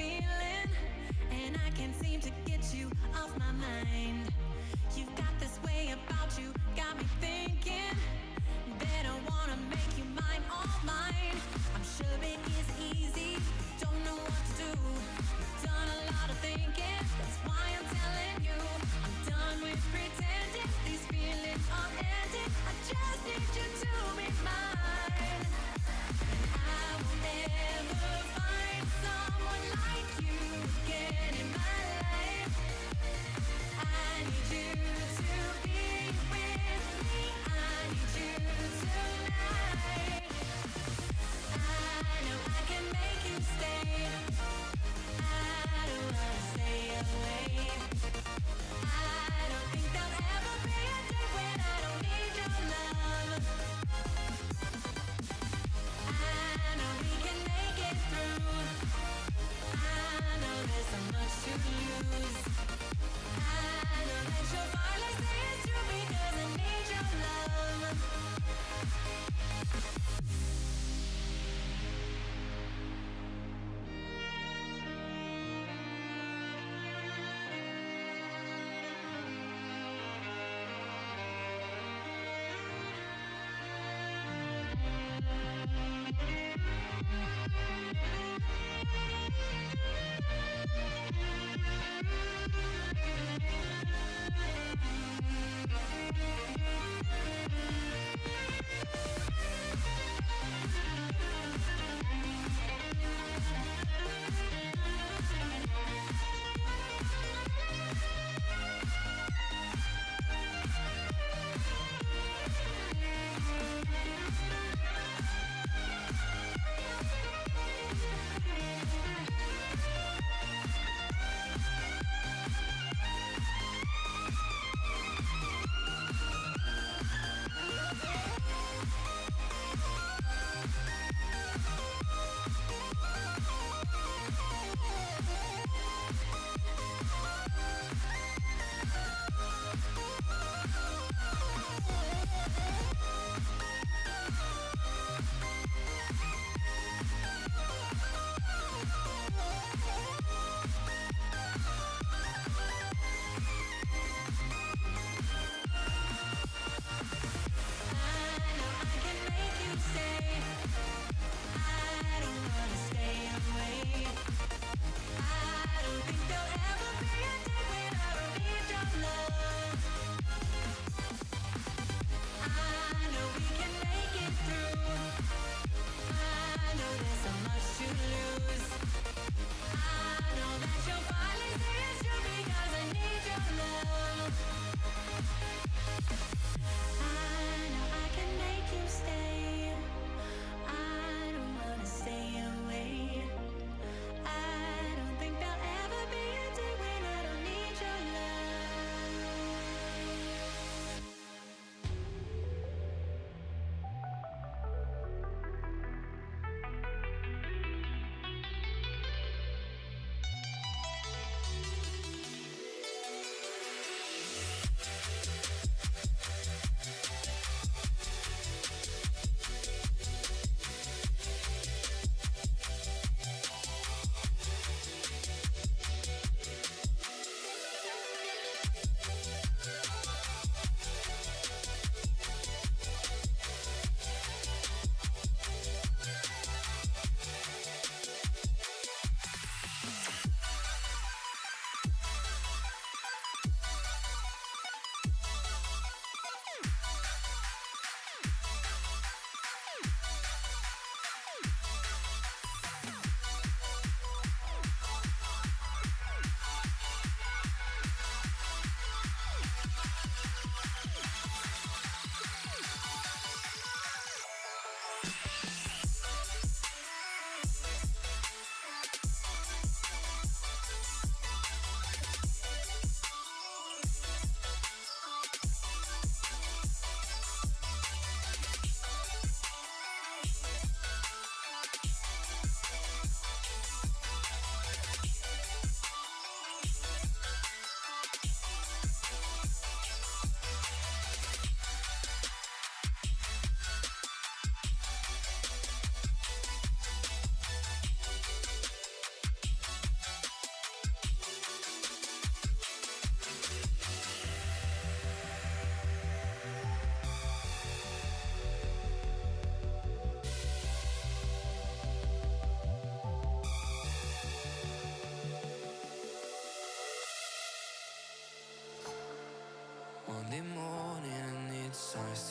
feeling, and I can't seem to get you off my mind. You've got this way about you, got me thinking that I wanna make you mine, all mine. I'm sure it is easy, don't know what to do. You've done a lot of thinking, that's why I'm telling you. I'm done with pretending, these feelings are ending. I just need you to be mine. I will never find someone like you again in my life. I need you to be with me, I need you tonight. I know I can make you stay.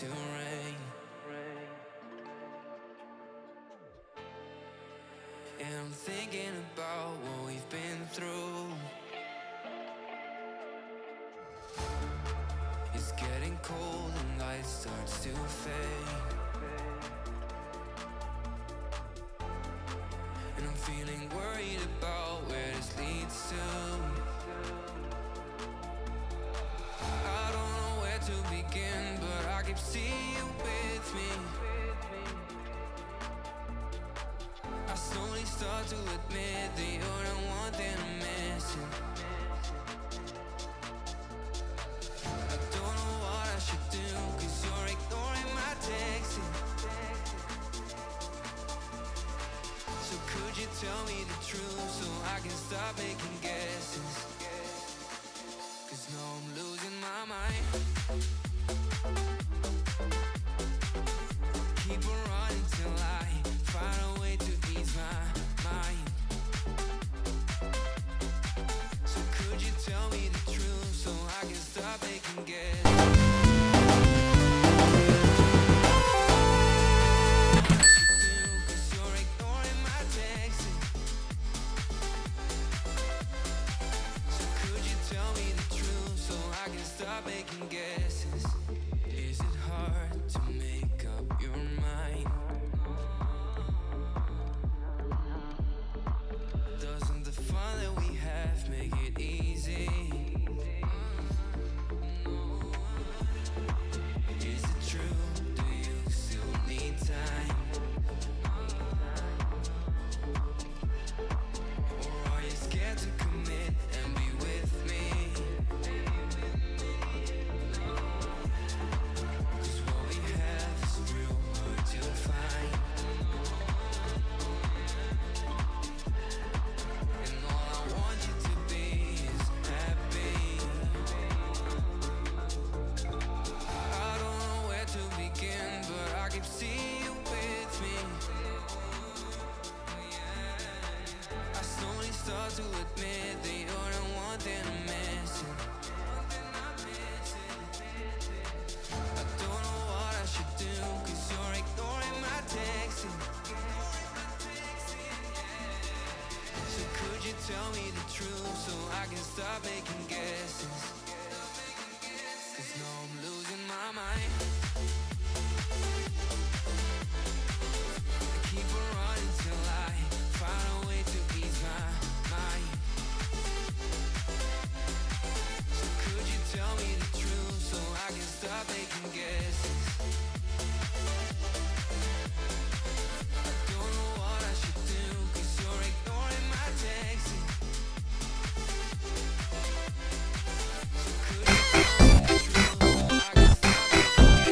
to rain. And I'm thinking about what we've been through. It's getting cold and light starts to fade. And I'm feeling worried about where this leads to. I don't know where to begin, but I keep seeing you with me. I slowly start to admit that you're the one thing I'm missing. I don't know what I should do, 'cause you're ignoring my texting. So could you tell me the truth so I can stop making guesses? 'Cause now I'm losing my mind. Keep on running till I find a way to ease my mind. So could you tell me the truth so I can stop making guesses? Cause you're ignoring my texting. So could you tell me the truth so I can stop making guesses? Is it hard to make up your mind? Doesn't the fun that we have make it easy? Is it true? Do you still need time? Or are you scared to commit and be with me? 'Cause what we have is real hard to find. And all I want you to be is happy. I don't know where to begin, but I keep seeing you with me. I slowly start to admit that you're the one thing I'm missing. I don't know what I should do, 'cause you're ignoring my texting. So could you tell me the truth so I can stop making guesses? 'Cause now I'm losing my mind. I keep on running till I find a way to ease my mind. So could you tell me the truth so I can stop making guesses? I don't know what I should do, 'cause you're ignoring my texting. So could you tell me the truth so I can stop making guesses?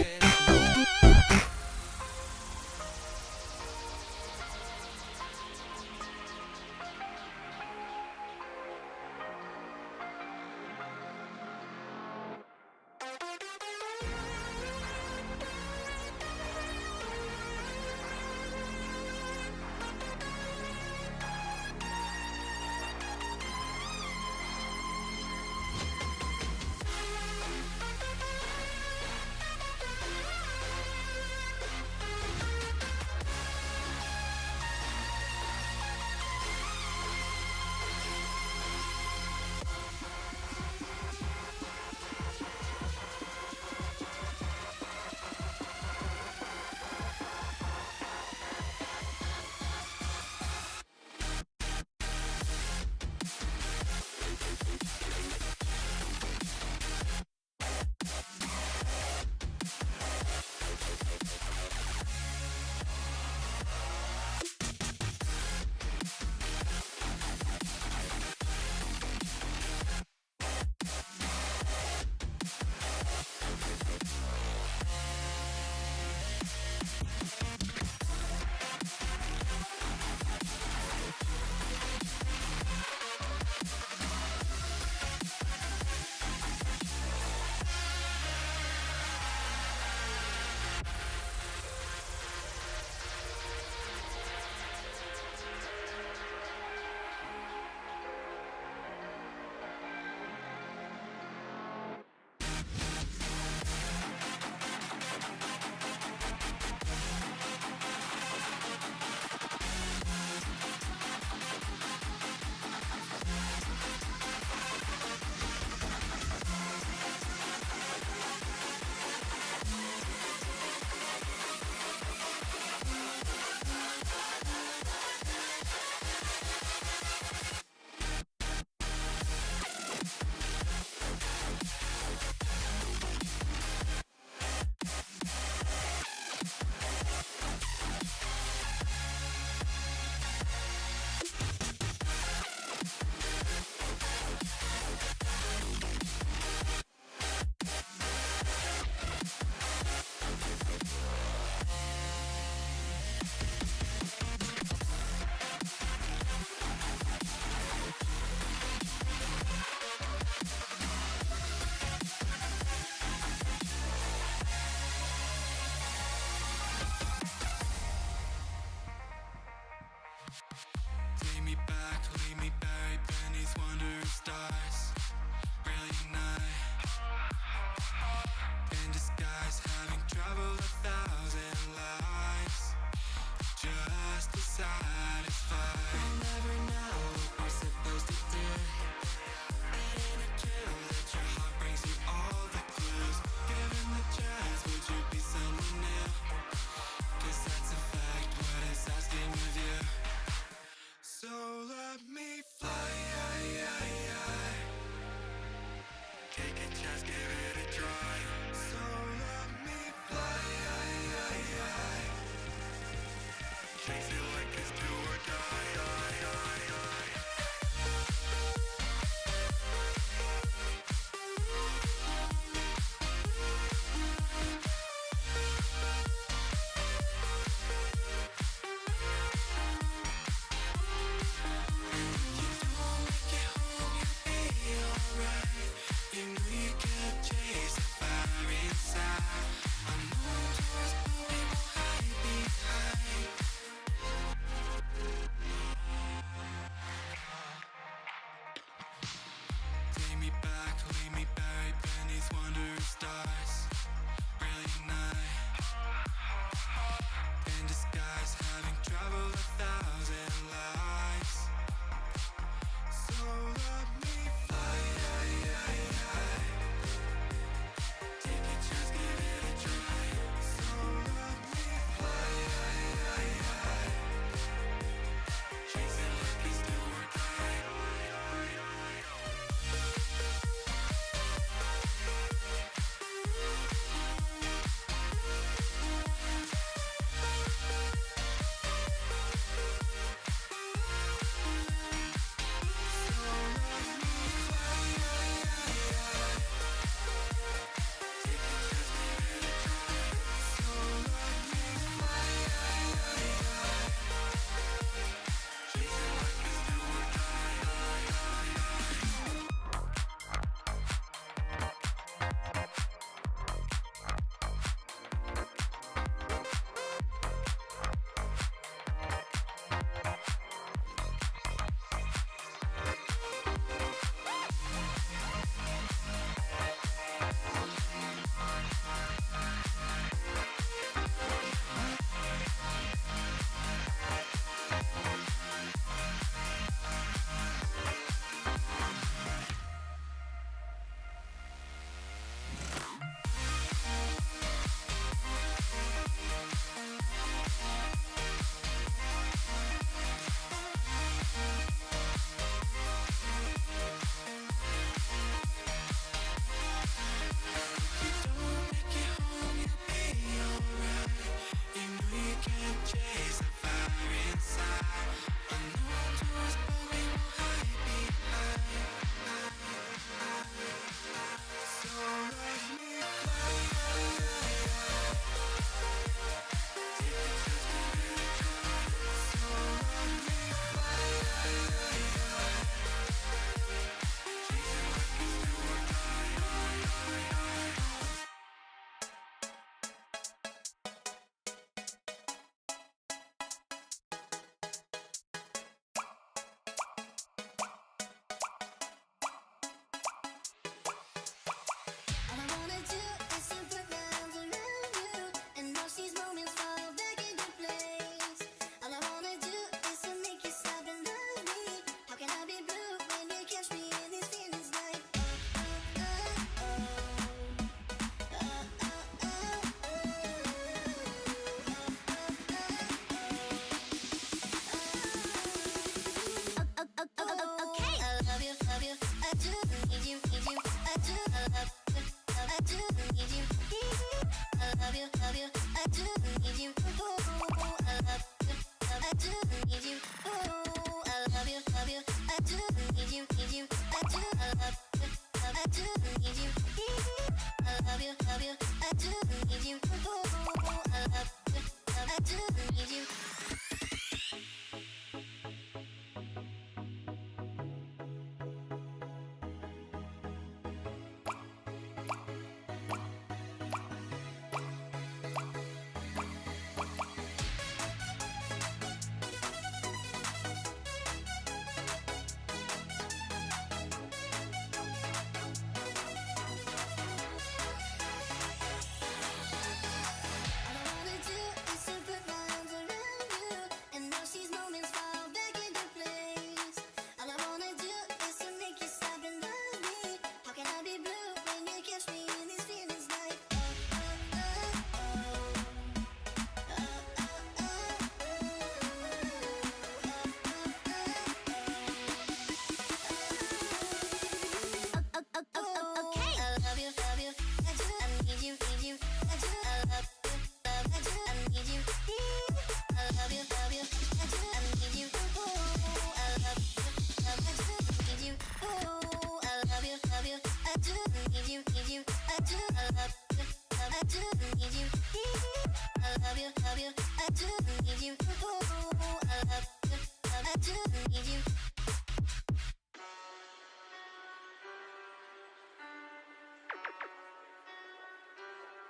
stars reunite in disguise, having traveled 1,000 lives just to satisfy. We'll never know what we're supposed to do. It ain't a true that your heart brings you all the clues. Given the chance, would you be someone new? 'Cause that's a fact, what it's asking of you. So let me fly, take a chance, give it a try. So let me fly, chase it like it's do or die.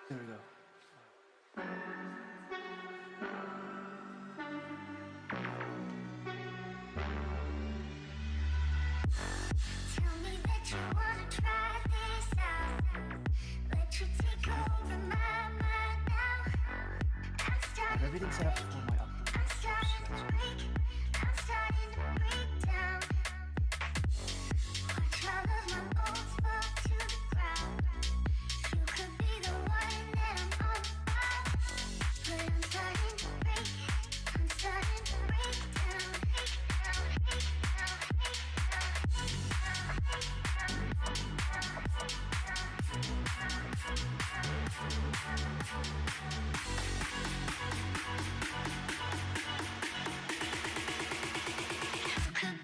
There we go. Tell me that you wanna try this out. Let you take over my mind now. I'm I have starting everything set up for my upload. I'm starting to break. I'm starting to break down. Watch all of my bones fall to the ground. You could be the one that I'm all about. But I'm starting to break. I'm starting to break down. Could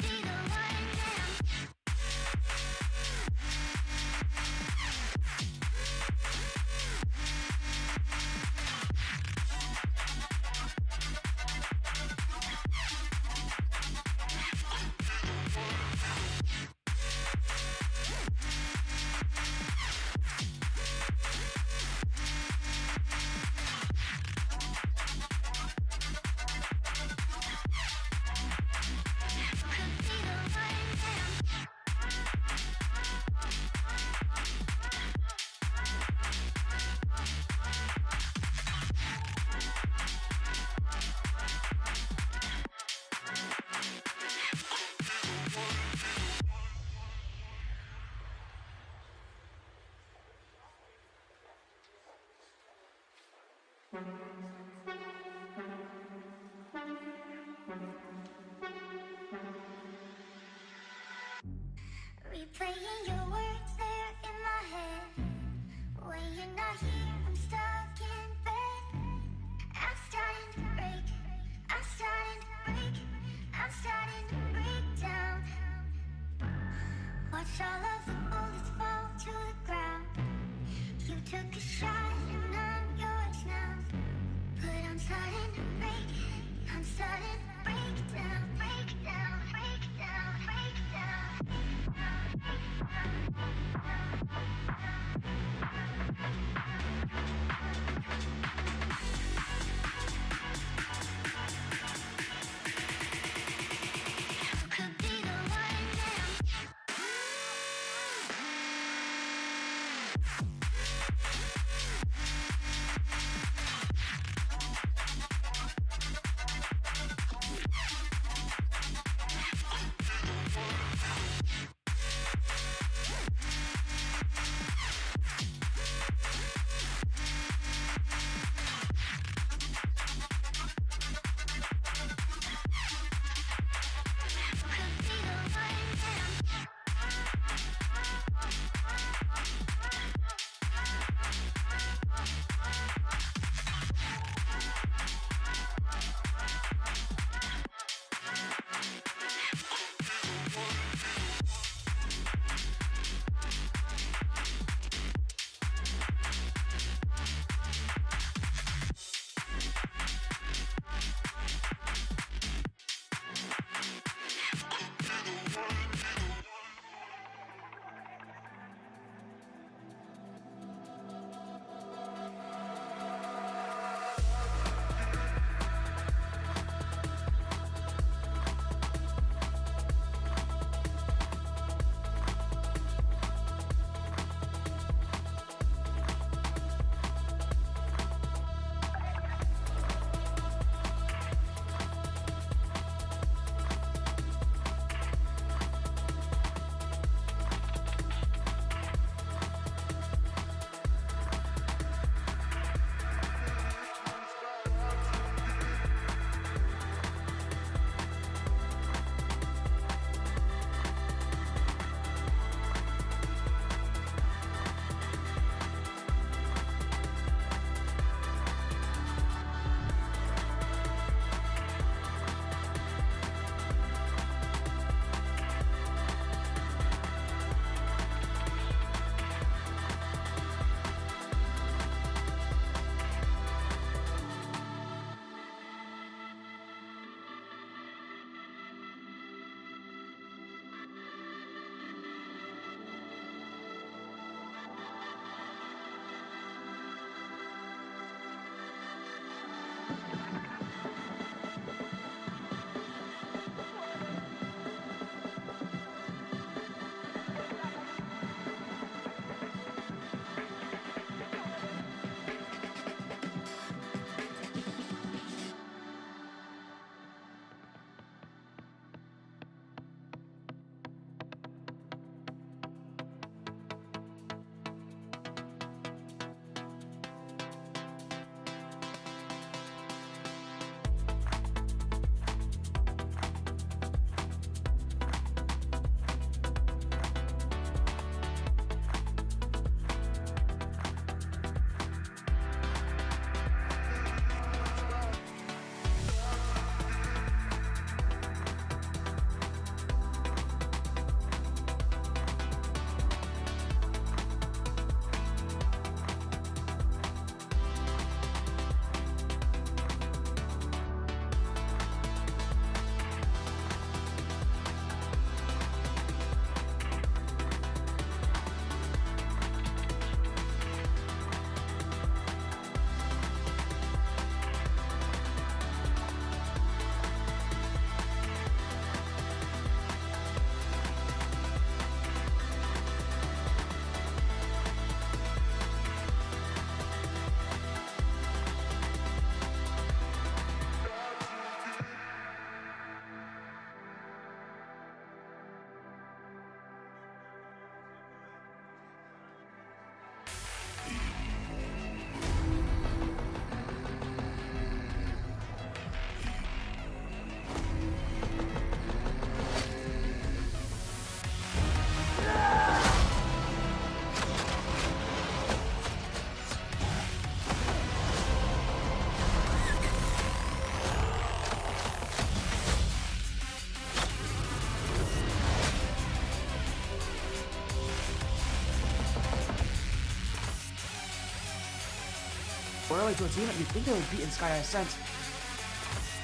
early to a team that you think they would beat in Sky Ascent.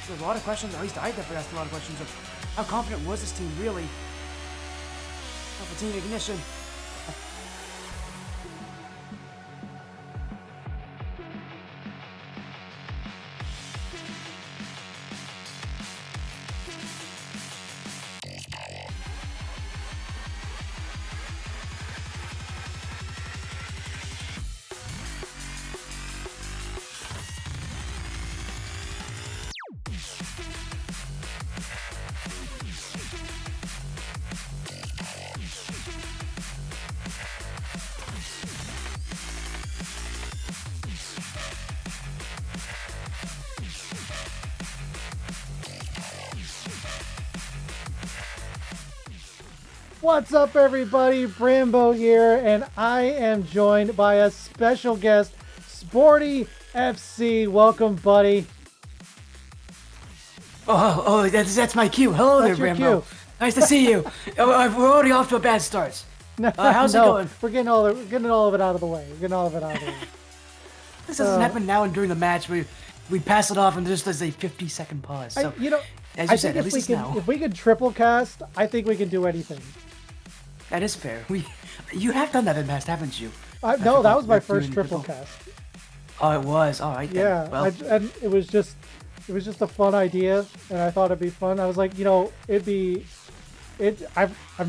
There's a lot of questions, at least I definitely asked a lot of questions of how confident was this team really? Of Team Ignition. What's up, everybody? Brambo here, and I am joined by a special guest, Sporty FC. Welcome, buddy. That's my cue. Hello That's there, your Brambo. cue. Nice to see you. We're already off to a bad start. How's it going? We're getting all of it out of the way. This doesn't happen now and during the match. We pass it off and just there's a 50-second pause. So, as you said, at least it's now. If we could triple cast, I think we can do anything. That is fair. You have done that in the past, haven't you? No, that was my first triple cast. Oh, it was. All right. Then. Yeah, well, and it was just a fun idea, and I thought it'd be fun. I was like, I've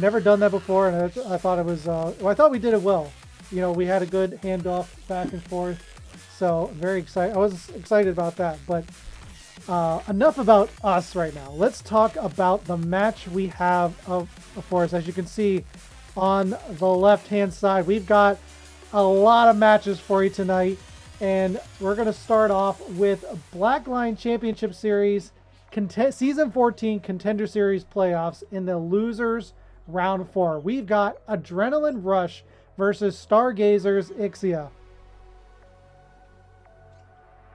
never done that before, and I thought it was. I thought we did it well. We had a good handoff back and forth, so very excited. I was excited about that. But enough about us right now. Let's talk about the match we have for us. As you can see on the left-hand side, we've got a lot of matches for you tonight, and we're going to start off with Blackline Championship Series Season 14 Contender Series Playoffs in the Losers Round 4. We've got Adrenaline Rush versus Stargazers Ixia.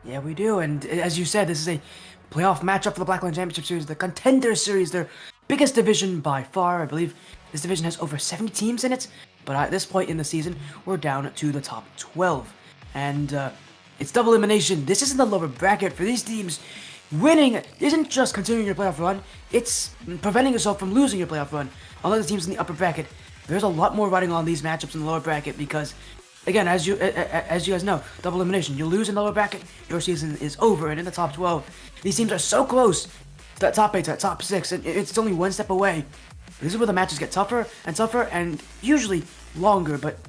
Yeah, we do. And as you said, this is a playoff matchup for the Blackline Championship Series, the Contender Series, their biggest division by far. I believe this division has over 70 teams in it, but at this point in the season, we're down to the top 12. And it's double elimination. This isn't the lower bracket for these teams. Winning isn't just continuing your playoff run, it's preventing yourself from losing your playoff run. Unlike the teams in the upper bracket, there's a lot more riding on these matchups in the lower bracket because, again, as you guys know, double elimination. You lose in the lower bracket, your season is over. And in the top 12, these teams are so close to that top 8, to that top 6, and it's only one step away. This is where the matches get tougher and usually longer. But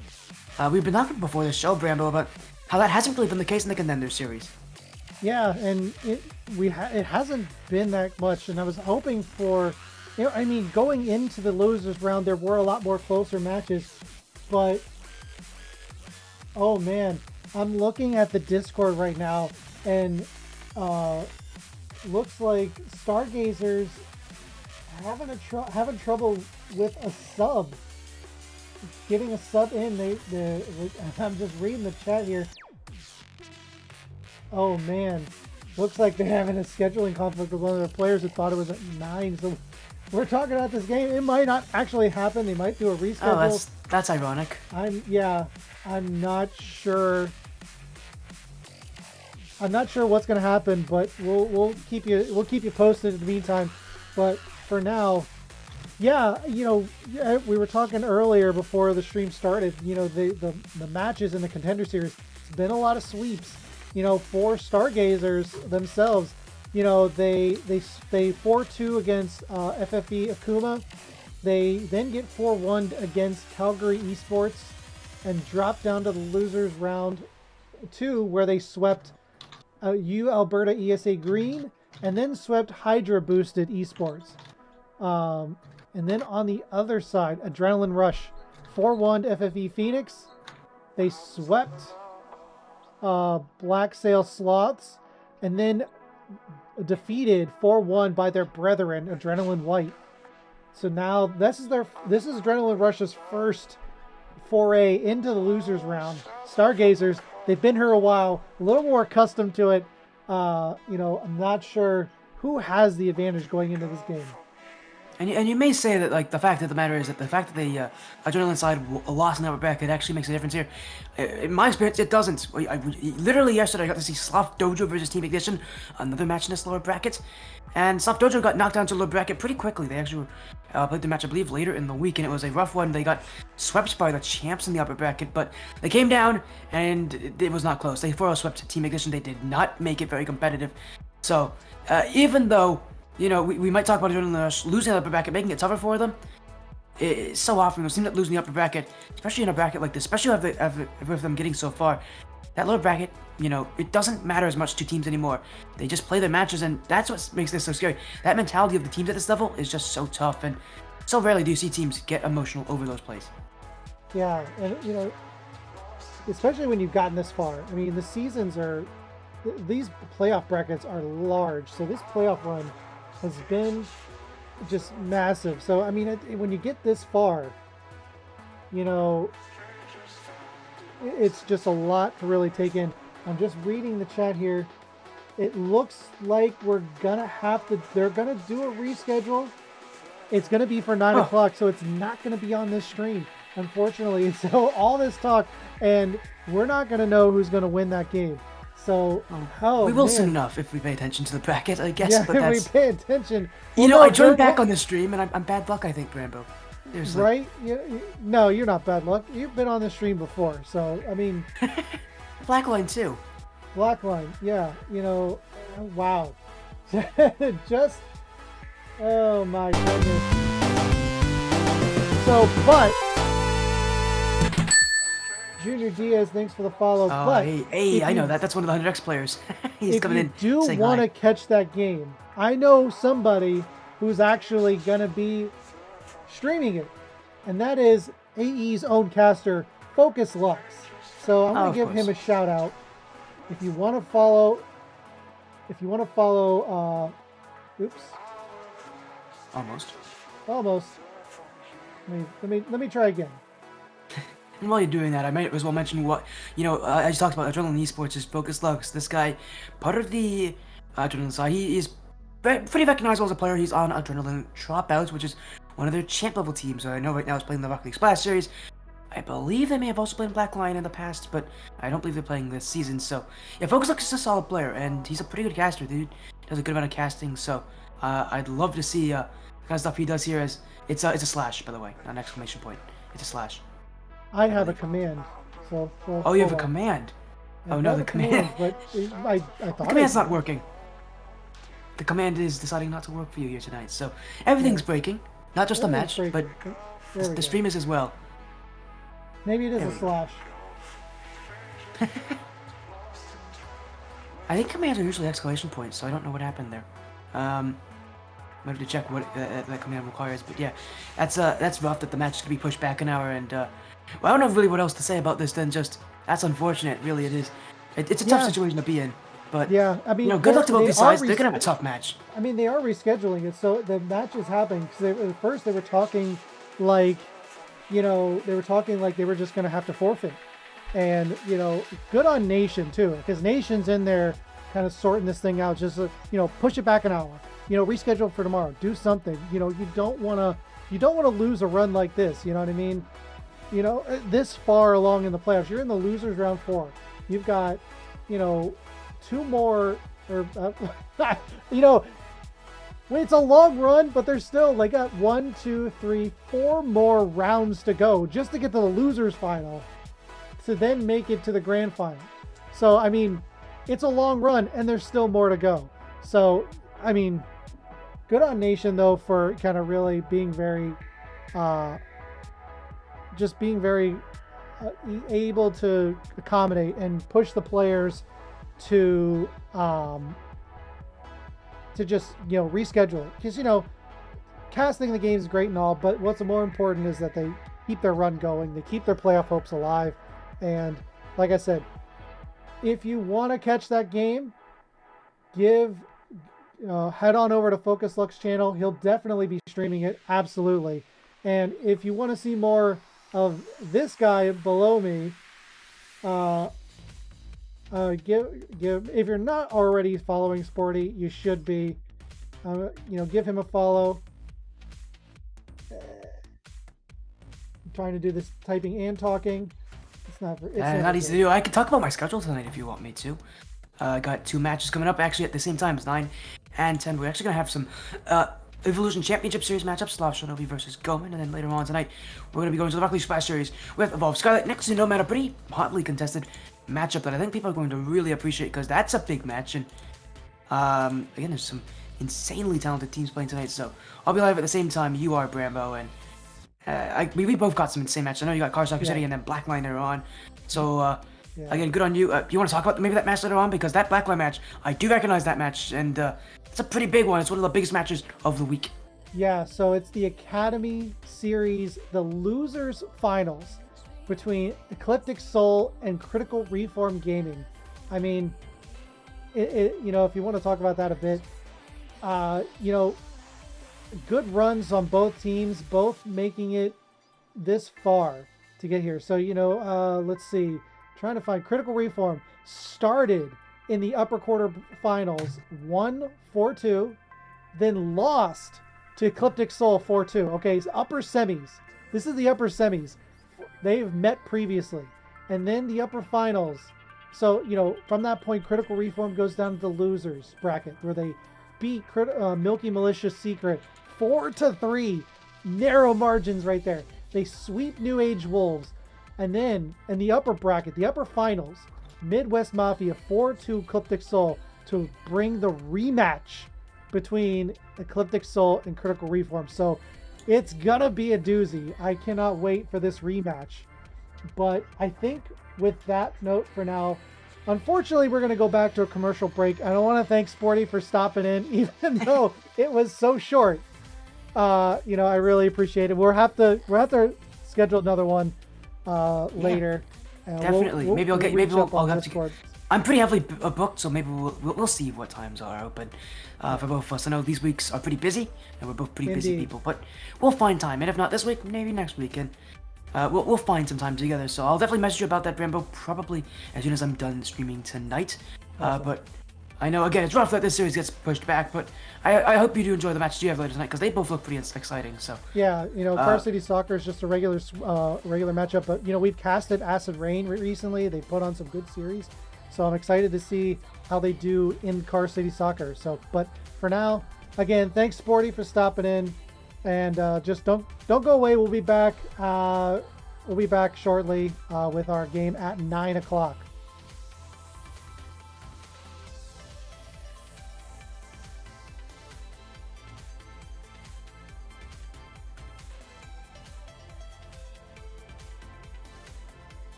we've been talking before this show, Brambo, about how that hasn't really been the case in the Contender Series. Yeah, and it hasn't been that much, and I was hoping for, going into the losers round, there were a lot more closer matches, but oh man, I'm looking at the Discord right now, and looks like Stargazers having trouble with a sub, getting a sub in. I'm just reading the chat here. Oh man, looks like they're having a scheduling conflict with one of their players who thought it was at 9. So we're talking about this game. It might not actually happen. They might do a reschedule. Oh, that's ironic. I'm not sure. I'm not sure what's going to happen, but we'll keep you posted in the meantime. But for now, yeah, we were talking earlier before the stream started. The matches in the Contender Series. It's been a lot of sweeps. For Stargazers themselves, they 4-2 against FFE Akuma. They then get 4-1 against Calgary Esports and drop down to the losers round 2, where they swept U Alberta ESA Green and then swept Hydra Boosted Esports. And then on the other side, Adrenaline Rush 4-1 to FFE Phoenix. They swept Black Sail Sloths, and then defeated 4-1 by their brethren, Adrenaline White. So now this is Adrenaline Rush's first foray into the losers round. Stargazers, they've been here a while, a little more accustomed to it. I'm not sure who has the advantage going into this game. And you may say that like the fact of the matter is that the fact that the Adrenaline side lost in that bracket actually makes a difference here. In my experience, it doesn't. Literally yesterday, I got to see Soft Dojo versus Team Ignition, another match in this lower bracket, and Soft Dojo got knocked down to the lower bracket pretty quickly. They actually played the match, I believe, later in the week, and it was a rough one. They got swept by the champs in the upper bracket, but they came down, and it was not close. They 4-0 swept Team Ignition. They did not make it very competitive. So even though we might talk about Adrenaline losing the upper bracket, making it tougher for them. So often, it seems that losing the upper bracket, especially in a bracket like this, especially with them getting so far, that lower bracket, it doesn't matter as much to teams anymore. They just play their matches, and that's what makes this so scary. That mentality of the teams at this level is just so tough, and so rarely do you see teams get emotional over those plays. Yeah, and especially when you've gotten this far. I mean, these playoff brackets are large, so this playoff run has been just massive. So I mean, when you get this far, it's just a lot to really take in. I'm just reading the chat here. It looks like they're gonna do a reschedule. It's gonna be for 9 o'clock, so it's not gonna be on this stream, unfortunately. So all this talk, and we're not gonna know who's gonna win that game. So, we will soon enough if we pay attention to the bracket, I guess. Yeah, but that's, if we pay attention. I joined back on the stream, and I'm bad luck, I think, Rambo. Seriously. Right? No, you're not bad luck. You've been on the stream before, so I mean. Blackline too. Blackline, yeah. Wow. Just. Oh my goodness. So, but. Junior Diaz, thanks for the follow. Oh, but hey, I know that. That's one of the 100X players. He's coming in. If you do want to catch that game, I know somebody who's actually going to be streaming it, and that is AE's own caster, Focus Lux. So I'm going to give him a shout out. If you want to follow, oops. Almost. Let me try again. And while you're doing that, I might as well mention what, I just talked about Adrenaline Esports is Focus Lux. This guy, part of the Adrenaline side, he is pretty recognizable as a player. He's on Adrenaline Dropouts, which is one of their champ level teams. I know right now he's playing the Rocket League Splash Series. I believe they may have also played Blackline in the past, but I don't believe they're playing this season. So, yeah, Focus Lux is a solid player, and he's a pretty good caster, dude. Does a good amount of casting, so I'd love to see the kind of stuff he does here. It's a slash, by the way, not an exclamation point. It's a slash. I have a command. So oh, you have a command. Oh no, the command. But I thought the command's not working. The command is deciding not to work for you here tonight. So everything's breaking. Not just the match, but the stream is as well. Maybe it is a slash. I think commands are usually exclamation points, so I don't know what happened there. I'm gonna have to check what that command requires, but yeah, that's rough that the match is gonna be pushed back an hour, and well, I don't know really what else to say about this than just that's unfortunate. Really, it is. It's a tough situation to be in, but yeah, I mean, good luck to both these sides. They're gonna have a tough match. I mean, they are rescheduling it, so the match is happening. Because at first they were talking like, they were just gonna have to forfeit, and good on Nation too, because Nation's in there kind of sorting this thing out. Just push it back an hour. Reschedule for tomorrow. Do something. You don't want to lose a run like this. You know what I mean? This far along in the playoffs, you're in the losers round 4. You've got, 2 more, or it's a long run, but there's still, they got 1, 2, 3, 4 more rounds to go just to get to the losers final, to then make it to the grand final. So, I mean, it's a long run, and there's still more to go. So, I mean, good on Nation though for kind of really being very, able to accommodate and push the players to just reschedule it, because casting the game is great and all, but what's more important is that they keep their run going, they keep their playoff hopes alive. And like I said, if you want to catch that game, head on over to Focus Lux channel. He'll definitely be streaming it, absolutely. And if you want to see more of this guy below me, if you're not already following Sporty, you should be. Give him a follow. trying to do this typing and talking. It's not. It's Not easy to do. I can talk about my schedule tonight if you want me to. I got 2 matches coming up actually at the same time. It's 9 and 10. We're actually gonna have some Evolution Championship Series matchups. Slav Shinobi versus Goman, and then later on tonight we're gonna be going to the Rocket League Splash Series with Evolve Scarlet next to Nomad, a pretty hotly contested matchup that I think people are going to really appreciate because that's a big match. And again, there's some insanely talented teams playing tonight. So I'll be live at the same time you are, Brambo, and we both got some insane matches. I know you got Kawasaki City and then Blackline later on. So again, good on you. You want to talk about maybe that match later on? Because that Blackline match, I do recognize that match, and it's a pretty big one. It's one of the biggest matches of the week. Yeah, so it's the Academy Series, the losers finals between Ecliptic Soul and Critical Reform Gaming. I mean, if you want to talk about that a bit, good runs on both teams, both making it this far to get here. So, let's see. Trying to find Critical Reform started in the upper quarter finals, won 4-2, then lost to Ecliptic Soul 4-2. Okay, so upper semis. This is the upper semis. They've met previously. And then the upper finals. So, from that point, Critical Reform goes down to the losers bracket where they beat Milky Malicious Secret 4-3. Narrow margins right there. They sweep New Age Wolves. And then in the upper bracket, the upper finals, Midwest Mafia 4-2 Ecliptic Soul to bring the rematch between Ecliptic Soul and Critical Reform. So it's gonna be a doozy. I cannot wait for this rematch. But I think with that note for now, unfortunately, we're gonna go back to a commercial break. I don't want to thank Sporty for stopping in, even though it was so short. I really appreciate it. We'll have to schedule another one later. Definitely. Maybe I'll have to. Discord. I'm pretty heavily booked, so maybe we'll see what times are open for both of us. I know these weeks are pretty busy, and we're both pretty busy people, but we'll find time. And if not this week, maybe next week, and we'll find some time together. So I'll definitely message you about that, Brambo, probably as soon as I'm done streaming tonight. Awesome. But I know, again, it's rough that this series gets pushed back, but I hope you do enjoy the matches you have later tonight, because they both look pretty exciting. So yeah, Car City Soccer is just a regular matchup, but we've casted Acid Rain recently. They put on some good series, so I'm excited to see how they do in Car City Soccer. So, but for now, again, thanks Sporty for stopping in, and just don't go away. We'll be back. We'll be back shortly with our game at 9 o'clock.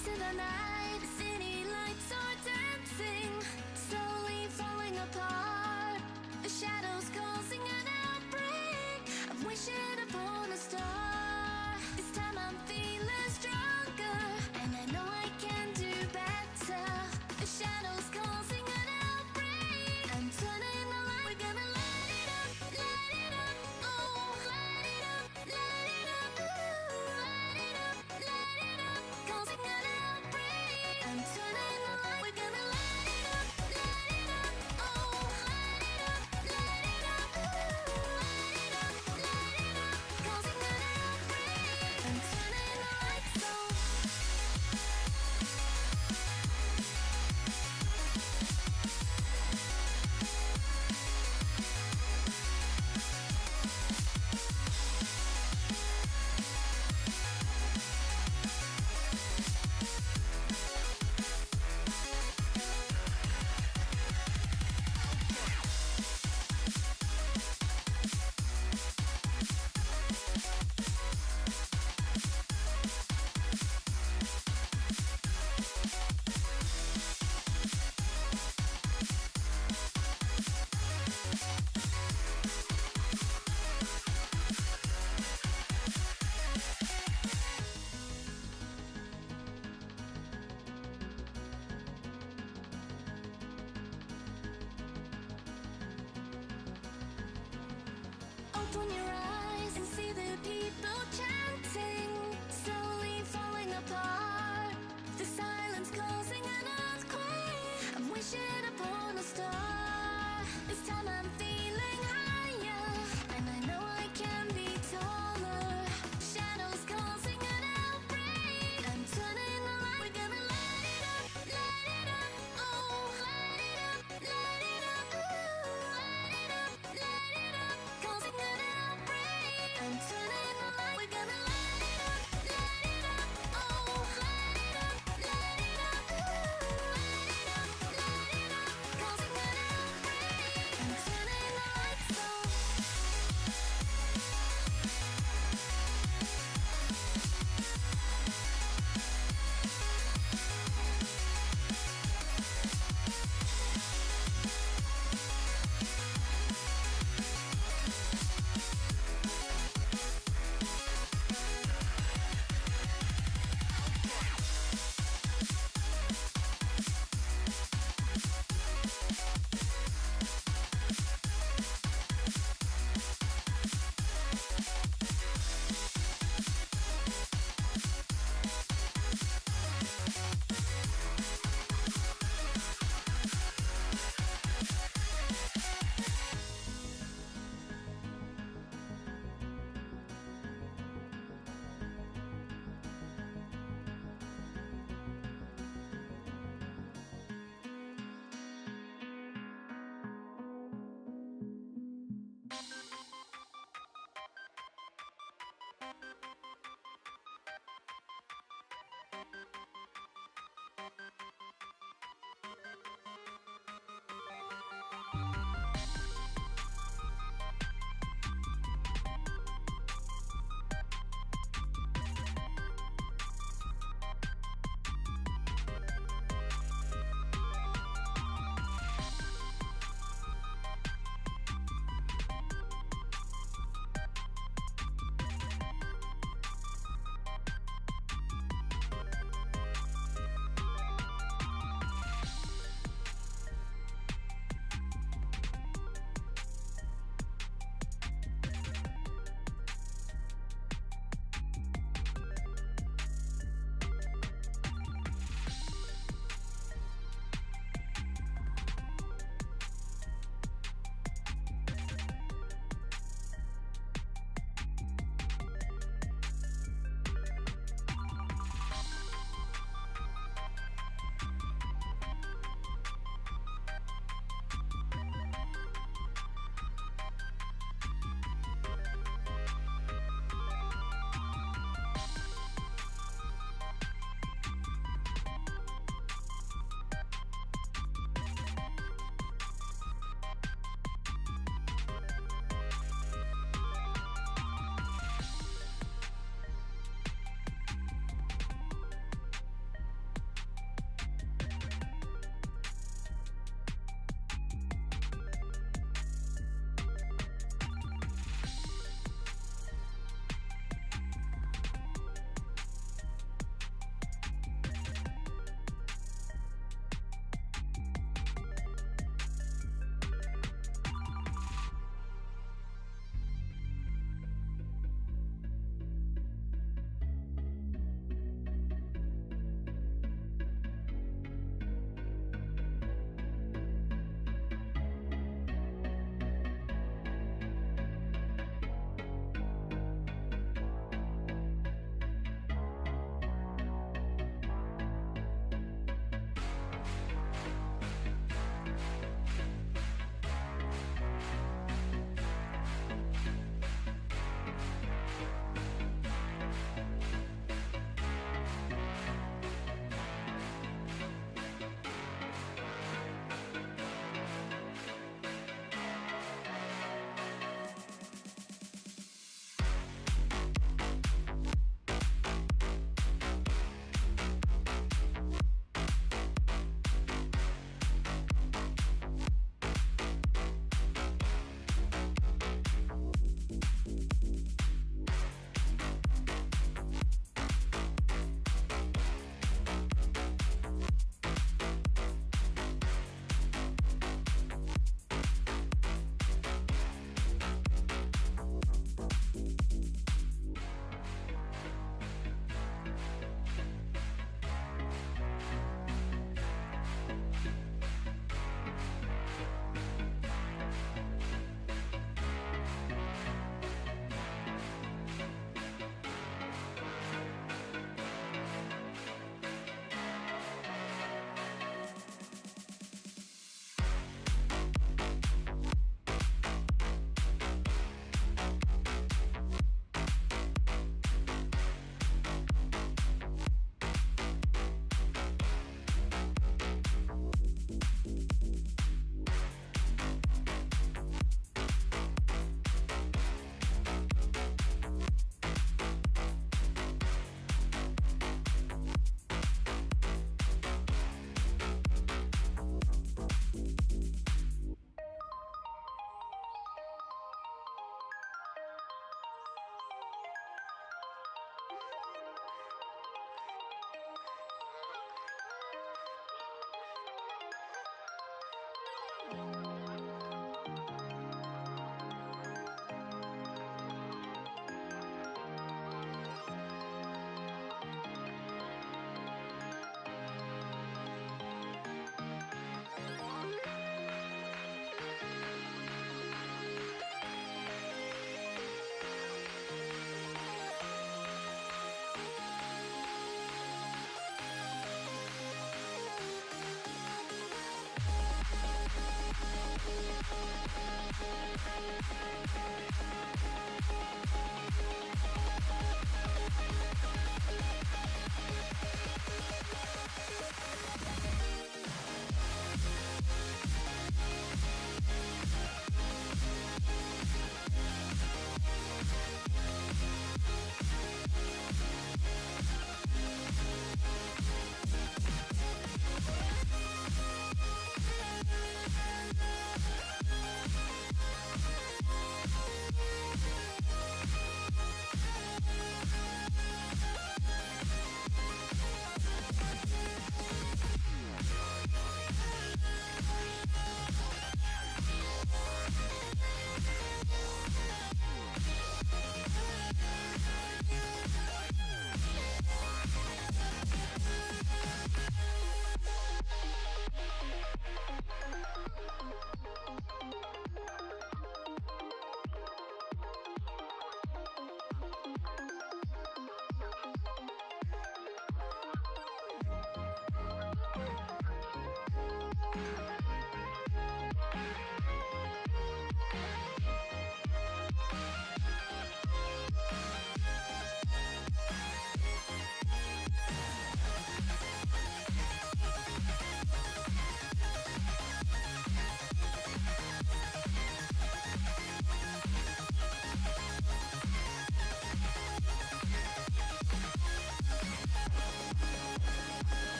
Face of the night, the city lights are dancing, slowly falling apart. The shadows causing an outbreak. I'm wishing upon a star. This time I'm feeling stronger, and I know I can do better. The shadows causing an outbreak. I'm turning the light. We're gonna light it up, oh, light it up, ooh, light it up, causing an outbreak.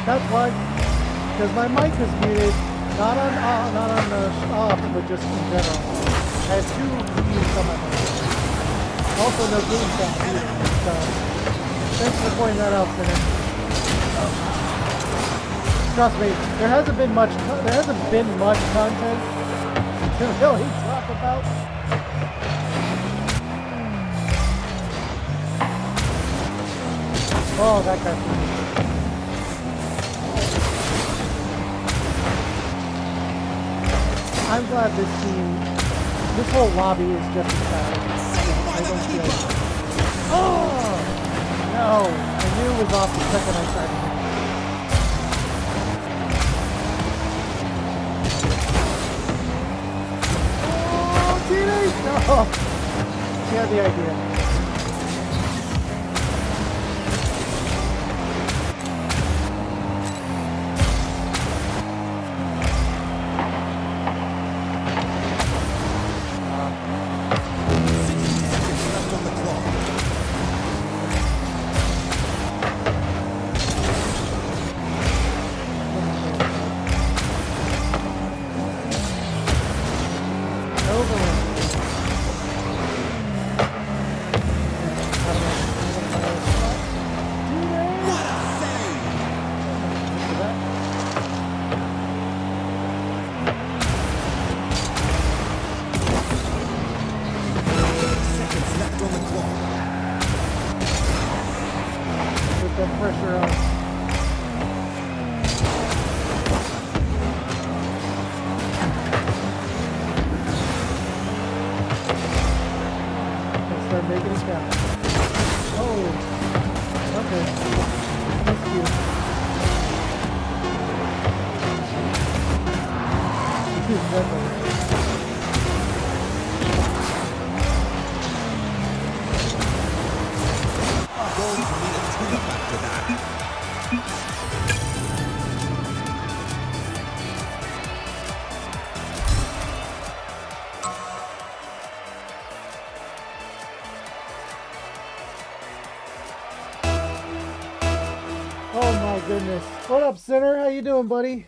That's why, because my mic is muted, not on off, but just in general. I have 2 mutes on my mic. Also, no game sound either. So, thanks for pointing that out, Sinner. Trust me, there hasn't been much content to really talk about. Oh, that guy. I'm glad this whole lobby is just as bad. I don't feel it. Oh! No! I knew it was off the second I started it. Oh, teenage! No! She had the idea. Pressure on. Let's start making it count. Oh, okay. That's cute. Definitely. Going to need a tune-up after that. Oh my goodness. What up, Sinner? How you doing, buddy?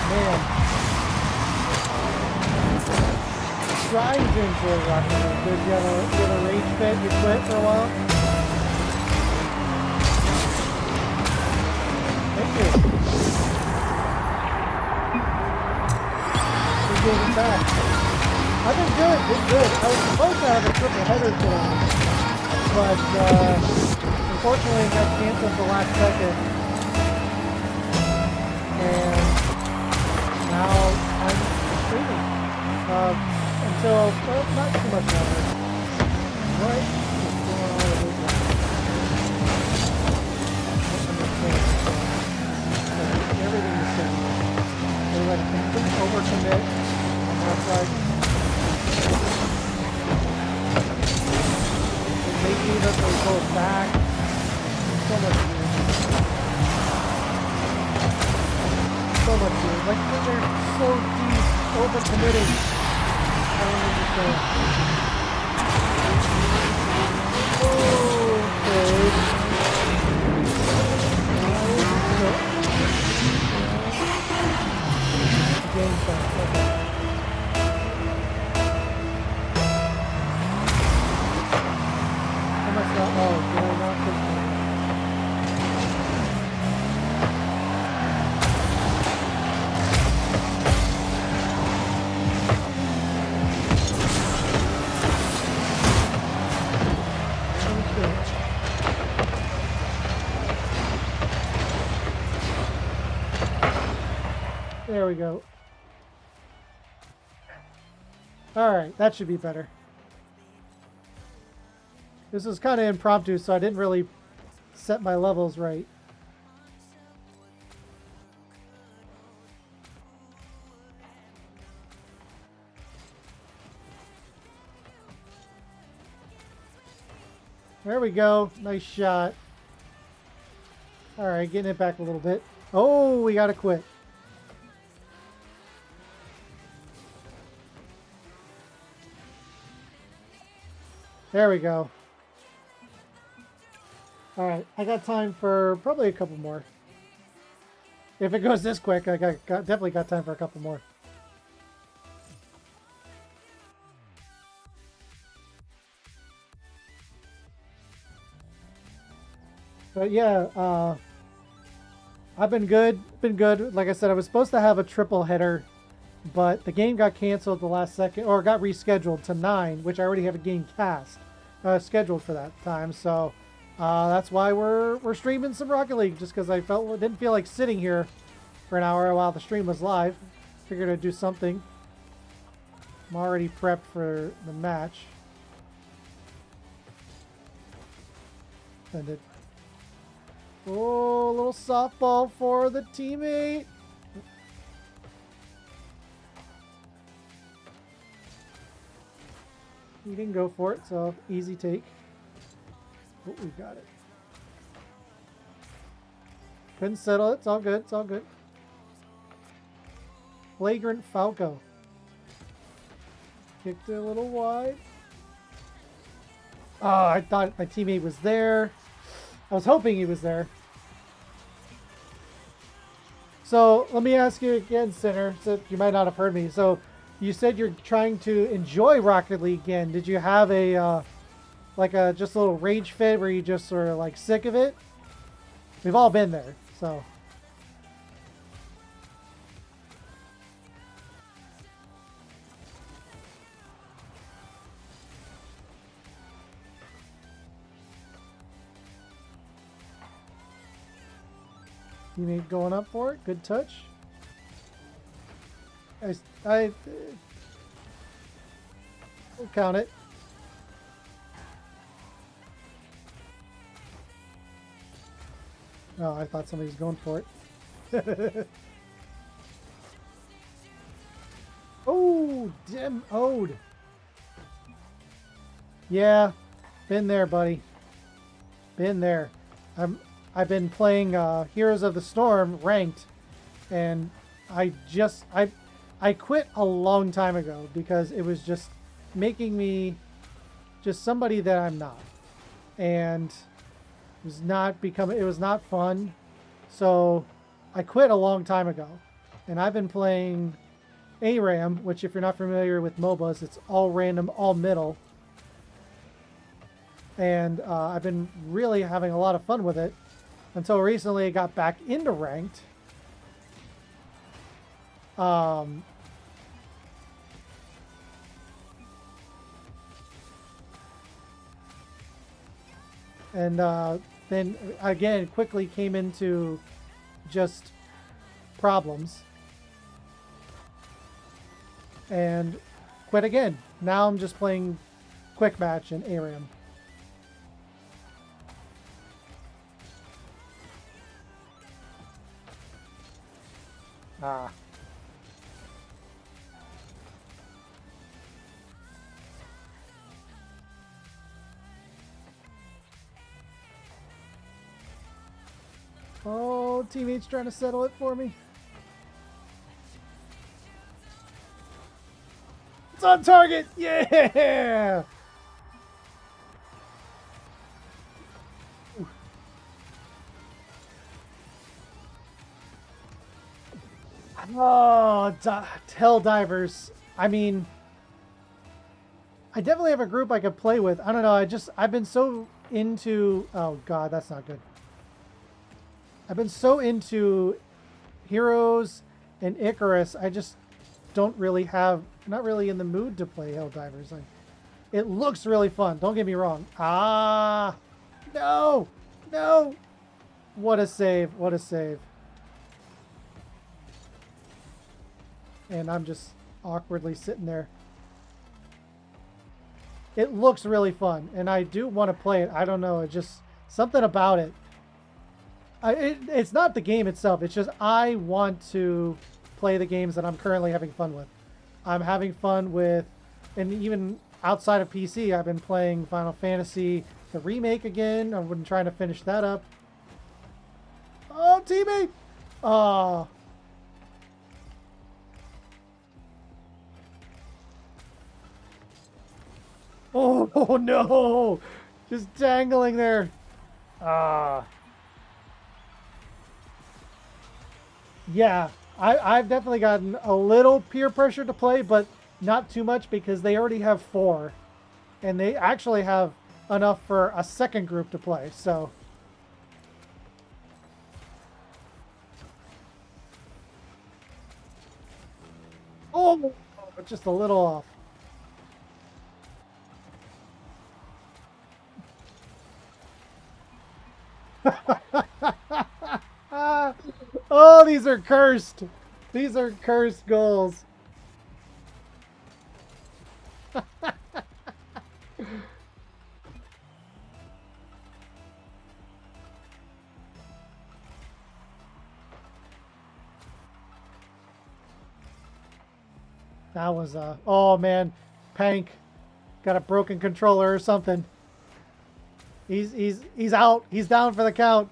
Man. Trying to enjoy Rocket League. Did you have a rage fit? You quit for a while? Thank you. You're getting back. I've been good. Been good. I was supposed to have a triple header today, but unfortunately it got canceled at the last second. And now I'm streaming. Until, well, not too much longer. Right? Everything is same. They're like complete overcommit. And that's like, they leave us, they go back. So much weird. So much weird. Like, they're so deep, overcommitting. I don't understand. Okay. Game time. Okay. How much not? Oh, did I not put that? There we go. Alright, that should be better. This was kind of impromptu, so I didn't really set my levels right. There we go. Nice shot. All right, getting it back a little bit. Oh, we got to quit. There we go. All right, I got time for probably a couple more. If it goes this quick, I definitely got time for a couple more. But yeah, I've been good. Been good. Like I said, I was supposed to have a triple header, but the game got canceled at the last second, or got rescheduled to 9, which I already have a game cast scheduled for that time. So that's why we're streaming some Rocket League, just because I didn't feel like sitting here for an hour while the stream was live. Figured I'd do something. I'm already prepped for the match. And it. Oh, a little softball for the teammate. He didn't go for it, so easy take. Oh, we got it. Couldn't settle it. It's all good. It's all good. Flagrant Falco. Kicked it a little wide. Oh, I thought my teammate was there. I was hoping he was there. So let me ask you again, Sinner, so you might not have heard me. So you said you're trying to enjoy Rocket League again. Did you have a just a little rage fit where you just sort of like sick of it? We've all been there, so. Teammate going up for it. Good touch. We'll count it. Oh, I thought somebody was going for it. Oh, dim ode. Yeah, been there, buddy. Been there. I've been playing Heroes of the Storm ranked, and I quit a long time ago because it was just making me just somebody that I'm not, and it was not fun. So I quit a long time ago, and I've been playing ARAM, which if you're not familiar with MOBAs, it's all random, all middle. And I've been really having a lot of fun with it until recently I got back into ranked. And then again quickly came into just problems and quit again. Now I'm just playing quick match and ARAM. Ah. Oh, teammate's trying to settle it for me. It's on target! Yeah! Oh, Helldivers. I mean, I definitely have a group I could play with. I don't know. I've been so into... Oh, God, that's not good. I've been so into Heroes and Icarus. I just don't really have... Not really in the mood to play Helldivers. It looks really fun. Don't get me wrong. Ah! No! No! What a save. What a save. And I'm just awkwardly sitting there. It looks really fun, and I do want to play it. I don't know, it's just something about it. It's not the game itself, it's just I want to play the games that I'm currently having fun with. I'm having fun with, and even outside of PC, I've been playing Final Fantasy, the remake again. I've been trying to finish that up. Oh, teammate! Oh. Oh, no! Just dangling there. Ah. Yeah, I've definitely gotten a little peer pressure to play, but not too much because they already have 4. And they actually have enough for a second group to play, so... Oh, just a little off. Oh, these are cursed. These are cursed goals. That was oh man, Pank got a broken controller or something. He's out. He's down for the count.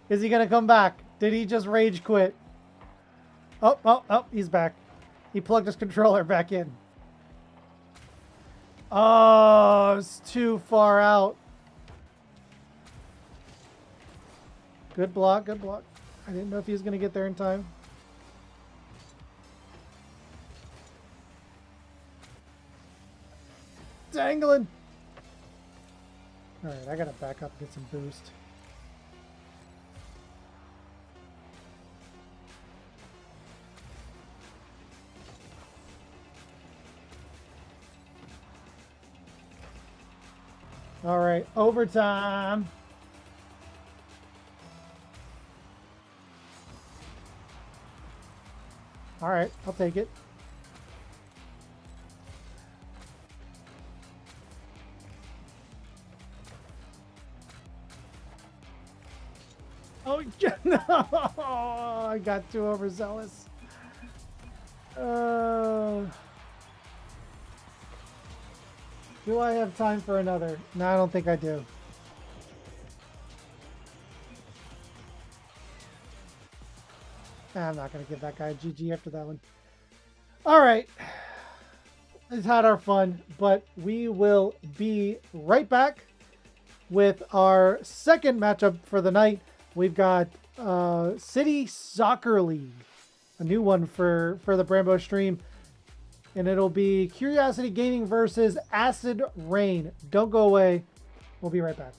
Is he gonna come back? Did he just rage quit? Oh, he's back. He plugged his controller back in. Oh, it's too far out. Good block, good block. I didn't know if he was gonna get there in time. Dangling. All right, I gotta back up and get some boost. All right, overtime. All right, I'll take it. Oh, no! I got too overzealous. Do I have time for another? No, I don't think I do. I'm not going to give that guy a GG after that one. All right. We've had our fun, but we will be right back with our second matchup for the night. We've got City Soccer League, a new one for the Brambo stream. And it'll be Curiosity Gaming versus Acid Rain. Don't go away. We'll be right back.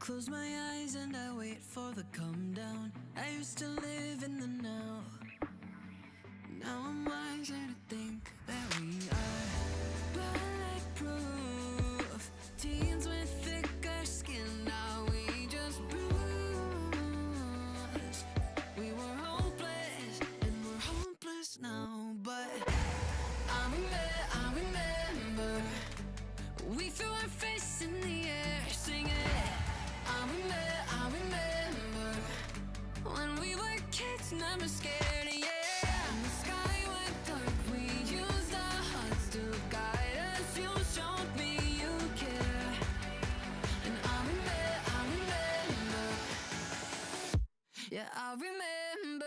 close my eyes and I wait for the come down. I used to live in the now. Now I'm wiser to think that we are bulletproof. Teens with thicker skin, now we just bruise. We were hopeless and we're hopeless now. But I remember we threw our face in the air singing. I remember when we were kids, never scared, yeah. And the sky went dark, we used our hearts to guide us. You showed me you care. And I remember, yeah, I remember.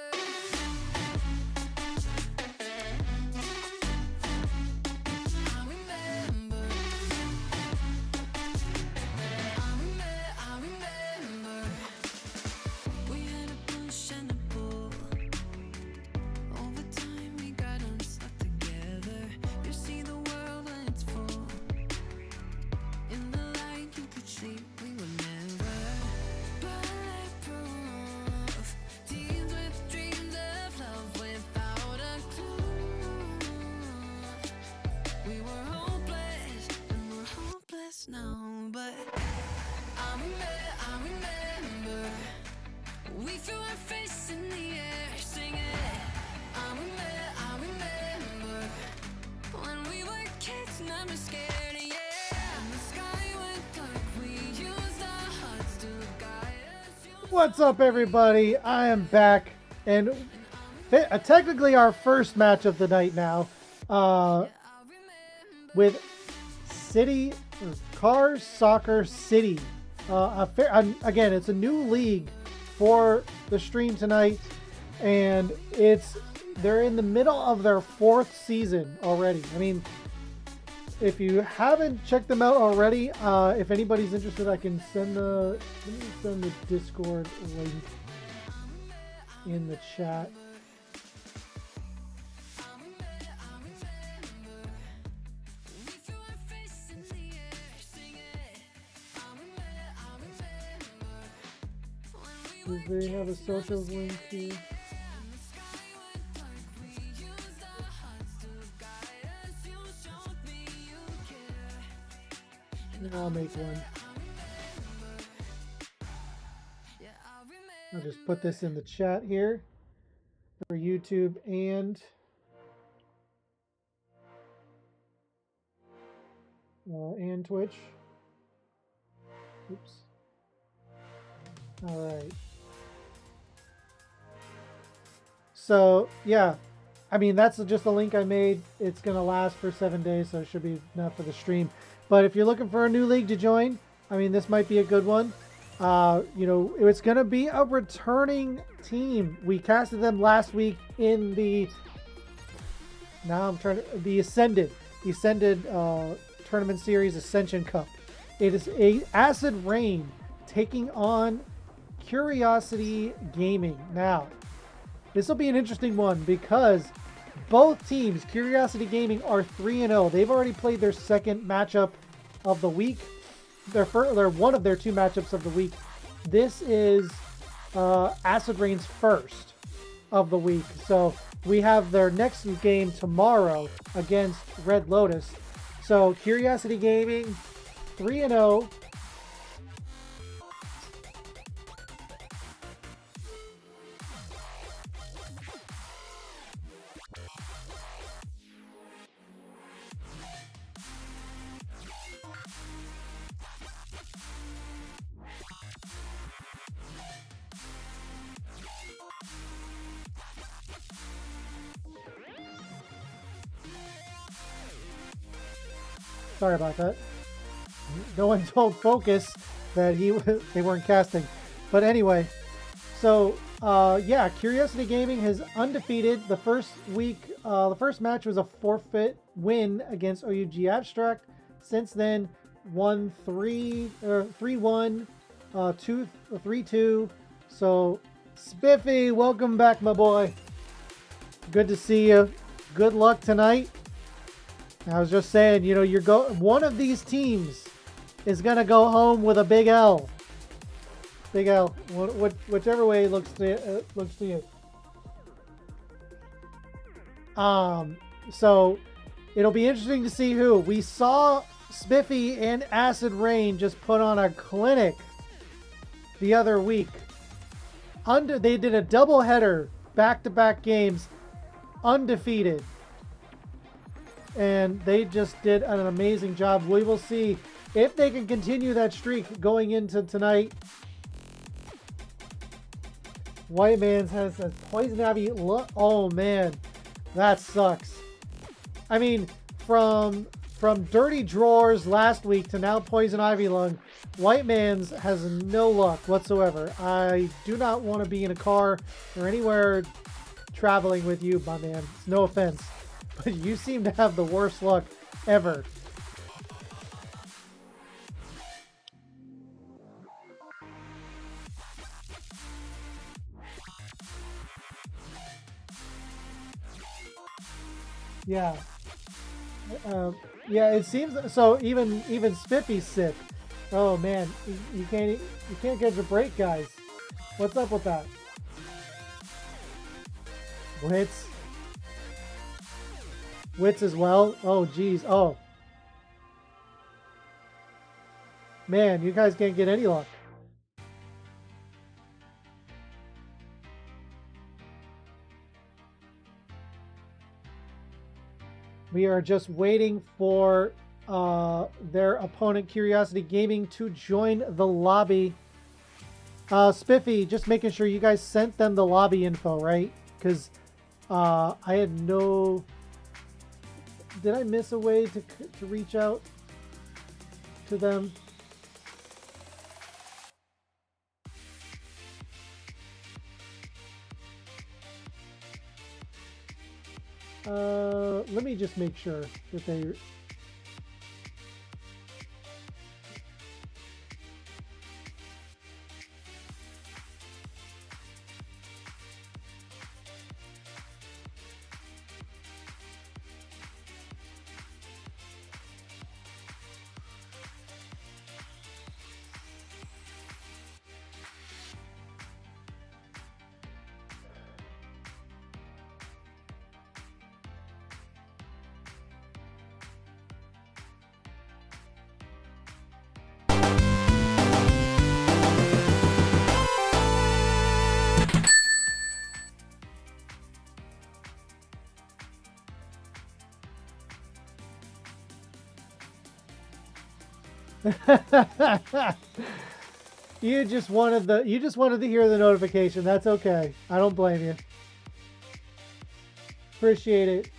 Now, but I remember we threw our face in the air singing. I remember when we were kids, never scared, yeah. And the sky went dark, we used our hearts to guide us. What's up, everybody? I am back, and technically our first match of the night now, with City Cars Soccer City. Again, it's a new league for the stream tonight, and they're in the middle of their 4th season already. I mean, if you haven't checked them out already, if anybody's interested, I can send the Discord link in the chat. Do they have a socials link here? I'll make one. I'll just put this in the chat here for YouTube and Twitch. Oops. All right. So yeah, I mean, that's just a link I made. It's gonna last for 7 days, so it should be enough for the stream. But if you're looking for a new league to join, I mean, this might be a good one. You know, it's gonna be a returning team. We casted them last week in the Ascended Tournament Series Ascension Cup. It is a Acid Rain taking on Curiosity Gaming. Now, this will be an interesting one because both teams, Curiosity Gaming, are 3-0. They've already played their second matchup of the week. They're one of their 2 matchups of the week. This is Acid Rain's first of the week. So we have their next game tomorrow against Red Lotus. So Curiosity Gaming, 3-0. Sorry about that. No one told Focus that they weren't casting. But anyway, so yeah, Curiosity Gaming has undefeated. The first week, the first match was a forfeit win against OUG Abstract. Since then, won 3-1, 3-2. So Spiffy, welcome back, my boy. Good to see you. Good luck tonight. I was just saying, you know, one of these teams is gonna go home with a big L. Big L. Whichever way looks to you. So it'll be interesting to see who. We saw Spiffy and Acid Rain just put on a clinic the other week. They did a doubleheader, back-to-back games, undefeated. And they just did an amazing job. We will see if they can continue that streak going into tonight. White Man's has a Poison Ivy. Oh man, that sucks. I mean, from Dirty Drawers last week to now Poison Ivy Lung, White Man's has no luck whatsoever. I do not want to be in a car or anywhere traveling with you, my man. No offense, but you seem to have the worst luck ever. Yeah. Yeah, it seems so. Even Spiffy's sick. Oh man, you can't catch a break, guys. What's up with that? Wits as well. Oh geez. Oh man, you guys can't get any luck. We are just waiting for their opponent, Curiosity Gaming, to join the lobby. Spiffy, just making sure you guys sent them the lobby info, right? Because I had no... Did I miss a way to reach out to them? Let me just make sure that they... You just wanted to hear the notification. That's okay. I don't blame you. Appreciate it.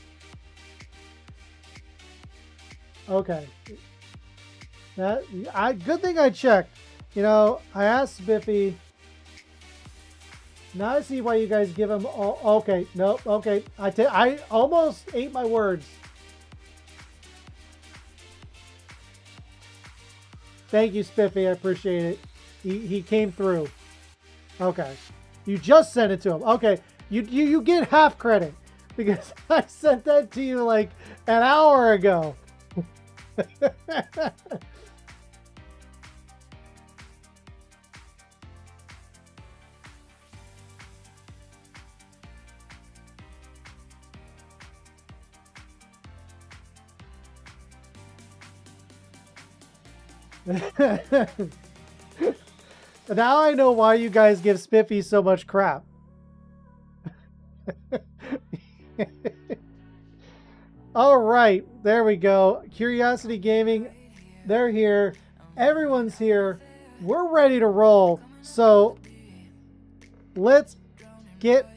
Okay. Good thing I checked. You know, I asked Spiffy. Now I see why you guys give him all. Okay, no, okay. I almost ate my words. Thank you, Spiffy. I appreciate it. He came through. Okay. You just sent it to him. Okay. You get half credit because I sent that to you like an hour ago. Now I know why you guys give Spiffy so much crap. All right, there we go. Curiosity Gaming, they're here. Everyone's here. We're ready to roll. So let's get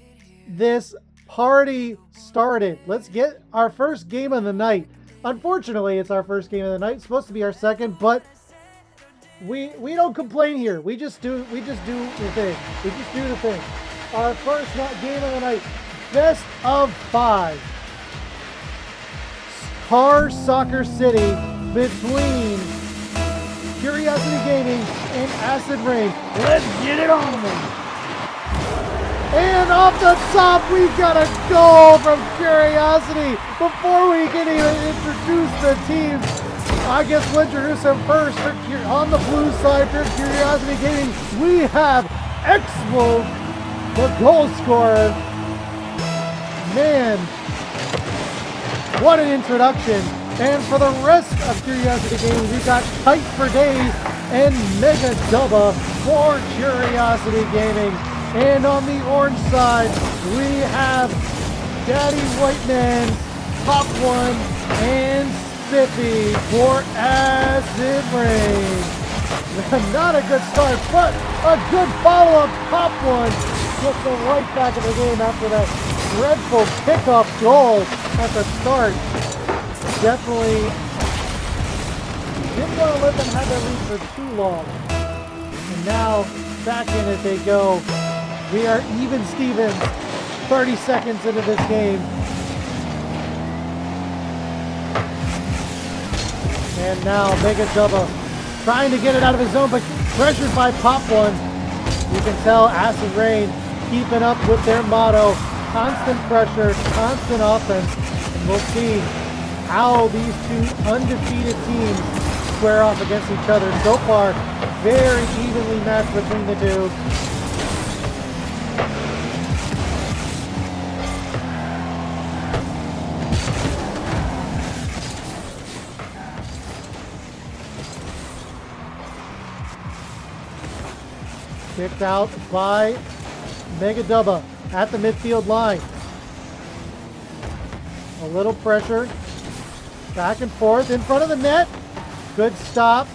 this party started. Let's get our first game of the night. Unfortunately, it's our first game of the night. It's supposed to be our second, but we don't complain here. We just do the thing. We just do the thing. Our first game of the night, best of 5. Car Soccer City between Curiosity Gaming and Acid Rain. Let's get it on! And off the top, we've got a goal from Curiosity before we can even introduce the teams. I guess we'll introduce him first. On the blue side for Curiosity Gaming, we have X-Wolf, the goal scorer. Man, what an introduction. And for the rest of Curiosity Gaming, we got Kite for Days and Mega Dubba for Curiosity Gaming. And on the orange side, we have Daddy Whiteman, Pop One, and Spiffy for Acid Rain. Not a good start, but a good follow-up. Pop One gets them right back in the game after that dreadful kickoff goal at the start. Definitely didn't want to let them have that lead for too long. And now back in it they go. We are even Stevens, 30 seconds into this game. And now Mega Dubba trying to get it out of his zone, but pressured by Pop One. You can tell Acid Rain keeping up with their motto. Constant pressure, constant offense. And we'll see how these two undefeated teams square off against each other. So far, very evenly matched between the two. Kicked out by Mega Dubba at the midfield line. A little pressure. Back and forth in front of the net. Good stop.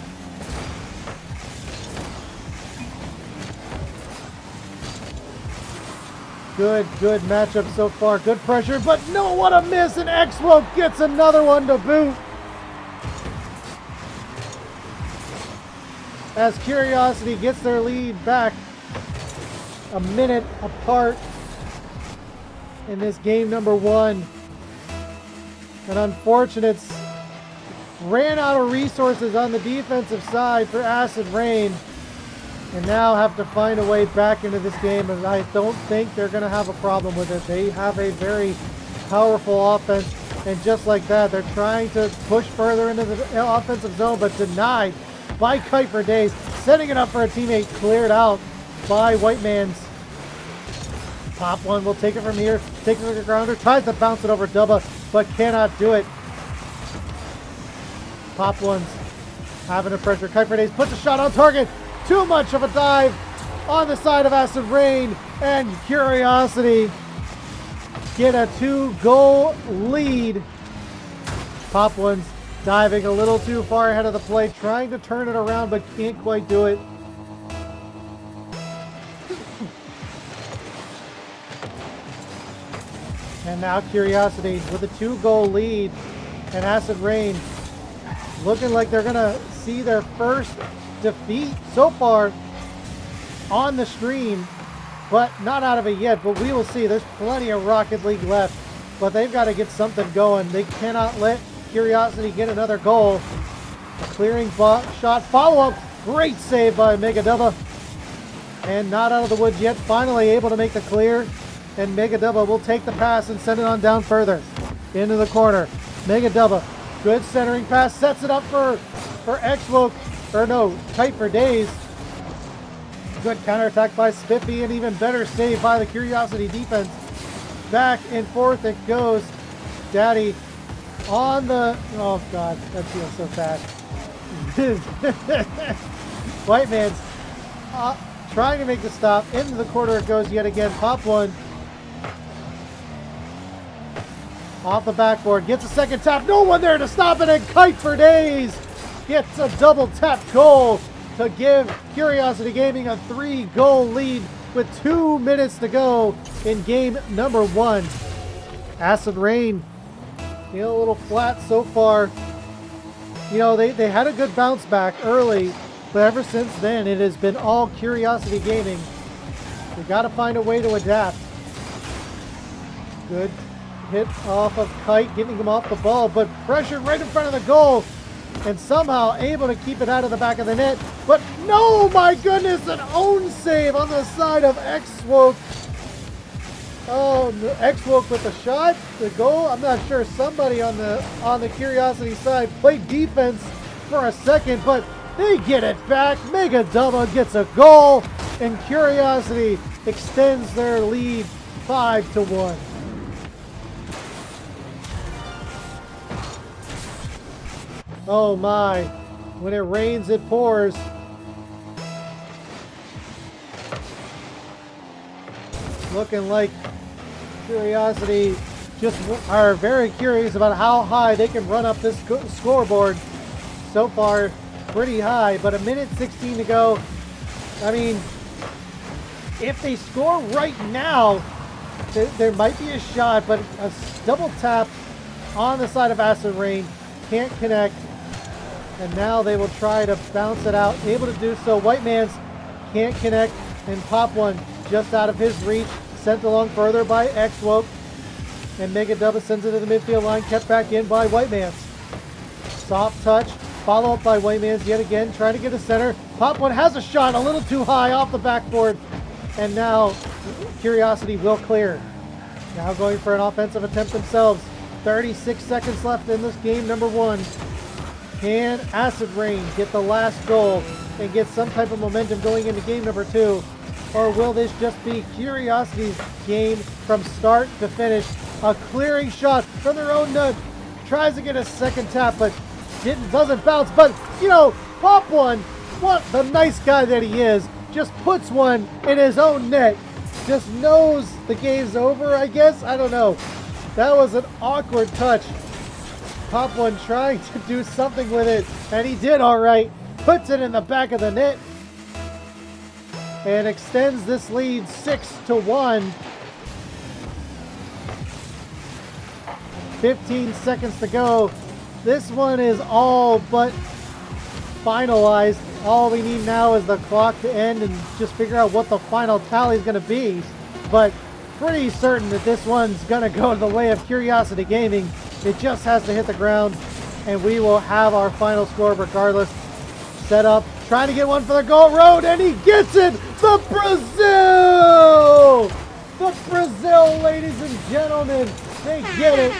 Good matchup so far. Good pressure, but no, what a miss. And X-Wolf gets another one to boot. As Curiosity gets their lead back a minute apart in this game number one. An unfortunate ran out of resources on the defensive side for Acid Rain and now have to find a way back into this game, and I don't think they're going to have a problem with it. They have a very powerful offense, and just like that, they're trying to push further into the offensive zone, but denied by Kite for Days, setting it up for a teammate, cleared out by White Man's. Pop One will take it from here, takes it to the grounder, tries to bounce it over Dubba, but cannot do it. Pop One's having a pressure. Kite for Days puts a shot on target. Too much of a dive on the side of Acid Rain, and Curiosity get a 2-goal lead. Pop One's diving a little too far ahead of the play, trying to turn it around, but can't quite do it. And now Curiosity with a 2-goal lead, and Acid Rain looking like they're going to see their first defeat so far on the stream, but not out of it yet. But we will see. There's plenty of Rocket League left, but they've got to get something going. They cannot let Curiosity get another goal. A clearing shot, follow-up, great save by Mega Dubba, and not out of the woods yet. Finally able to make the clear, and Mega Dubba will take the pass and send it on down further into the corner. Mega Dubba, good centering pass, sets it up for X-Wolf, or no, Kite for Days. Good counterattack by Spiffy, and even better save by the Curiosity defense. Back and forth it goes. Daddy on the, oh god, that feels so bad. White Man's trying to make the stop. Into the corner it goes yet again. Pop One off the backboard, gets a second tap, no one there to stop it, and Kite for Days gets a double tap goal to give Curiosity Gaming a 3-goal lead with 2 minutes to go in game number one. Acid Rain, a little flat so far. You know, they had a good bounce back early, but ever since then it has been all Curiosity Gaming. They got to find a way to adapt. Good hit off of Kite, getting him off the ball, but pressured right in front of the goal, and somehow able to keep it out of the back of the net. But no, my goodness, an own save on the side of X-Wolf. Oh, X-Wolf with the shot, the goal. I'm not sure, somebody on the Curiosity side played defense for a second, but they get it back. Mega Double gets a goal, and Curiosity extends their lead 5-1. Oh my, when it rains, it pours. Looking like Curiosity just are very curious about how high they can run up this scoreboard. So far, pretty high, but 1:16 to go. I mean, if they score right now, there might be a shot, but a double tap on the side of Acid Rain can't connect. And now they will try to bounce it out. Able to do so. White Man's can't connect, and pop one just out of his reach. Sent along further by X-Woke. And Mega Dubba sends it to the midfield line. Kept back in by White Man's. Soft touch. Follow up by White Man's yet again. Trying to get a center. Pop one has a shot a little too high off the backboard. And now Curiosity will clear. Now going for an offensive attempt themselves. 36 seconds left in this game number 1. Can Acid Rain get the last goal and get some type of momentum going into game number 2? Or will this just be Curiosity's game from start to finish? A clearing shot from their own net. Tries to get a second tap, but doesn't bounce. But, you know, Pop One, what the nice guy that he is, just puts one in his own net. Just knows the game's over, I guess. I don't know. That was an awkward touch. Pop One trying to do something with it, and he did all right. Puts it in the back of the net and extends this lead 6-1. 15 seconds to go. This one is all but finalized. All we need now is the clock to end and just figure out what the final tally is going to be. But pretty certain that this one's going to go the way of Curiosity Gaming. It just has to hit the ground, and we will have our final score regardless. Set up, trying to get one for the goal road, and he gets it! The Brazil! The Brazil, ladies and gentlemen, they get it.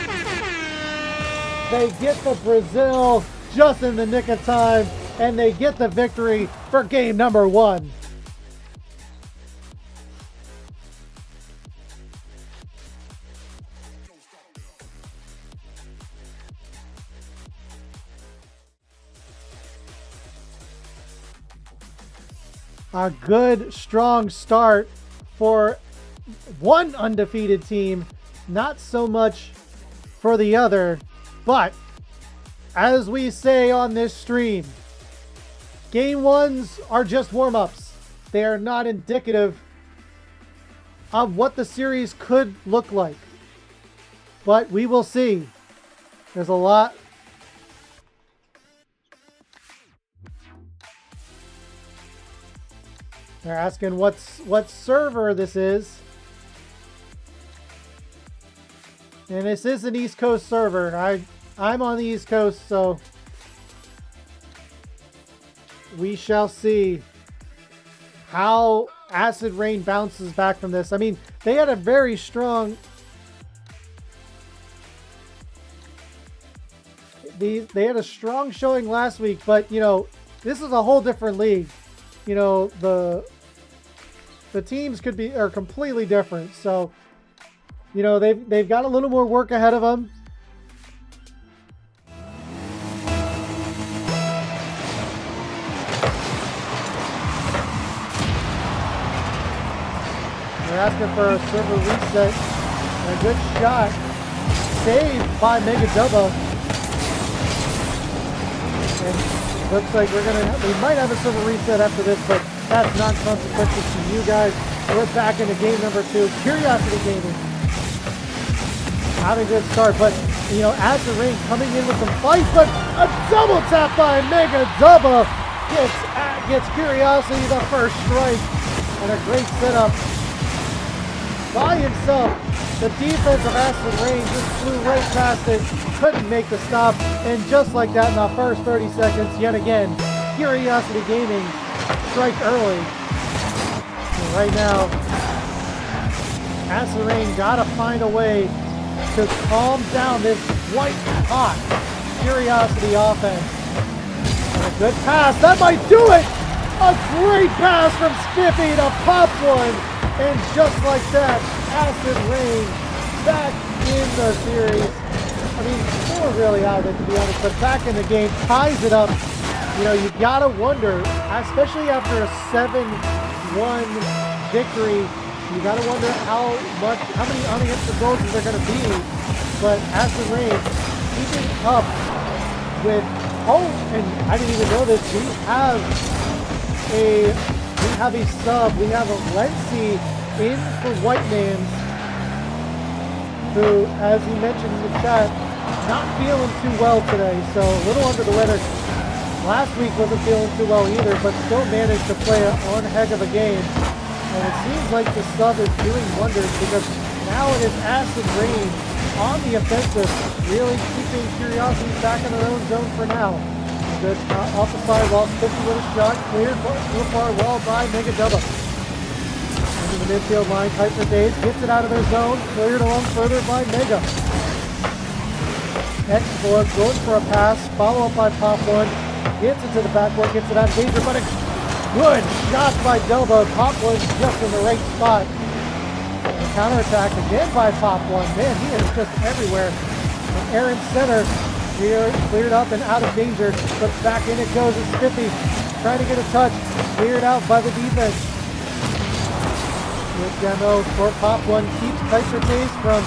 They get the Brazil just in the nick of time, and they get the victory for game number 1. A good, strong start for one undefeated team, not so much for the other. But, as we say on this stream, game 1s are just warm-ups. They are not indicative of what the series could look like. But we will see. There's a lot. They're asking what server this is. And this is an East Coast server. I'm on the East Coast, so we shall see how Acid Rain bounces back from this. I mean, they had a very strong... They had a strong showing last week, but, you know, this is a whole different league. You know, the teams are completely different. So, you know, they've got a little more work ahead of them. They're asking for a server reset. And a good shot. Saved by Mega Dubba. And looks like we might have a server reset after this, but that's not consequential to you guys. We're back into game number 2. Curiosity Gaming. Having a good start, but, you know, Acid Rain coming in with some fight, but a double tap by Mega Dubba gets Curiosity the first strike, and a great setup by himself. The defense of Acid Rain just flew right past it, couldn't make the stop, and just like that in the first 30 seconds, yet again, Curiosity Gaming strike early. And right now, Acid Rain gotta find a way to calm down this white hot Curiosity offense. And a good pass. That might do it. A great pass from Spiffy to pop one. And just like that, Acid Rain back in the series. I mean, they were really out of it, to be honest, but back in the game, ties it up. You know, you gotta wonder, especially after a 7-1 victory, you gotta wonder how many unanswered goals is there gonna be. But Acid Rain keeping up with, and I didn't even know this, we have a sub, we have a Lency in for Whiteman's, who, as he mentioned in the chat, not feeling too well today, so a little under the weather. Last week wasn't feeling too well either, but still managed to play one heck of a game. And it seems like the sub is doing wonders because now it is Acid Rain on the offensive, really keeping Curiosity back in their own zone for now. Good off the sidewalk, 50 with a shot, cleared to a far wall by Mega Dubba. Into the midfield line, tight for days, gets it out of their zone, cleared along further by Mega. X4 going for a pass, follow up by Pop One, gets it to the backboard, gets it out of danger, but a good shot by Delva. Pop One just in the right spot. And counterattack again by Pop One. Man, he is just everywhere. And Aaron Center cleared up and out of danger, but back in it goes. It's Spiffy trying to get a touch, cleared out by the defense. Good demo for Pop One, keeps Kaiser Pace from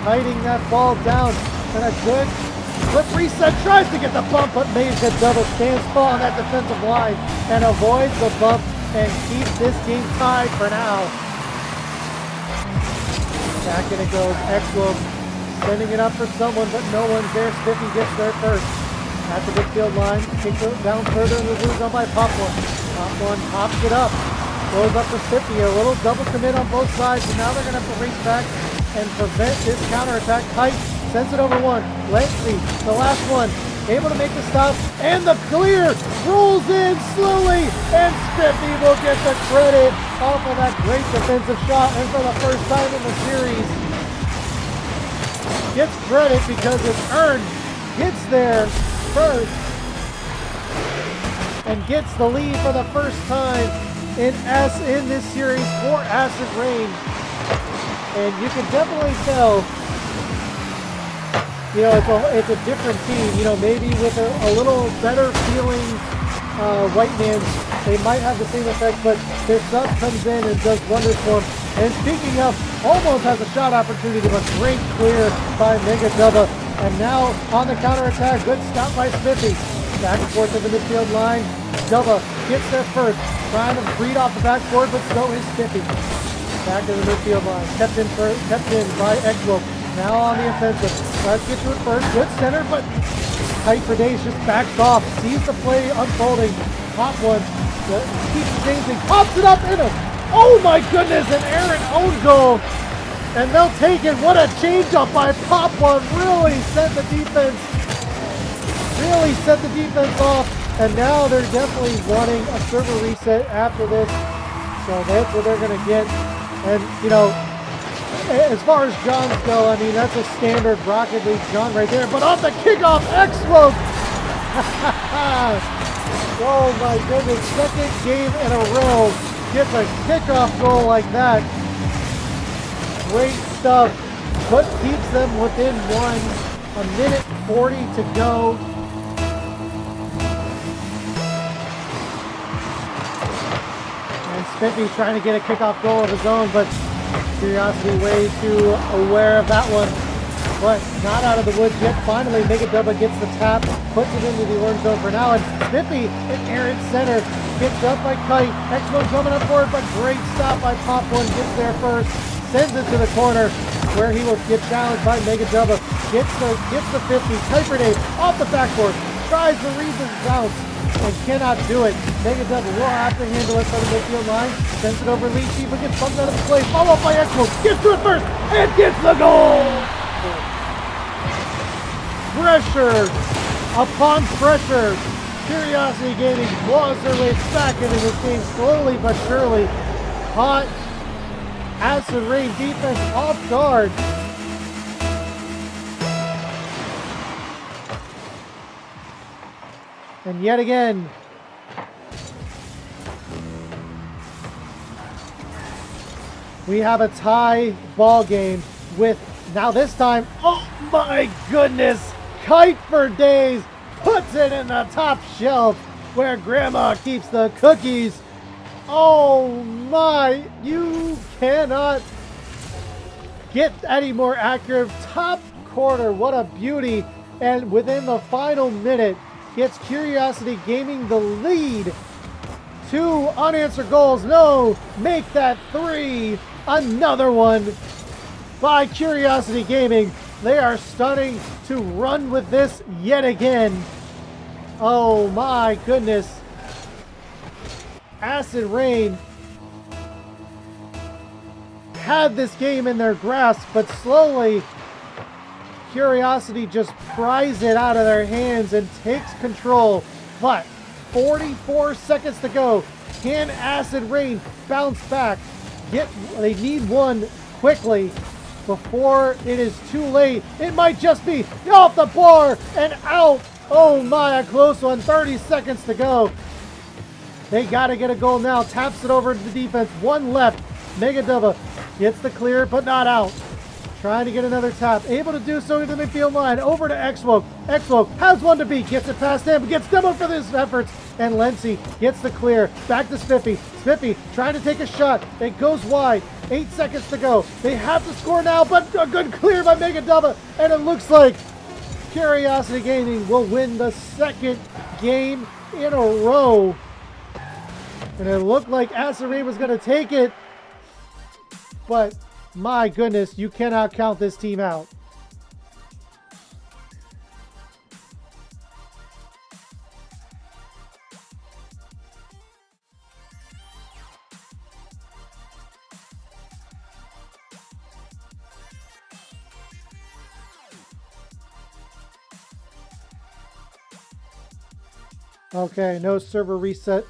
hiding that ball down. And a good flip reset, tries to get the bump, but Mega Double stands tall on that defensive line and avoids the bump and keeps this game tied for now. Back in it goes, X-Wolf sending it up for someone, but no one's there. Spiffy gets there first. At the midfield line, kicks it down further in the blue zone by Pop One. Pop One pops it up, goes up for Spiffy, a little double commit on both sides, and now they're going to have to race back and prevent this counterattack. Tight sends it over one. Lency, the last one, able to make the stop, and the clear rolls in slowly, and Spiffy will get the credit off of that great defensive shot, and for the first time in the series, gets credit because it's earned, gets there first, and gets the lead for the first time in this series for Acid Rain. And you can definitely tell, you know, it's a different team. You know, maybe with a little better feeling White Man, they might have the same effect, but their sub comes in and does wonders for them. And speaking of, almost has a shot opportunity, but great clear by Mega Dubba. And now on the counterattack, good stop by Spiffy. Back and forth to the midfield line. Dubba gets there first, trying to breed off the backboard, but so is Spiffy. Back to the midfield line, kept in by X-Wolf. Now on the offensive, tries to get to it first, good center, but tight for days, just backs off, sees the play unfolding. Pop One, keeps changing, pops it up in him. Oh my goodness, an Aaron own goal. And they'll take it. What a change up by Pop One, really set the defense off. And now they're definitely wanting a server reset after this. So that's what they're gonna get. And you know, as far as Johns go, I mean, that's a standard Rocket League John right there. But on the kickoff, X-Smoke! Oh my goodness, second game in a row gets a kickoff goal like that. Great stuff. But keeps them within one. 1:40 to go. And Spiffy trying to get a kickoff goal of his own, but Curiosity way too aware of that one. But not out of the woods yet. Finally, Mega Dubba gets the tap, puts it into the orange zone for now, and Spiffy in Aaron Center gets up by Kite. X1 coming up for it, but great stop by Pop One, gets there first, sends it to the corner where he will get challenged by Mega Dubba. Gets the 50, Kuiper Dave off the backboard, tries to read the bounce, and cannot do it. Mega Dubba will have to handle it from the midfield line, sends it over Leachy, but gets bumped out of the play, follow up by X1, gets to it first, and gets the goal! Pressure upon pressure. Curiosity Gaming claws their way back into this game slowly but surely. Hot Acid Rain defense off guard. And yet again, we have a tie ball game with, now this time, oh my goodness, Kite for Days puts it in the top shelf where Grandma keeps the cookies. Oh my, you cannot get any more accurate. Top corner, what a beauty. And within the final minute, gets Curiosity Gaming the lead. 2 unanswered goals. No, make that 3. Another one by Curiosity Gaming. They are starting to run with this yet again. Oh my goodness. Acid Rain had this game in their grasp, but slowly Curiosity just pries it out of their hands and takes control. But 44 seconds to go. Can Acid Rain bounce back? They need one quickly before it is too late. It might just be off the bar and out. Oh my, a close one. 30 seconds to go. They got to get a goal now. Taps it over to the defense. One left. Megadova gets the clear, but not out. Trying to get another tap. Able to do so into the midfield line. Over to Exwoke. Exwoke has one to beat. Gets it past him. Gets demoed for his efforts. And Lency gets the clear. Back to Spiffy. Spiffy trying to take a shot. It goes wide. 8 seconds to go. They have to score now, but a good clear by Megadova. And it looks like Curiosity Gaming will win the second game in a row. And it looked like Acid Rain was going to take it. But my goodness, you cannot count this team out. Okay, no server reset.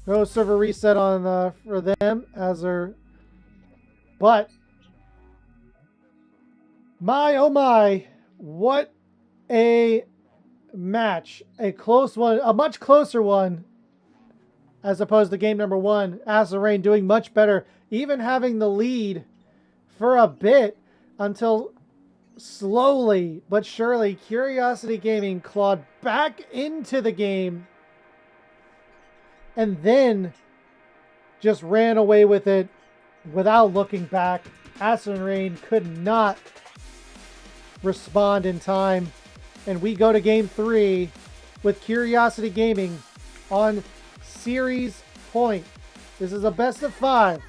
No server reset on for them as they're, but my oh my, what a match! A close one, a much closer one, as opposed to game number 1. Acid Rain doing much better, even having the lead for a bit until slowly but surely Curiosity Gaming clawed back into the game. And then just ran away with it without looking back. Acid Rain could not respond in time. And we go to game 3 with Curiosity Gaming on series point. This is a best of 5.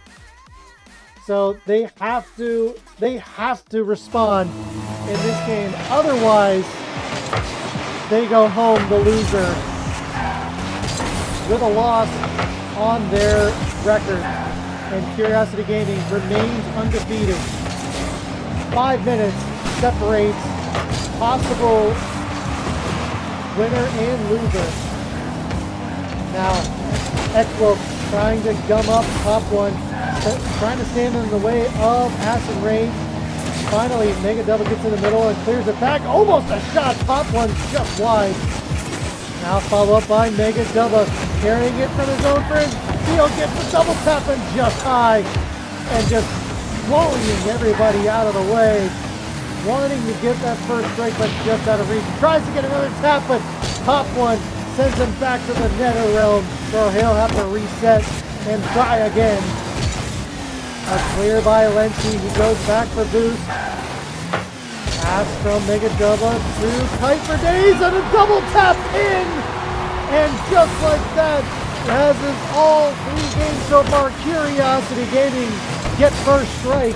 So they have to respond in this game. Otherwise, they go home the loser, with a loss on their record, and Curiosity Gaming remains undefeated. 5 minutes separates possible winner and loser. Now, Expo trying to gum up top one, trying to stand in the way of Acid Rain. Finally, Megadouble gets in the middle and clears it back. Almost a shot. Top one just wide. Now follow up by Megadouble, carrying it from his own friend. Seal gets the double tap and just high, and just bullying everybody out of the way. Wanting to get that first break, but just out of reach. Tries to get another tap, but top one sends him back to the nether realm, so he'll have to reset and try again. A clear by Lency, he goes back for boost. Pass from Megadouble to Kite for Days, and a double tap in! And just like that, as in all 3 games so far, Curiosity Gaming gets first strike.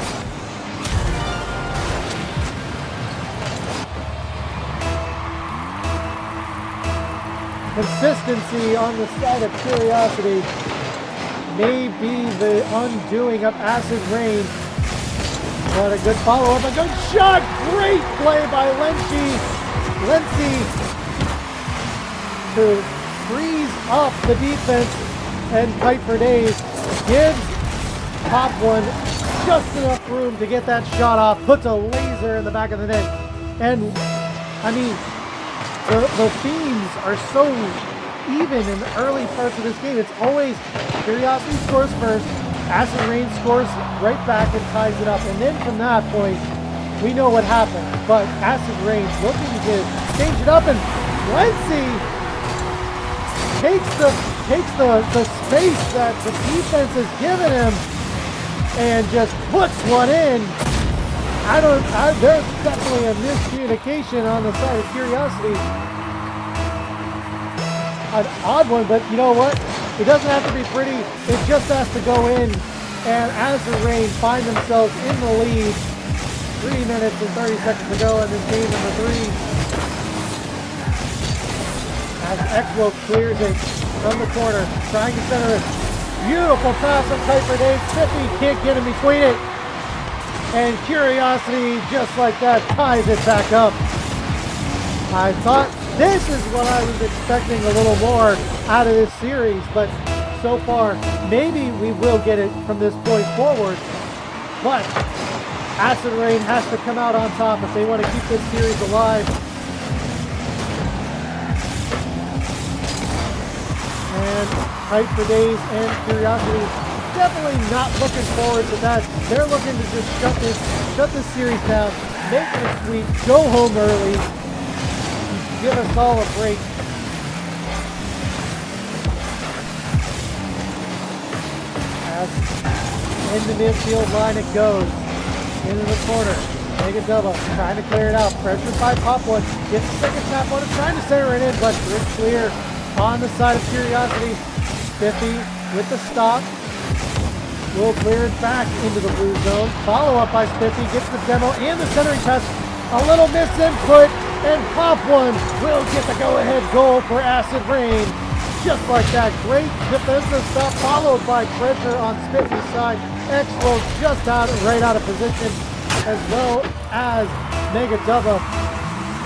Consistency on the side of Curiosity may be the undoing of Acid Rain. What a good follow-up, a good shot! Great play by Lency to freeze up the defense, and Kite for Days gives top one just enough room to get that shot off, puts a laser in the back of the net, and I mean, the themes are so even in the early parts of this game. It's always Curiosity scores first, Acid Rain scores right back and ties it up. And then from that point, we know what happened. But Acid Rain looking to change it up, and Lency takes the space that the defense has given him and just puts one in. There's definitely a miscommunication on the side of Curiosity. An odd one, but you know what? It doesn't have to be pretty. It just has to go in. And Acid Rain find themselves in the lead. 3 minutes and 30 seconds to go in this game number 3. As Exwo clears it from the corner, trying to center it. Beautiful pass on Kuiper Dave. Spiffy can't get in between it. And Curiosity, just like that, ties it back up. I thought this is what I was expecting a little more out of this series, but so far, maybe we will get it from this point forward. But Acid Rain has to come out on top if they want to keep this series alive. And Hype for Days and Curiosity definitely not looking forward to that. They're looking to just shut this series down, make it a sweep, go home early, give us all a break. As in the midfield line it goes, into the corner. Mega Double trying to clear it out. Pressured by Pop One. Gets the second tap on it, trying to center it in, but it's clear on the side of Curiosity. 50 with the stop. Will clear it back into the blue zone. Follow up by Spiffy. Gets the demo and the centering pass. A little misinput, and Pop One will get the go-ahead goal for Acid Rain. Just like that, great defensive stop, followed by pressure on Spiffy's side. Expo just right out of position, as well as Mega Dubba.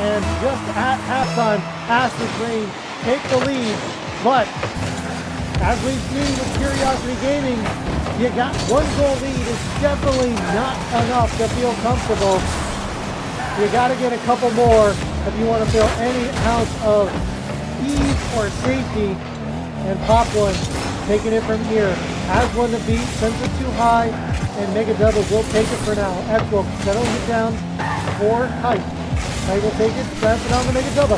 And just at halftime, Acid Rain take the lead, but as we've seen with Curiosity Gaming, you got 1 goal lead is definitely not enough to feel comfortable. You got to get a couple more if you want to feel any ounce of ease or safety. And Pop One taking it from here. Has one to beat, sends it too high, and Mega Double will take it for now. Expo settles it down for Hype. Hype will take it, pass it on to Mega Double.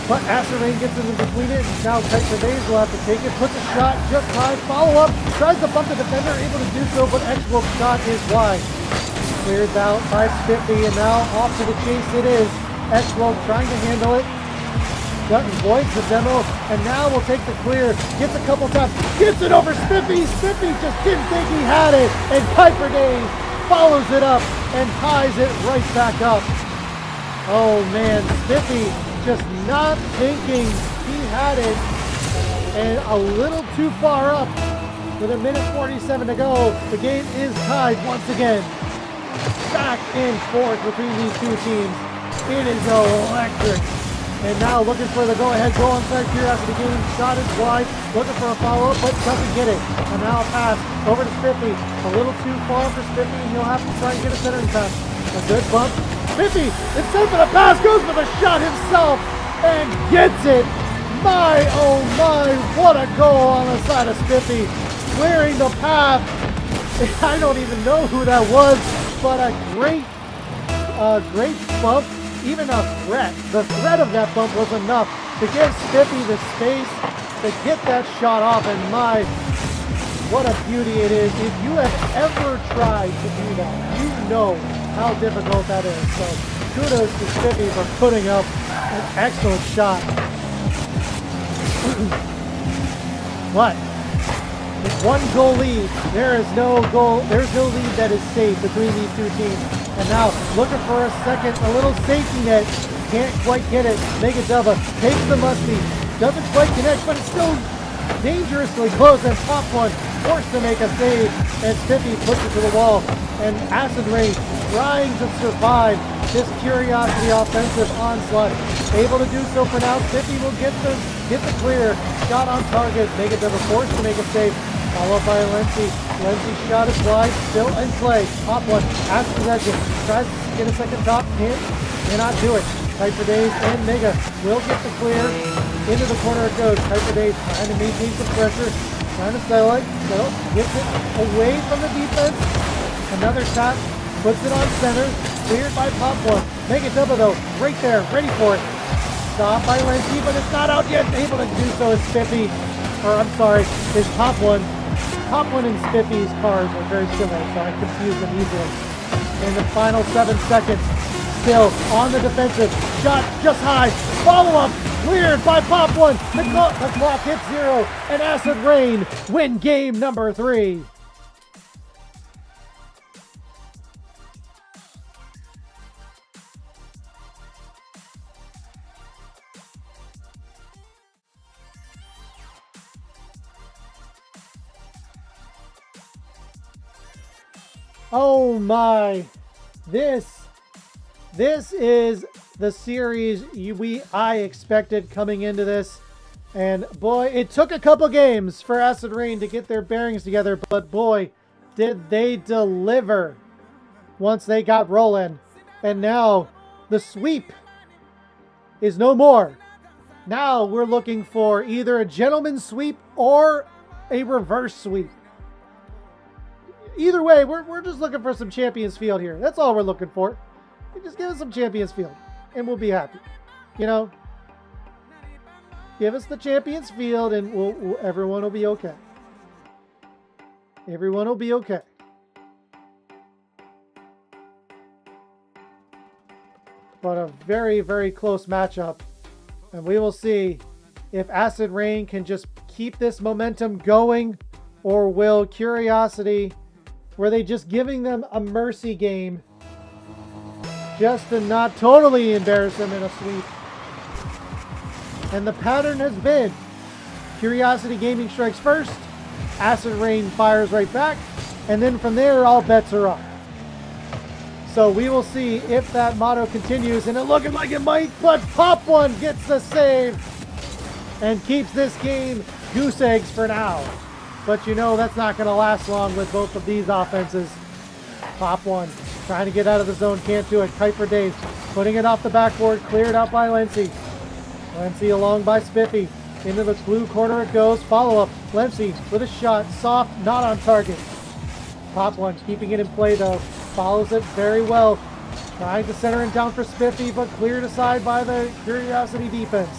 But Acid Rain gets in between it, and now Kuiper Days will have to take it, puts a shot just high, follow up, tries to bump the defender, able to do so, but Exwo's shot is wide. Cleared out by Spiffy, and now off to the chase it is. Exwo trying to handle it. Dutton voids the demo, and now will take the clear, gets a couple taps, gets it over Spiffy. Spiffy just didn't think he had it, and Kuiper Days follows it up and ties it right back up. Oh man, Spiffy just not thinking he had it, and a little too far up. With 1:47 to go, the game is tied once again. Back and forth between these two teams. It is electric. And now looking for the go-ahead goal inside Curiosity Gaming. Shot is wide, looking for a follow-up, but doesn't get it. And now a pass over to Spiffy. A little too far for Spiffy, and he'll have to try and get a centering pass. A good bump. Spiffy, instead for the pass, goes for the shot himself and gets it. My, oh my, what a goal on the side of Spiffy. Clearing the path. I don't even know who that was, but a great bump. Even a threat. The threat of that bump was enough to give Spiffy the space to get that shot off, and my, what a beauty it is. If you have ever tried to do that, you know how difficult that is. So kudos to Spiffy for putting up an excellent shot. But with 1 goal lead, there's no lead that is safe between these two teams. And now looking for a second, a little safety net. Can't quite get it. Mega Dubba takes the musty. Doesn't quite connect, but it's still dangerously close. And Pop One forced to make a save. And Spiffy puts it to the wall. And Acid Rain trying to survive this Curiosity offensive onslaught. Able to do so for now. Spiffy will get the clear. Shot on target. Mega Dubba forced to make a save. Followed by Lency. Lency's shot is wide, still in play. Pop One, after possession, tries to get a second top, cannot do it. Hyper Days and Mega will get the clear. Into the corner it goes. Hyper Days trying to maintain some pressure. Trying to settle it. So gets it away from the defense. Another tap. Puts it on center. Cleared by Pop One. Mega Double though. Right there. Ready for it. Stopped by Lancy, but it's not out yet. Able to do so is Spiffy. Or I'm sorry, is Pop One. Pop One and Spiffy's cars are very similar, so I confuse them easily. In the final 7 seconds. Still on the defensive. Shot just high. Follow-up. Cleared by Pop One. The clock hits 0. And Acid Rain win game number 3. Oh my. This is the series I expected coming into this. And boy, it took a couple games for Acid Rain to get their bearings together, but boy, did they deliver once they got rolling. And now the sweep is no more. Now we're looking for either a gentleman's sweep or a reverse sweep. Either way, we're just looking for some Champions Field here. That's all we're looking for. You just give us some Champions Field, and we'll be happy. You know, give us the Champions Field, and everyone will be okay. Everyone will be okay. But a very, very close matchup, and we will see if Acid Rain can just keep this momentum going, or will Curiosity, were they just giving them a mercy game just to not totally embarrass them in a sweep? And the pattern has been Curiosity Gaming strikes first, Acid Rain fires right back, and then from there all bets are off. So we will see if that motto continues, and it looking like it might, but Pop One gets the save and keeps this game goose eggs for now. But you know that's not going to last long with both of these offenses. Pop One trying to get out of the zone, can't do it. Kite for Days, putting it off the backboard, cleared out by Lency. Lency along by Spiffy. Into the blue corner it goes. Follow up. Lency with a shot. Soft, not on target. Pop One keeping it in play though. Follows it very well. Trying to center it down for Spiffy, but cleared aside by the Curiosity defense.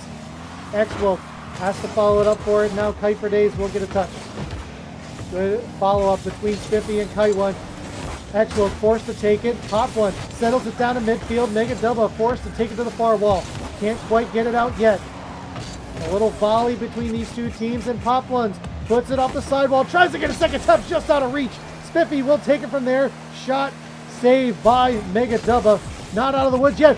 X-Wolf has to follow it up for it. Now Kite for Days will get a touch. Good follow-up between Spiffy and Kite One. X-Wolf forced to take it. Pop One settles it down to midfield. Mega Double forced to take it to the far wall. Can't quite get it out yet. A little volley between these two teams, and Pop One puts it off the sidewall. Tries to get a second touch just out of reach. Spiffy will take it from there. Shot saved by Mega Double. Not out of the woods yet.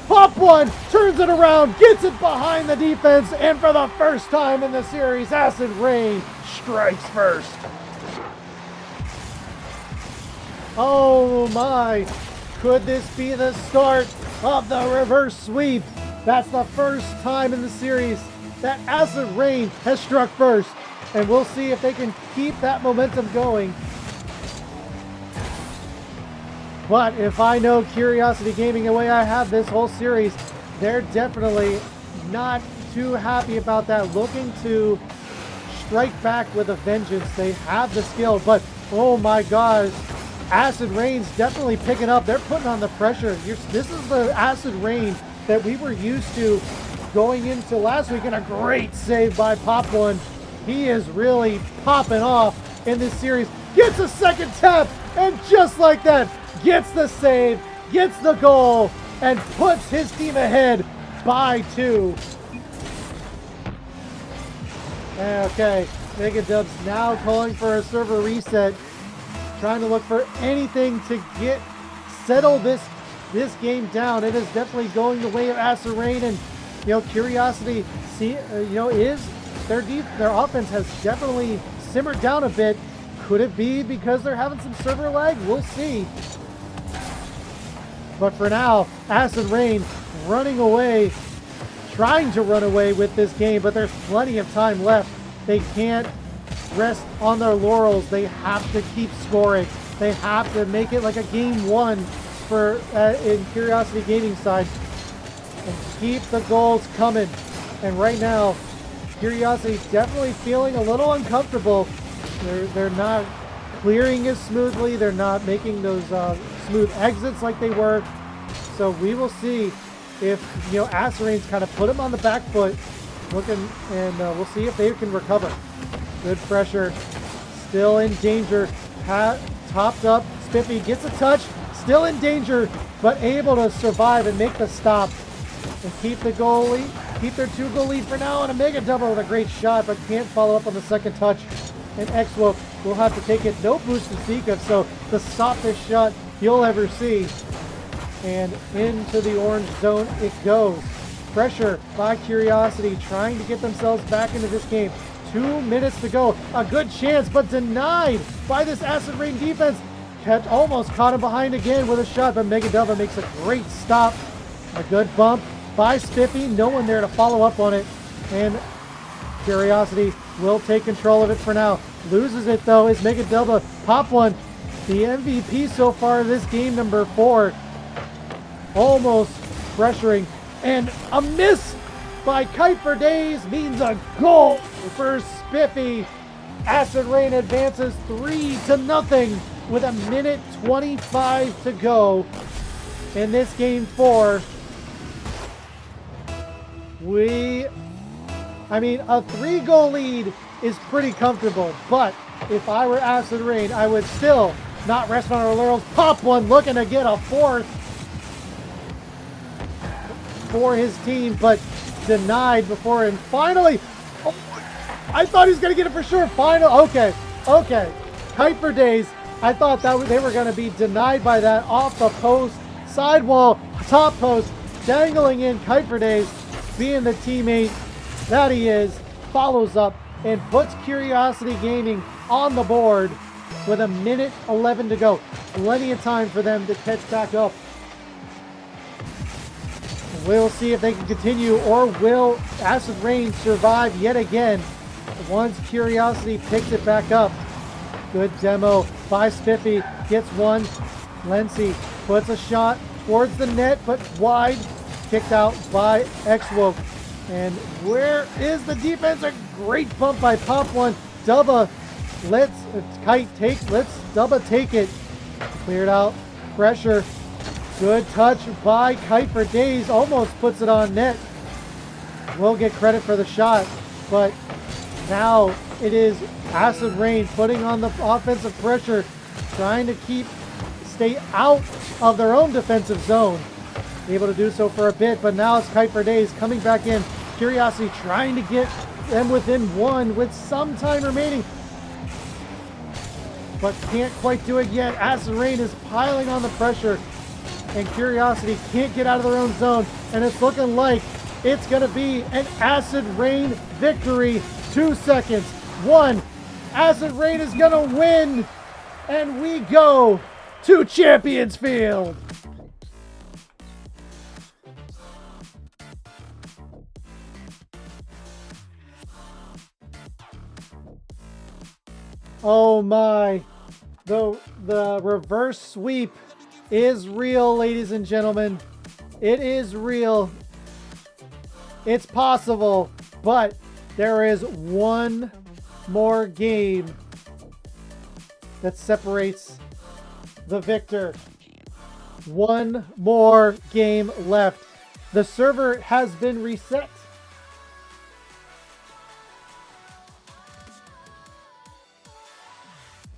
Pop One turns it around, gets it behind the defense, and for the first time in the series, Acid Rain strikes first. Oh my, could this be the start of the reverse sweep? That's the first time in the series that Acid Rain has struck first, and we'll see if they can keep that momentum going. But if I know Curiosity Gaming the way I have this whole series, they're definitely not too happy about that. Looking to strike back with a vengeance. They have the skill, but oh my gosh, Acid Rain's definitely picking up. They're putting on the pressure. This is the Acid Rain that we were used to going into last week, and a great save by Pop One. He is really popping off in this series. Gets a second tap, and just like that, gets the save, gets the goal, and puts his team ahead by 2. Okay, Mega Dubs now calling for a server reset, trying to look for anything to settle this game down. It is definitely going the way of Acid Rain, and Curiosity is their offense has definitely simmered down a bit. Could it be because they're having some server lag? We'll see. But for now, Acid Rain running away, trying to run away with this game, but there's plenty of time left. They can't rest on their laurels. They have to keep scoring. They have to make it like a game 1 for in Curiosity Gaming side. and keep the goals coming. And right now, Curiosity definitely feeling a little uncomfortable. They're not clearing as smoothly. They're not making those smooth exits like they were. So we will see if, Acerain's kind of put them on the back foot, looking, and we'll see if they can recover. Good pressure, still in danger. Topped up, Spiffy gets a touch, still in danger, but able to survive and make the stop and keep the goalie, keep their 2-goal lead for now, and a mega double with a great shot, but can't follow up on the second touch. And Exwo will have to take it. No boost to speak of, so the softest shot you'll ever see. And into the orange zone it goes. Pressure by Curiosity, trying to get themselves back into this game. 2 minutes to go. A good chance, but denied by this Acid Rain defense. Almost caught him behind again with a shot, but Megadova makes a great stop. A good bump by Spiffy. No one there to follow up on it. And Curiosity will take control of it for now. Loses it though is Megadova. Pop one. The MVP so far this game, number 4. Almost pressuring. And a miss by Kite for Days means a goal for Spiffy. Acid Rain advances 3-0 with a minute 25 to go in this game 4. A 3-goal lead is pretty comfortable, but if I were Acid Rain, I would still not rest on our laurels. Pop one, looking to get a 4th for his team, but denied before, and finally, I thought he was going to get it for sure. Okay. Kite for Days. I thought that they were going to be denied by that off the post, sidewall, top post, dangling in. Kite for Days, being the teammate that he is, follows up and puts Curiosity Gaming on the board with a minute 11 to go. Plenty of time for them to catch back up. We'll see if they can continue, or will Acid Rain survive yet again once Curiosity picks it back up. Good demo by Spiffy. Gets one. Lency puts a shot towards the net, but wide. Kicked out by Exwo. And where is the defense? A great bump by Pop One. Dubba lets Dubba take it. Cleared out. Pressure. Good touch by Kite for Days. Almost puts it on net. Will get credit for the shot, but now it is Acid Rain putting on the offensive pressure, trying to stay out of their own defensive zone. Able to do so for a bit, but now it's Kite for Days coming back in. Curiosity trying to get them within 1 with some time remaining, but can't quite do it yet. Acid Rain is piling on the pressure, and Curiosity can't get out of their own zone, and it's looking like it's going to be an Acid Rain victory. 2 seconds. 1. Acid Rain is going to win, and we go to Champions Field. Oh my. The reverse sweep is real, ladies and gentlemen. It is real. It's possible, but there is one more game that separates the victor. One more game left. The server has been reset.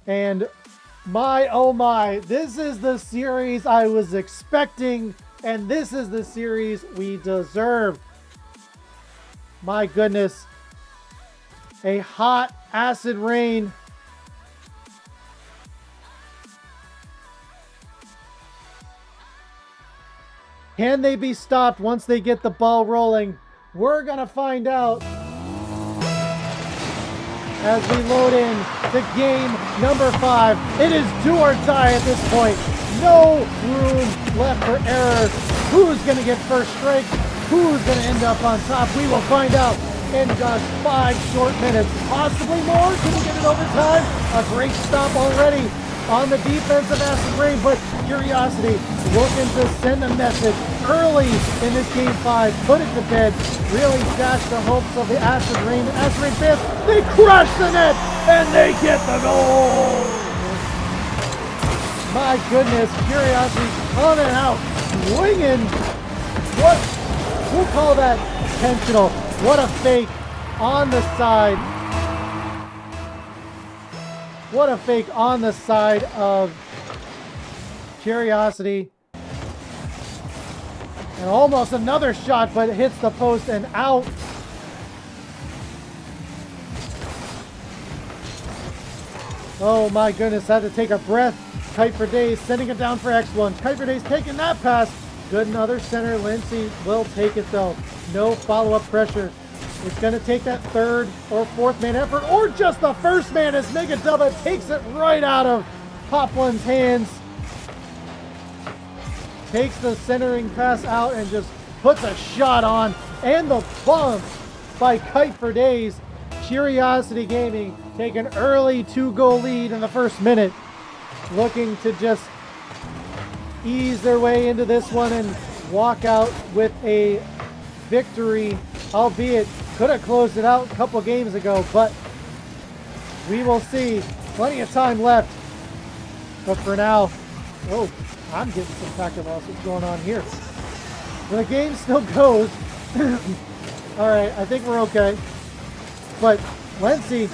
And oh my, this is the series I was expecting, and this is the series we deserve. My goodness. A hot Acid Rain. Can they be stopped once they get the ball rolling? We're gonna find out as we load in to game number 5. It is do or die at this point. No room left for error. Who's going to get first strike? Who's going to end up on top? We will find out in just 5 short minutes. Possibly more. Can we get it overtime? A great stop already on the defense of Acid Rain, but Curiosity looking to send a message early in this game 5, put it to bed, really dash the hopes of the Acid Rain. The Acid Rain fans, they crush the net, and they get the goal! My goodness, Curiosity coming out, swinging. What? We'll call that intentional. What a fake on the side. What a fake on the side of Curiosity. And almost another shot, but it hits the post and out. Oh my goodness, had to take a breath. Kite for Days sending it down for X1. Kite for Days taking that pass. Good another center. Lindsay will take it though. No follow-up pressure. It's going to take that third or fourth man effort, or just the first man as Mega Dubba takes it right out of Pop One's hands. Takes the centering pass out and just puts a shot on. And the bump by Kite for Days. Curiosity Gaming take an early 2-goal lead in the first minute. Looking to just ease their way into this one and walk out with a victory, albeit could have closed it out a couple games ago, but we will see. Plenty of time left. But for now, oh, I'm getting some packet loss. What's going on here? Well, the game still goes. All right, I think we're okay. But Lency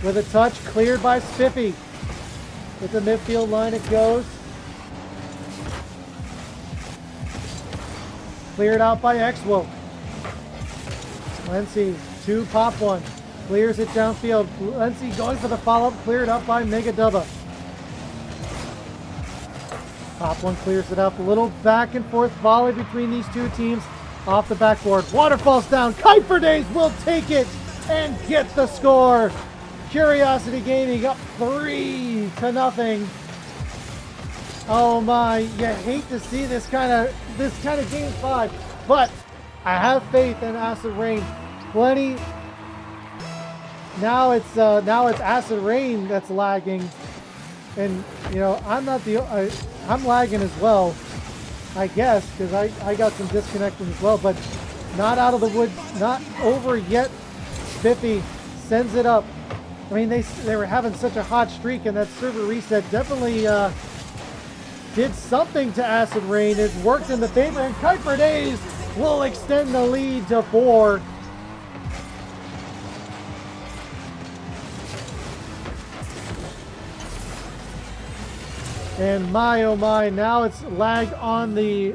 with a touch cleared by Spiffy. With the midfield line it goes. Cleared out by X-Woke. Lency to Pop One. Clears it downfield. Lency going for the follow-up. Cleared up by Mega Dubba. Pop One clears it up. A little back and forth volley between these two teams. Off the backboard. Waterfalls down. Kite for Days will take it and get the score. Curiosity Gaming up 3-0. Oh my, you hate to see this kind of game 5, but I have faith in Acid Rain. Plenty. Now it's Acid Rain that's lagging, and you know I'm lagging as well, I guess, because I got some disconnecting as well, but not out of the woods, not over yet. Spiffy sends it up. I mean, they were having such a hot streak, and that server reset definitely did something to Acid Rain. It worked in the favor, and Kite for Days will extend the lead to 4. And my oh my, now it's lag on the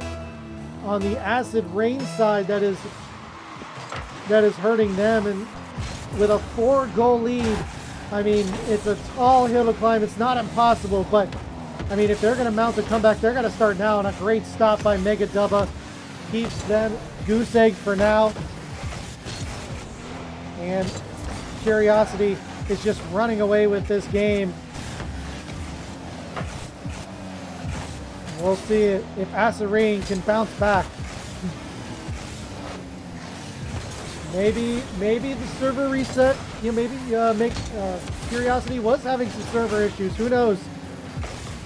Acid Rain side that is hurting them, and with a 4-goal lead, I mean, it's a tall hill to climb. It's not impossible, but I mean, if they're going to mount the comeback, they're going to start now. And a great stop by Mega Dubba keeps them goose egg for now. And Curiosity is just running away with this game. We'll see if Acid Rain can bounce back. Maybe the server reset. You know, maybe Curiosity was having some server issues. Who knows?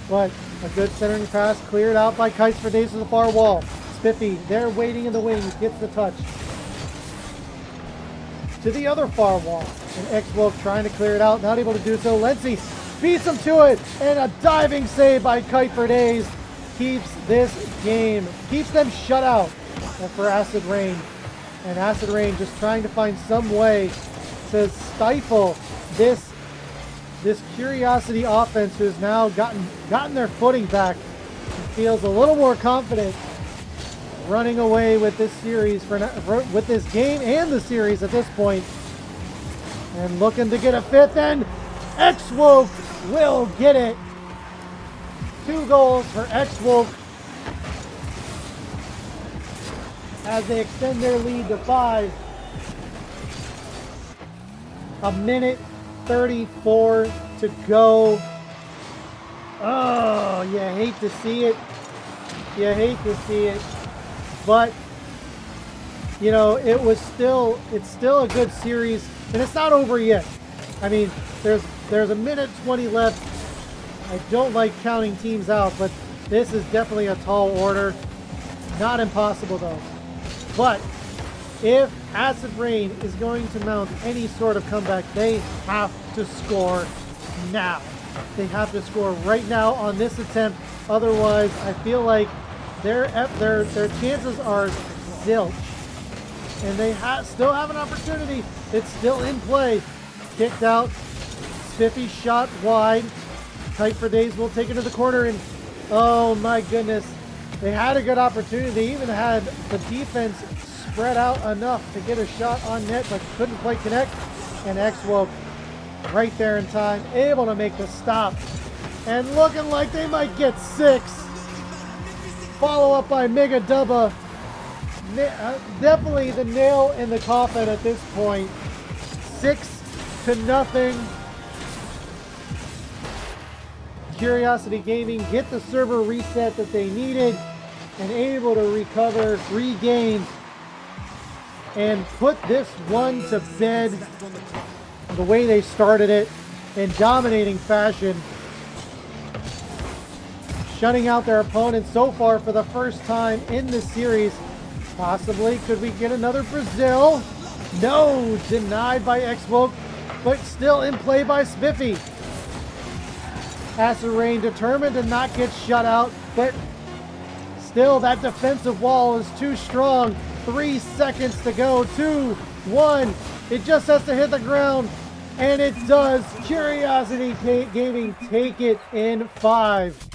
But a good centering pass cleared out by Kites for Days to the far wall. Spiffy there waiting in the wings, gets the touch to the other far wall. And X-Woke trying to clear it out, not able to do so. Lency beats him to it, and a diving save by Kite for Days keeps this game, keeps them shut out for Acid Rain. And Acid Rain just trying to find some way to stifle this Curiosity offense, who's now gotten their footing back and feels a little more confident running away with this series with this game and the series at this point. And looking to get a fifth, and X-Woke will get it. 2 goals for X-Woke as they extend their lead to 5. A minute 34 to go. Oh, you hate to see it. You hate to see it. But, you know, it's still a good series, and it's not over yet. I mean, there's a minute 20 left. I don't like counting teams out, but this is definitely a tall order. Not impossible though. But if Acid Rain is going to mount any sort of comeback, they have to score now. They have to score right now on this attempt. Otherwise, I feel like their chances are zilch. And they still have an opportunity. It's still in play. Kicked out. Spiffy shot wide. Tight for Days will take it to the corner. And oh my goodness. They had a good opportunity. They even had the defense spread out enough to get a shot on net, but couldn't quite connect. And X-Woke right there in time, able to make the stop. And looking like they might get 6. Follow up by Mega Dubba. Definitely the nail in the coffin at this point. 6-0. Curiosity Gaming get the server reset that they needed and able to recover, regain, and put this one to bed the way they started it in dominating fashion. Shutting out their opponent so far for the first time in this series. Possibly, could we get another Brazil? No, denied by X-Woke, but still in play by Spiffy. Acid Rain determined to not get shut out, but still that defensive wall is too strong. 3 seconds to go, 2, 1. It just has to hit the ground, and it does. Curiosity Gaming take it in 5.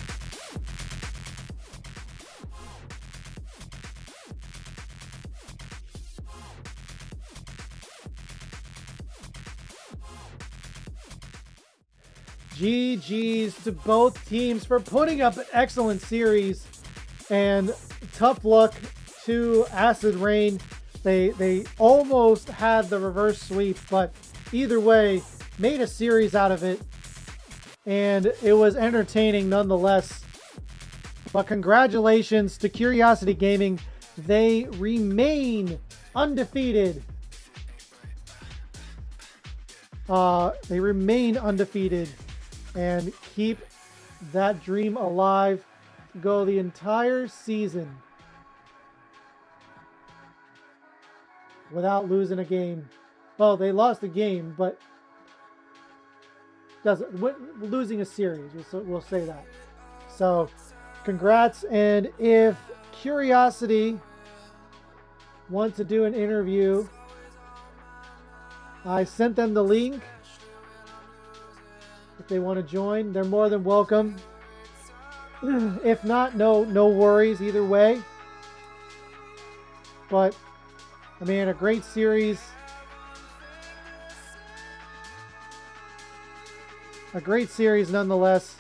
GG's to both teams for putting up an excellent series, and tough luck to Acid Rain. They almost had the reverse sweep, but either way, made a series out of it, and it was entertaining nonetheless. But congratulations to Curiosity Gaming. They remain undefeated. They remain undefeated and keep that dream alive. Go the entire season without losing a game. Well, they lost a game, but losing a series, we'll say that. So congrats. And if Curiosity wants to do an interview, I sent them the link. If they want to join, they're more than welcome. If not, no worries either way. But I mean, a great series. A great series nonetheless.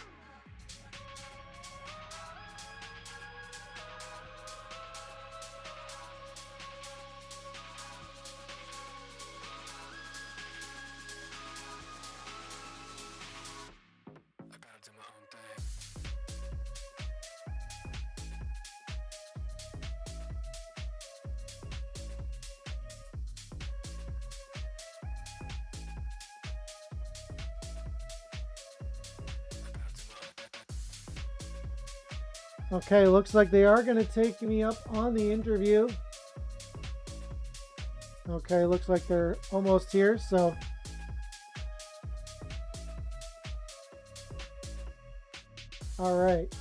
Okay, looks like they are going to take me up on the interview. Okay, looks like they're almost here, so. All right.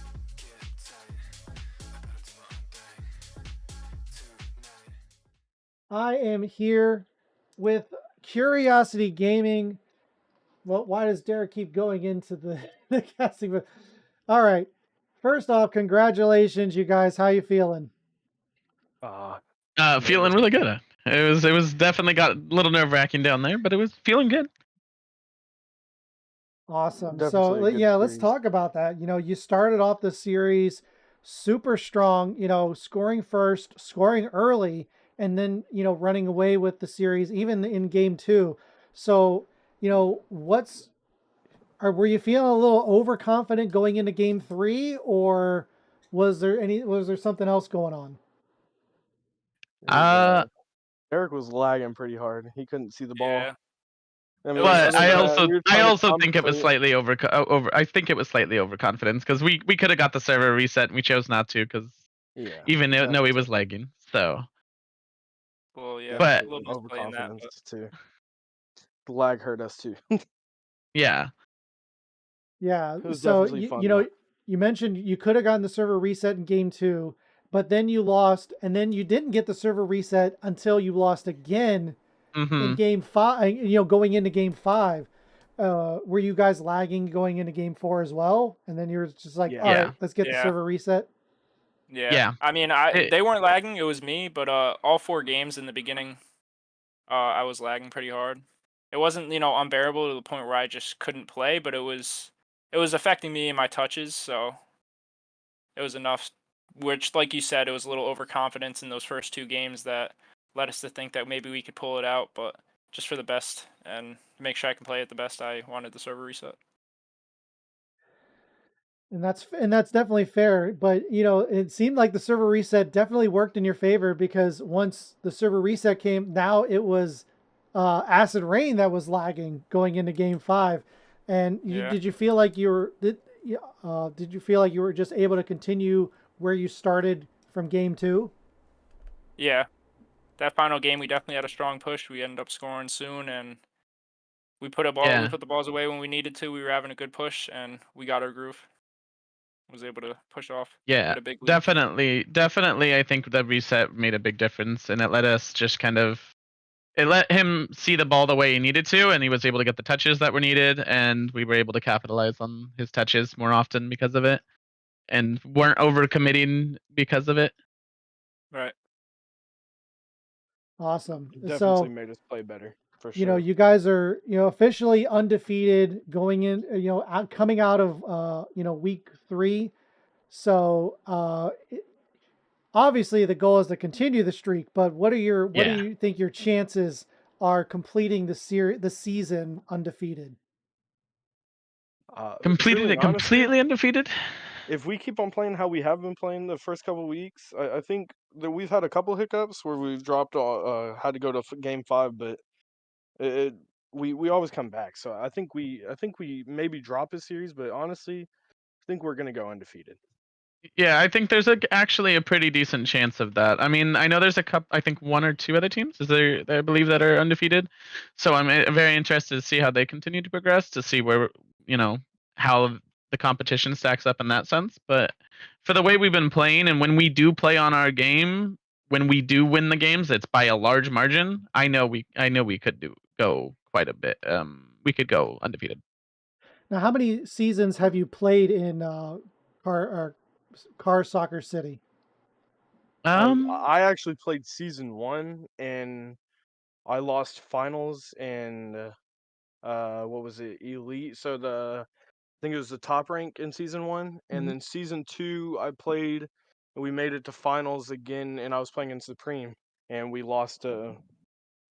I am here with Curiosity Gaming. Well, why does Derek keep going into the casting? All right. First off, congratulations, you guys. How you feeling? Feeling really good. It was definitely got a little nerve-wracking down there, but it was feeling good. Awesome. Definitely So a good yeah, let's series. talk about that. You know, you started off the series super strong, you know, scoring first, scoring early, and then, you know, running away with the series even in game 2. So, you know, were you feeling a little overconfident going into game 3, or was there something else going on? It was, Eric was lagging pretty hard. He couldn't see the ball. Yeah. I mean, But other I than that, also we were I trying to also think it was compensate. slightly over. I think it was slightly overconfidence because we could have got the server reset and we chose not to because Yeah, even though that he was was lagging. So, Well, yeah, but a little misplay in that, overconfidence but too. The lag hurt us too. yeah, Yeah. It was So definitely fun you though. know, you mentioned you could have gotten the server reset in game 2, but then you lost, and then you didn't get the server reset until you lost again in hmm game 5. You know, going into game 5. Were you guys lagging going into game 4 as well? And then you were just like, all Yeah. right, let's get the yeah, server reset. yeah. yeah. I mean, It- they weren't lagging. It was me, but all 4 games in the beginning, I was lagging pretty hard. It wasn't unbearable to the point where I just couldn't play, but it was affecting me and my touches. So it was enough. Which, like you said, it was a little overconfidence in those first 2 games that led us to think that maybe we could pull it out. But just for the best and make sure I can play it the best, I wanted the server reset. And that's definitely fair, but you know, it seemed like the server reset definitely worked in your favor because once the server reset came, now it was Acid Rain that was lagging going into game 5. And Yeah. did you feel like did you feel like you were just able to continue where you started from game 2? Yeah. That final game, we definitely had a strong push. We ended up scoring soon, and we put yeah. the balls away when we needed to. We were having a good push, and we got our groove. Was able to push off. Yeah, Get a big lead. definitely. I think the reset made a big difference, and it let us just it let him see the ball the way he needed to, and he was able to get the touches that were needed, and we were able to capitalize on his touches more often because of it, and weren't overcommitting because of it. Right. Awesome. Definitely So, made us play better for you know, sure. you guys are, you know, officially undefeated going in, coming out of, week 3. So, obviously the goal is to continue the streak, but what do Yeah, you think your chances are completing the season undefeated? completed Truly it and honestly, completely undefeated. if we keep on playing how we have been playing the first couple weeks, I think that we've had a couple hiccups where we've dropped, had to go to game 5, but it, we always come back. So I think we maybe drop a series, but honestly, I think we're gonna go undefeated. Yeah, I think there's actually a pretty decent chance of that. I mean, I know there's a couple. I think 1 or 2 other teams is there that I believe that are undefeated. So I'm very interested to see how they continue to progress, to see where how the competition stacks up in that sense. But for the way we've been playing, and when we do play on our game, when we do win the games, it's by a large margin. I know we could go quite a bit. We could go undefeated. Now, how many seasons have you played in Car Soccer City? I actually played season 1 and I lost finals and what was it, elite? So I think it was the top rank in season 1, and Mhm. then season 2 I played and we made it to finals again, and I was playing in Supreme, and we lost to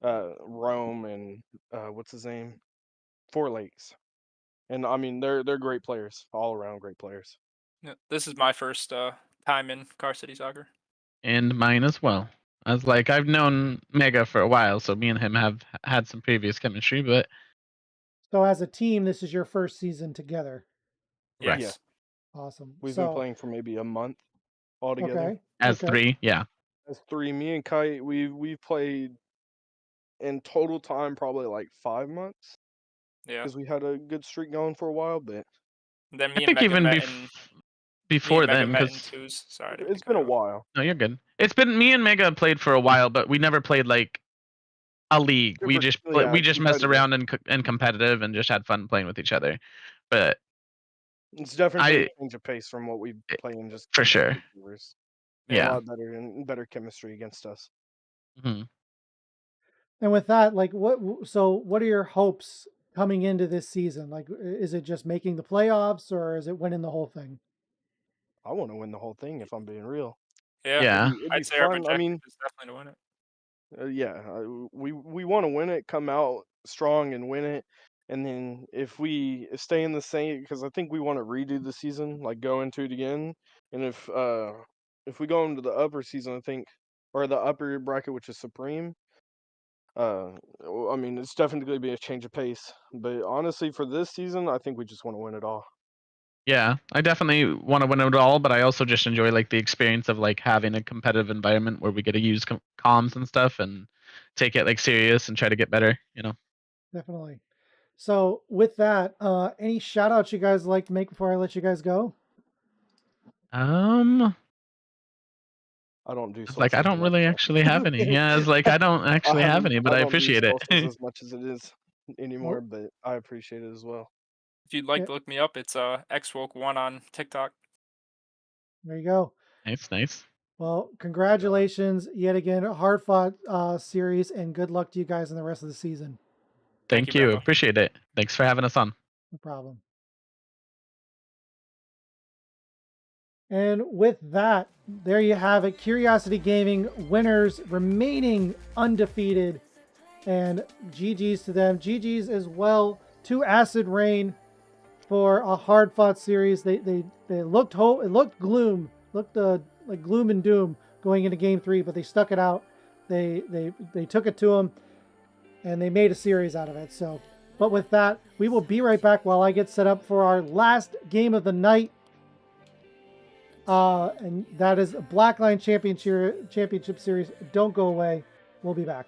Rome and what's his name, Four Lakes, and I mean they're great players, all around great players. Yeah. This is my first time in Car City Soccer. And mine as well. I was like, I've known Mega for a while, so me and him have had some previous chemistry, but So, as a team, this is your first season together. correct. Yeah, Yes. Awesome. we've been So, playing for maybe a month altogether. okay, As okay. 3, yeah. As 3, me and Kite, we played in total time probably like 5 months Yeah. because we had a good streak going for a while, but And then I me and think Mega even met in before then, because twos. Sorry, I didn't mean it's to been cut a you off. while. no, you're good. It's been me and Mega played for a while, but we never played like a league. We Super, just yeah, we just messed competitive. around and competitive and just had fun playing with each other. But It's definitely been I a change of pace from what we play in just for sure, competitive viewers. They're a yeah. lot better and better chemistry against us. Mhm. And with that, like, what are your hopes coming into this season? Like, is it just making the playoffs, or is it winning the whole thing? I want to win the whole thing if I'm being real. Yeah. Yeah, It'd be I'd say our fun. I objective mean, is definitely to win it. yeah, we want to win it, come out strong and win it, and then if we stay in the same, because I think we want to redo the season, like go into it again, and if we go into the upper season, I think, or the upper bracket, which is Supreme, I mean, it's definitely going to be a change of pace. But honestly, for this season, I think we just want to win it all. Yeah, I definitely want to win it all, but I also just enjoy like the experience of like having a competitive environment where we get to use comms and stuff and take it like serious and try to get better. You know. Definitely. So with that, any shout outs you guys like to make before I let you guys go? I don't do It's like I socials don't enough. really actually have any. Yeah, it's like I don't actually have any, but I I don't do appreciate it. socials as much as it is anymore, but I appreciate it as well. If you'd like Yeah. to look me up, it's xwoke1 on TikTok. There you go. Nice, nice. Well, congratulations yet again, hard fought series, and good luck to you guys in the rest of the season. Thank Thank you, you. Brendo. Appreciate it. Thanks for having us on. No problem. And with that, there you have it. Curiosity Gaming winners remaining undefeated. And GG's to them. GG's as well to Acid Rain for a hard fought series. They looked hope. It looked gloom. Looked like gloom and doom going into game 3, but they stuck it out. They took it to them, and they made a series out of it. So, but with that, we will be right back while I get set up for our last game of the night. And that is Blackline Championship Series. Don't go away. We'll be back.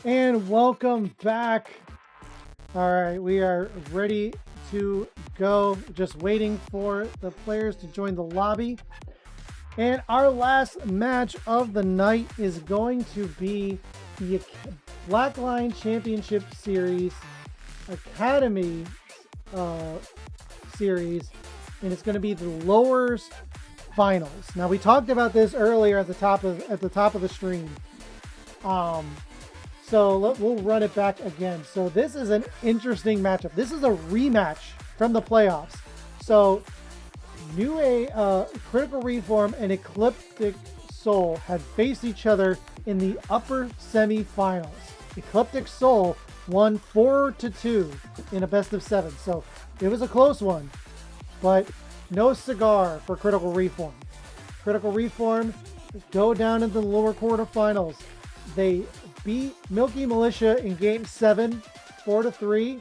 And welcome back. All right, we are ready to go. Just waiting for the players to join the lobby. And our last match of the night is going to be the Blackline Championship Series Academy series. And it's going to be the lowers finals. Now we talked about this earlier at the top of the stream. So we'll run it back again. So this is an interesting matchup. This is a rematch from the playoffs. So Critical Reform and Ecliptic Soul had faced each other in the upper semifinals. Ecliptic Soul won 4-2 in a best of 7. So it was a close one, but no cigar for Critical Reform. Critical Reform go down into the lower quarterfinals. They beat Milky Militia in Game 7, 4-3.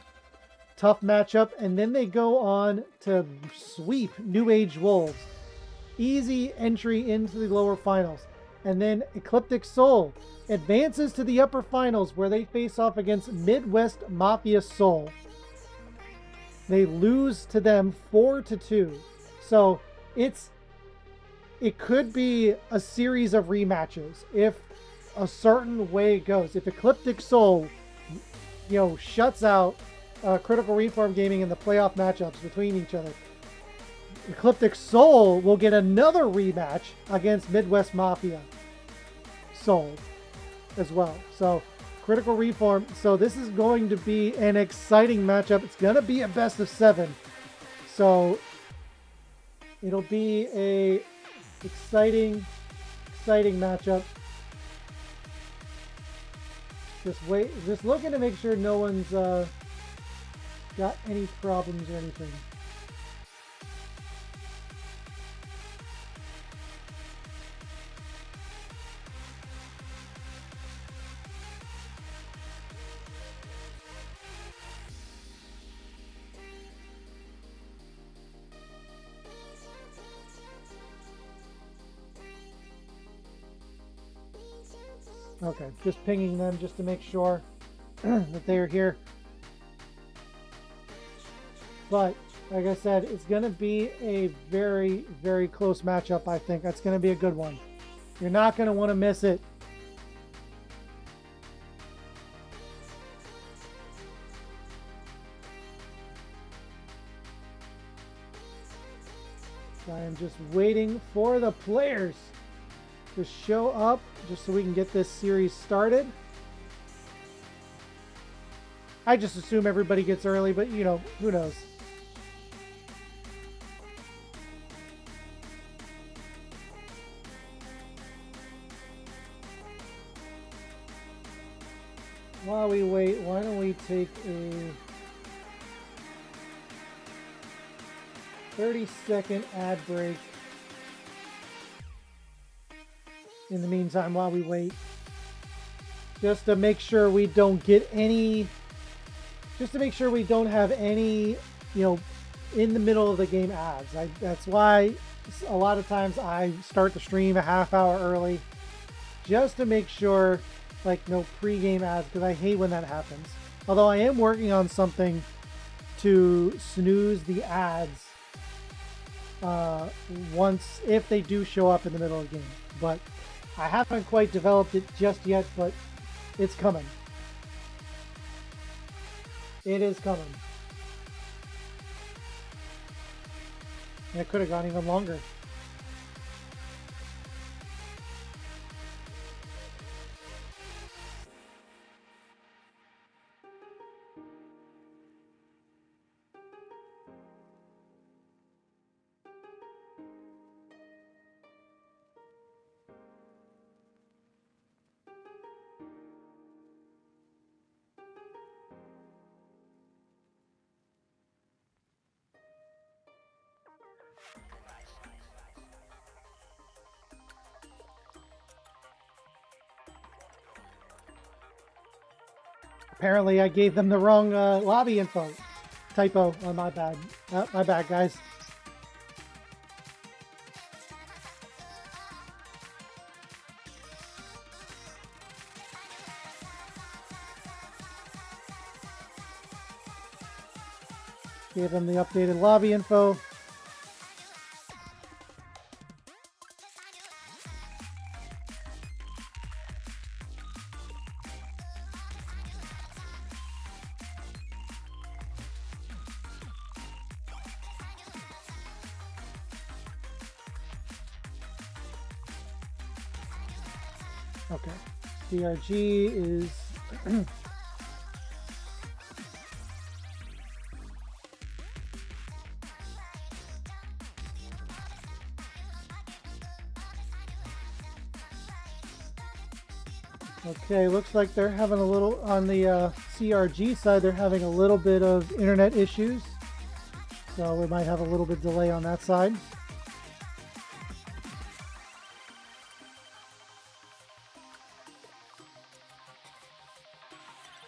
Tough matchup. And then they go on to sweep New Age Wolves. Easy entry into the lower finals. And then Ecliptic Soul advances to the upper finals where they face off against Midwest Mafia Soul. They lose to them 4-2. So it could be a series of rematches if a certain way it goes. If Ecliptic Soul, shuts out Critical Reform Gaming in the playoff matchups between each other, Ecliptic Soul will get another rematch against Midwest Mafia Soul as well. So Critical Reform. So this is going to be an exciting matchup. It's going to be a best of 7. So it'll be a exciting matchup. Just looking to make sure no one's got any problems or anything. Okay, just pinging them just to make sure that they're here. But, like I said, it's going to be a very, very close matchup, I think. That's going to be a good one. You're not going to want to miss it. I am just waiting for the players to show up just so we can get this series started. I just assume everybody gets early, but who knows? While we wait, why don't we take a 30-second ad break in the meantime while we wait, just to make sure we don't have any, in the middle of the game ads. That's why a lot of times I start the stream a half hour early, just to make sure, no pre-game ads, because I hate when that happens. Although I am working on something to snooze the ads if they do show up in the middle of the game. But I haven't quite developed it just yet, but it's coming. It is coming. And it could have gone even longer. Apparently I gave them the wrong lobby info. Typo on my bad. My bad, guys. Gave them the updated lobby info. Okay. DRG is okay. Looks like they're having a little on the CRG side. They're having a little bit of internet issues, so we might have a little bit delay on that side.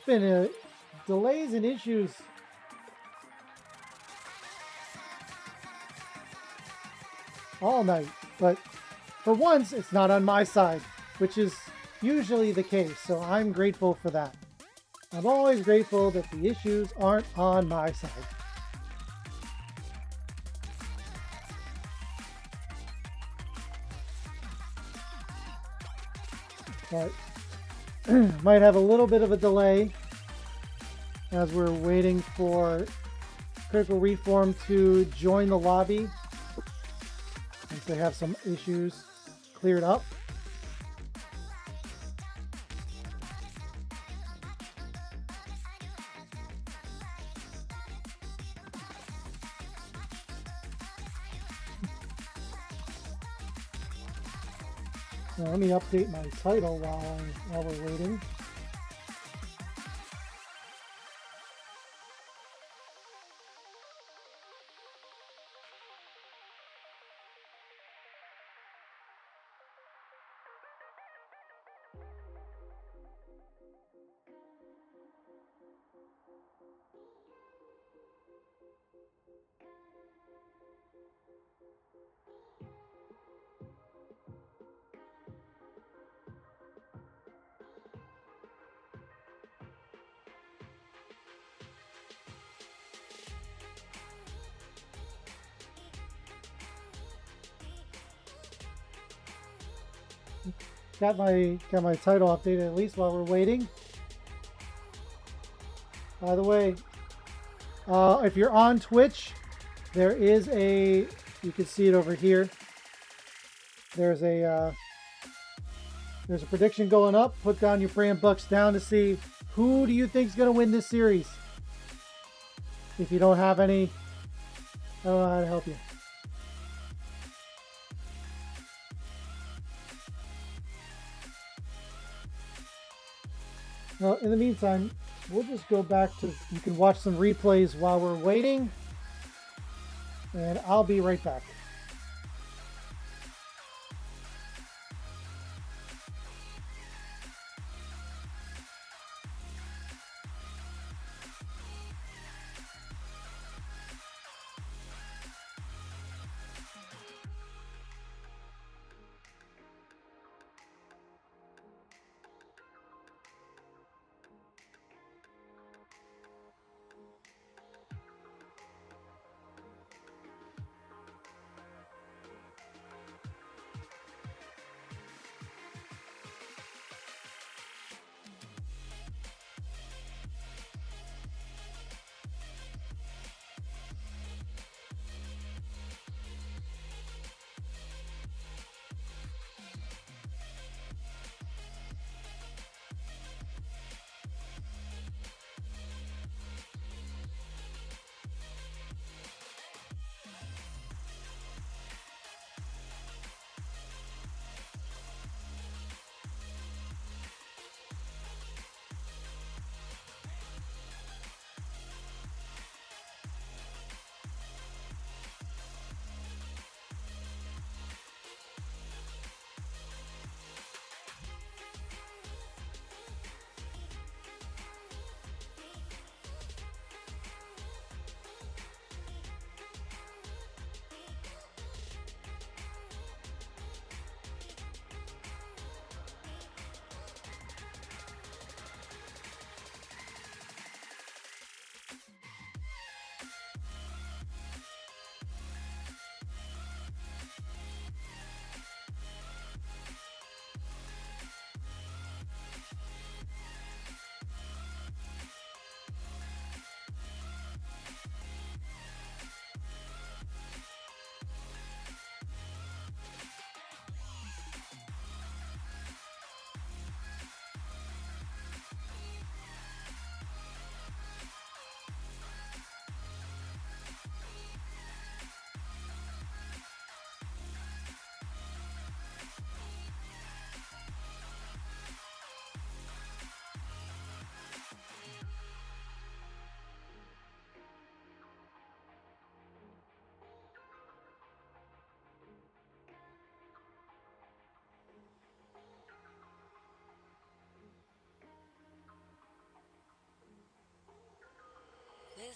Been delays and issues all night, but for once it's not on my side, which is usually the case, so I'm grateful for that. I'm always grateful that the issues aren't on my side. But might have a little bit of a delay as we're waiting for Critical Reform to join the lobby once they have some issues cleared up. Now, let me update my title while we're waiting. Got my title updated at least while we're waiting. By the way, if you're on Twitch, there is you can see it over here. There's a prediction going up. Put down your brand bucks down to see who do you think is going to win this series. If you don't have any, I don't know how to help you. Well, in the meantime, we'll just go back to, you can watch some replays while we're waiting, and I'll be right back.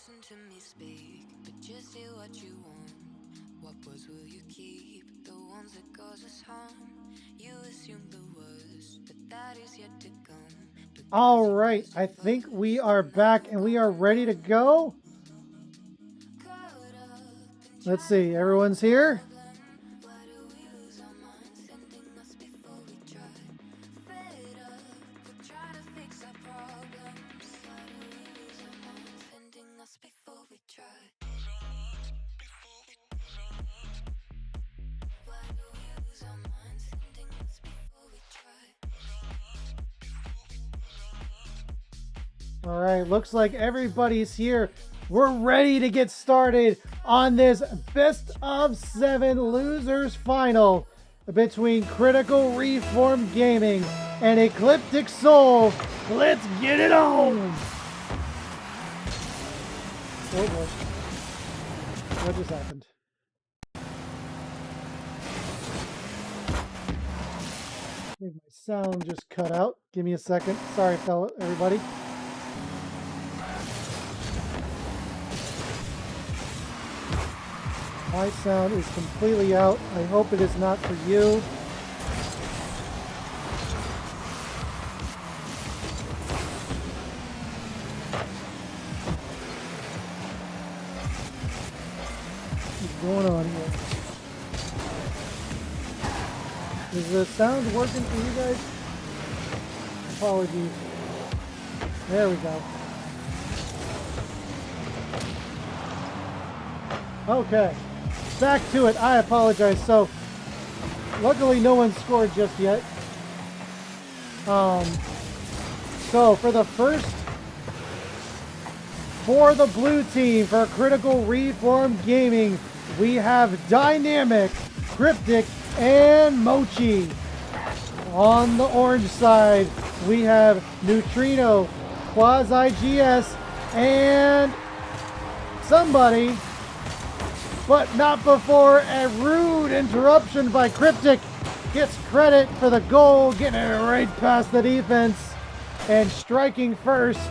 listen to me speak, but just say what you want. What words will you keep? The ones that cause us harm. You assume the worst, but that is yet to come. All right, I think we are back and we are ready to go. Let's see, everyone's here. All right, looks like everybody's here. We're ready to get started on this best of 7 losers final between Critical Reform Gaming and Ecliptic Soul. Let's get it on! Oh boy. What just happened? I think my sound just cut out. Give me a second. Sorry, everybody. My sound is completely out. I hope it is not for you. What's going on here? Is the sound working for you guys? Apologies. There we go. Okay. Back to it. I apologize. So, luckily no one scored just yet. So for the blue team, for Critical Reform Gaming, we have Dynamic, Cryptic, and Mochi. On the orange side, we have Neutrino, Quasi GS, and somebody. But not before a rude interruption by Cryptic gets credit for the goal, getting it right past the defense and striking first.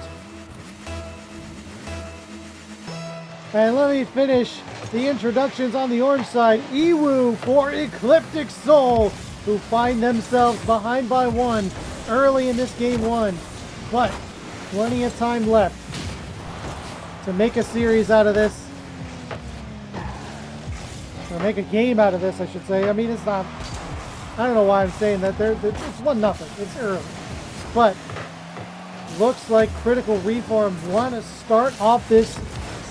And let me finish the introductions on the orange side. Iwu for Ecliptic Soul, who find themselves behind by 1 early in this game 1. But plenty of time left to make a series out of this. Or make a game out of this, I should say. I mean, it's not... I don't know why I'm saying that. It's 1-0. It's early. But looks like Critical Reform want to start off this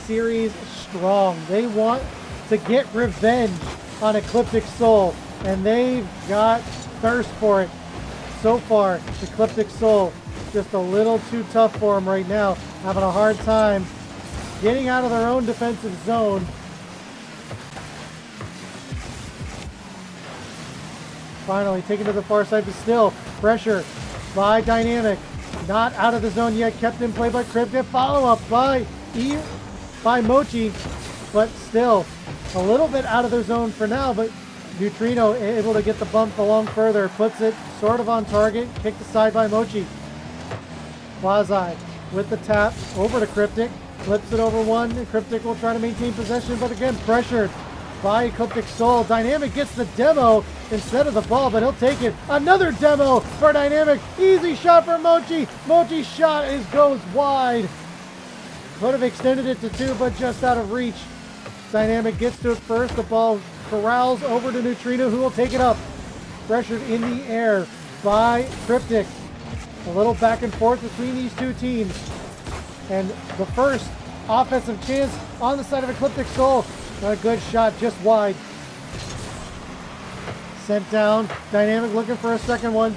series strong. They want to get revenge on Ecliptic Soul. And they've got thirst for it. So far, Ecliptic Soul just a little too tough for them right now. Having a hard time getting out of their own defensive zone. Finally taken to the far side, but still pressure by Dynamic. Not out of the zone yet, kept in play by Cryptic. Follow up by Mochi, but still a little bit out of their zone for now. But Neutrino able to get the bump along further, puts it sort of on target, kicked aside by Mochi. Quasi with the tap over to Cryptic, flips it over 1, and Cryptic will try to maintain possession, but again pressured by Ecliptic Soul. Dynamic gets the demo instead of the ball, but he'll take it. Another demo for Dynamic. Easy shot for Mochi. Mochi's shot goes wide. Could have extended it to 2, but just out of reach. Dynamic gets to it first. The ball corrals over to Neutrino, who will take it up. Pressured in the air by Cryptic. A little back and forth between these two teams. And the first offensive chance on the side of Ecliptic Soul. Not a good shot, just wide. Sent down. Dynamic looking for a second one.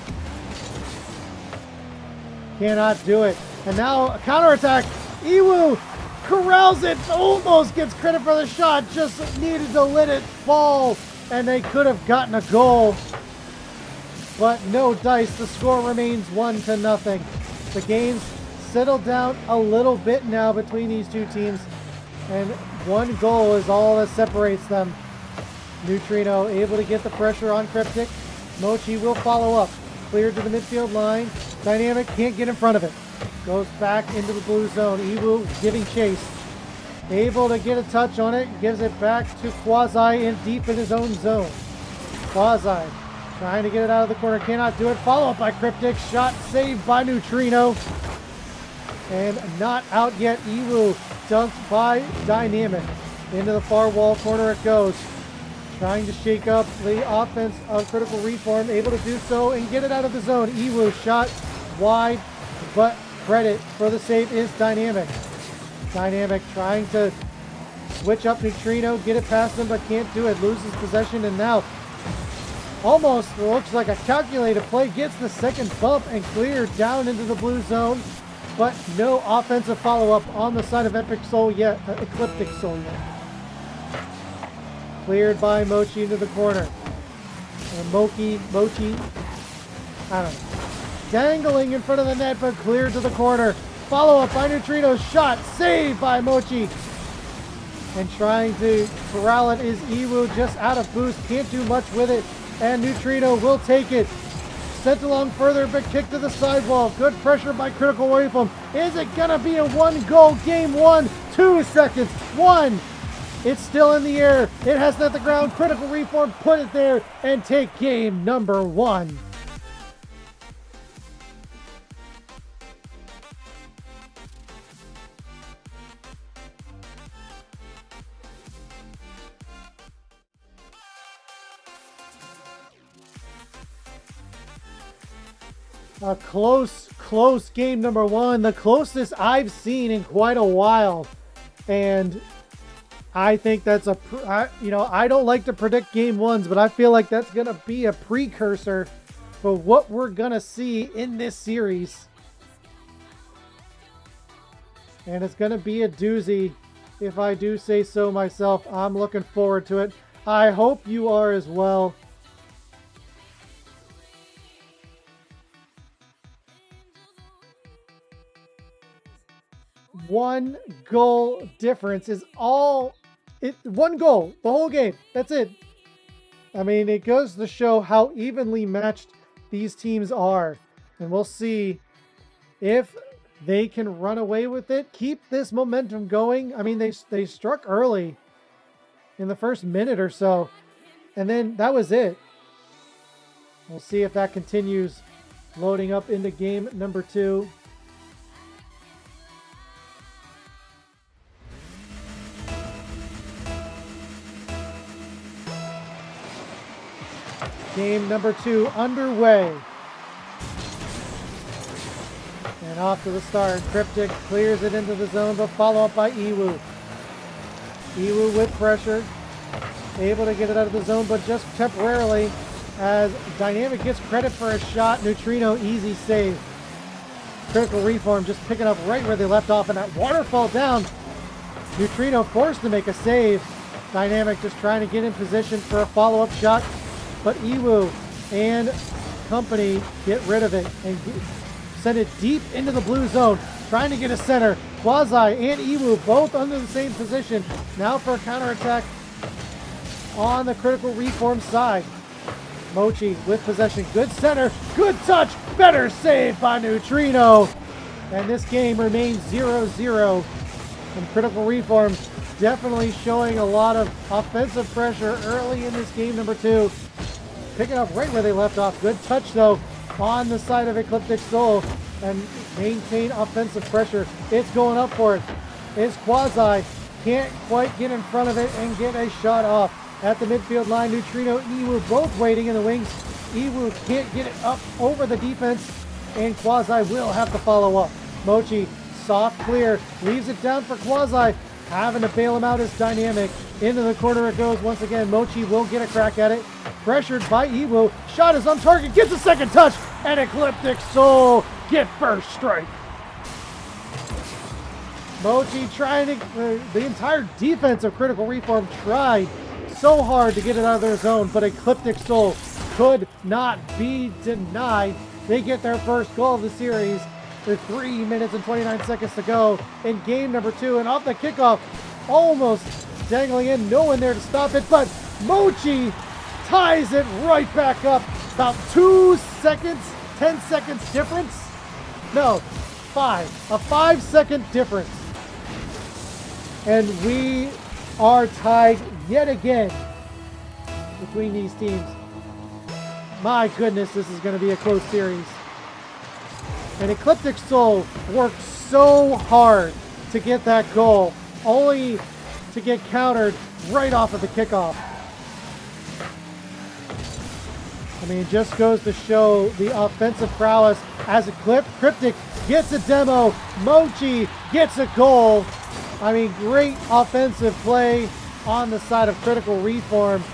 Cannot do it. And now a counterattack. Iwu corrals it. Almost gets credit for the shot. Just needed to let it fall. And they could have gotten a goal. But no dice. The score remains 1-0. The game's settled down a little bit now between these two teams. And 1 goal is all that separates them. Neutrino able to get the pressure on Cryptic. Mochi will follow up. Cleared to the midfield line. Dynamic can't get in front of it. Goes back into the blue zone. Iwu giving chase. able to get a touch on it, gives it back to Quasi in deep in his own zone. Quasi trying to get it out of the corner, cannot do it. Follow up by Ecliptic, shot saved by Neutrino. And not out yet. Ewu dunked by Dynamic. Into the far wall corner it goes. Trying to shake up the offense of Critical Reform, able to do so and get it out of the zone. Ewu shot wide, but credit for the save is Dynamic. Dynamic trying to switch up Neutrino, get it past him, but can't do it. Loses possession, and now almost looks like a calculated play. Gets the second bump and cleared down into the blue zone, but no offensive follow-up on the side of Ecliptic Soul yet. Cleared by Mochi into the corner. And Mochi, I don't know. Dangling in front of the net, but cleared to the corner. Follow up by Neutrino. Shot saved by Mochi. And trying to corral it is Ewu, just out of boost. Can't do much with it. And Neutrino will take it. Sent along further, but kicked to the sidewall. Good pressure by Critical Reform. Is it going to be a one-goal game? 1, 2 seconds. 1. It's still in the air. It has hit the ground. Critical Reform put it there and take game number 1. A close game number 1. The closest I've seen in quite a while. And I think that's I don't like to predict game 1s, but I feel like that's going to be a precursor for what we're going to see in this series. And it's going to be a doozy, if I do say so myself. I'm looking forward to it. I hope you are as well. One goal difference is all it. One goal the whole game. That's it. I mean, it goes to show how evenly matched these teams are, and we'll see if they can run away with it, keep this momentum going. I mean, they struck early in the first minute or so, and then that was it. We'll see if that continues. Loading up into game number 2. Game number 2 underway. And off to the start. Ecliptic clears it into the zone, but follow up by Ewu. Ewu with pressure. Able to get it out of the zone, but just temporarily as Dynamic gets credit for a shot. Neutrino, easy save. Critical Reform just picking up right where they left off, and that waterfall down. Neutrino forced to make a save. Dynamic just trying to get in position for a follow-up shot. But Ewu and company get rid of it and send it deep into the blue zone. Trying to get a center. Quasi and Ewu both under the same position. Now for a counterattack on the Critical Reform side. Mochi with possession. Good center. Good touch. Better save by Neutrino. And this game remains 0-0. And Critical Reform definitely showing a lot of offensive pressure early in this game number 2. Picking up right where they left off. Good touch, though, on the side of Ecliptic Soul. And maintain offensive pressure. It's going up for it. It's Quasi. Can't quite get in front of it and get a shot off. At the midfield line, Neutrino and Ewu both waiting in the wings. Ewu can't get it up over the defense. And Quasi will have to follow up. Mochi, soft clear. Leaves it down for Quasi. Having to bail him out is Dynamic. Into the corner it goes once again. Mochi will get a crack at it. Pressured by Ewu. Shot is on target. Gets a second touch. And Ecliptic Soul get first strike. Mochi trying to... the entire defense of Critical Reform tried so hard to get it out of their zone. But Ecliptic Soul could not be denied. They get their first goal of the series. There's 3 minutes and 29 seconds to go in game number 2. And off the kickoff, almost dangling in. No one there to stop it. But Mochi ties it right back up. About 2 seconds, 10 seconds difference. No, 5. A 5-second difference. And we are tied yet again between these teams. My goodness, this is going to be a close series. And Ecliptic Soul worked so hard to get that goal, only to get countered right off of the kickoff. I mean, it just goes to show the offensive prowess as Ecliptic gets a demo, Mochi gets a goal. I mean, great offensive play on the side of Critical Reform,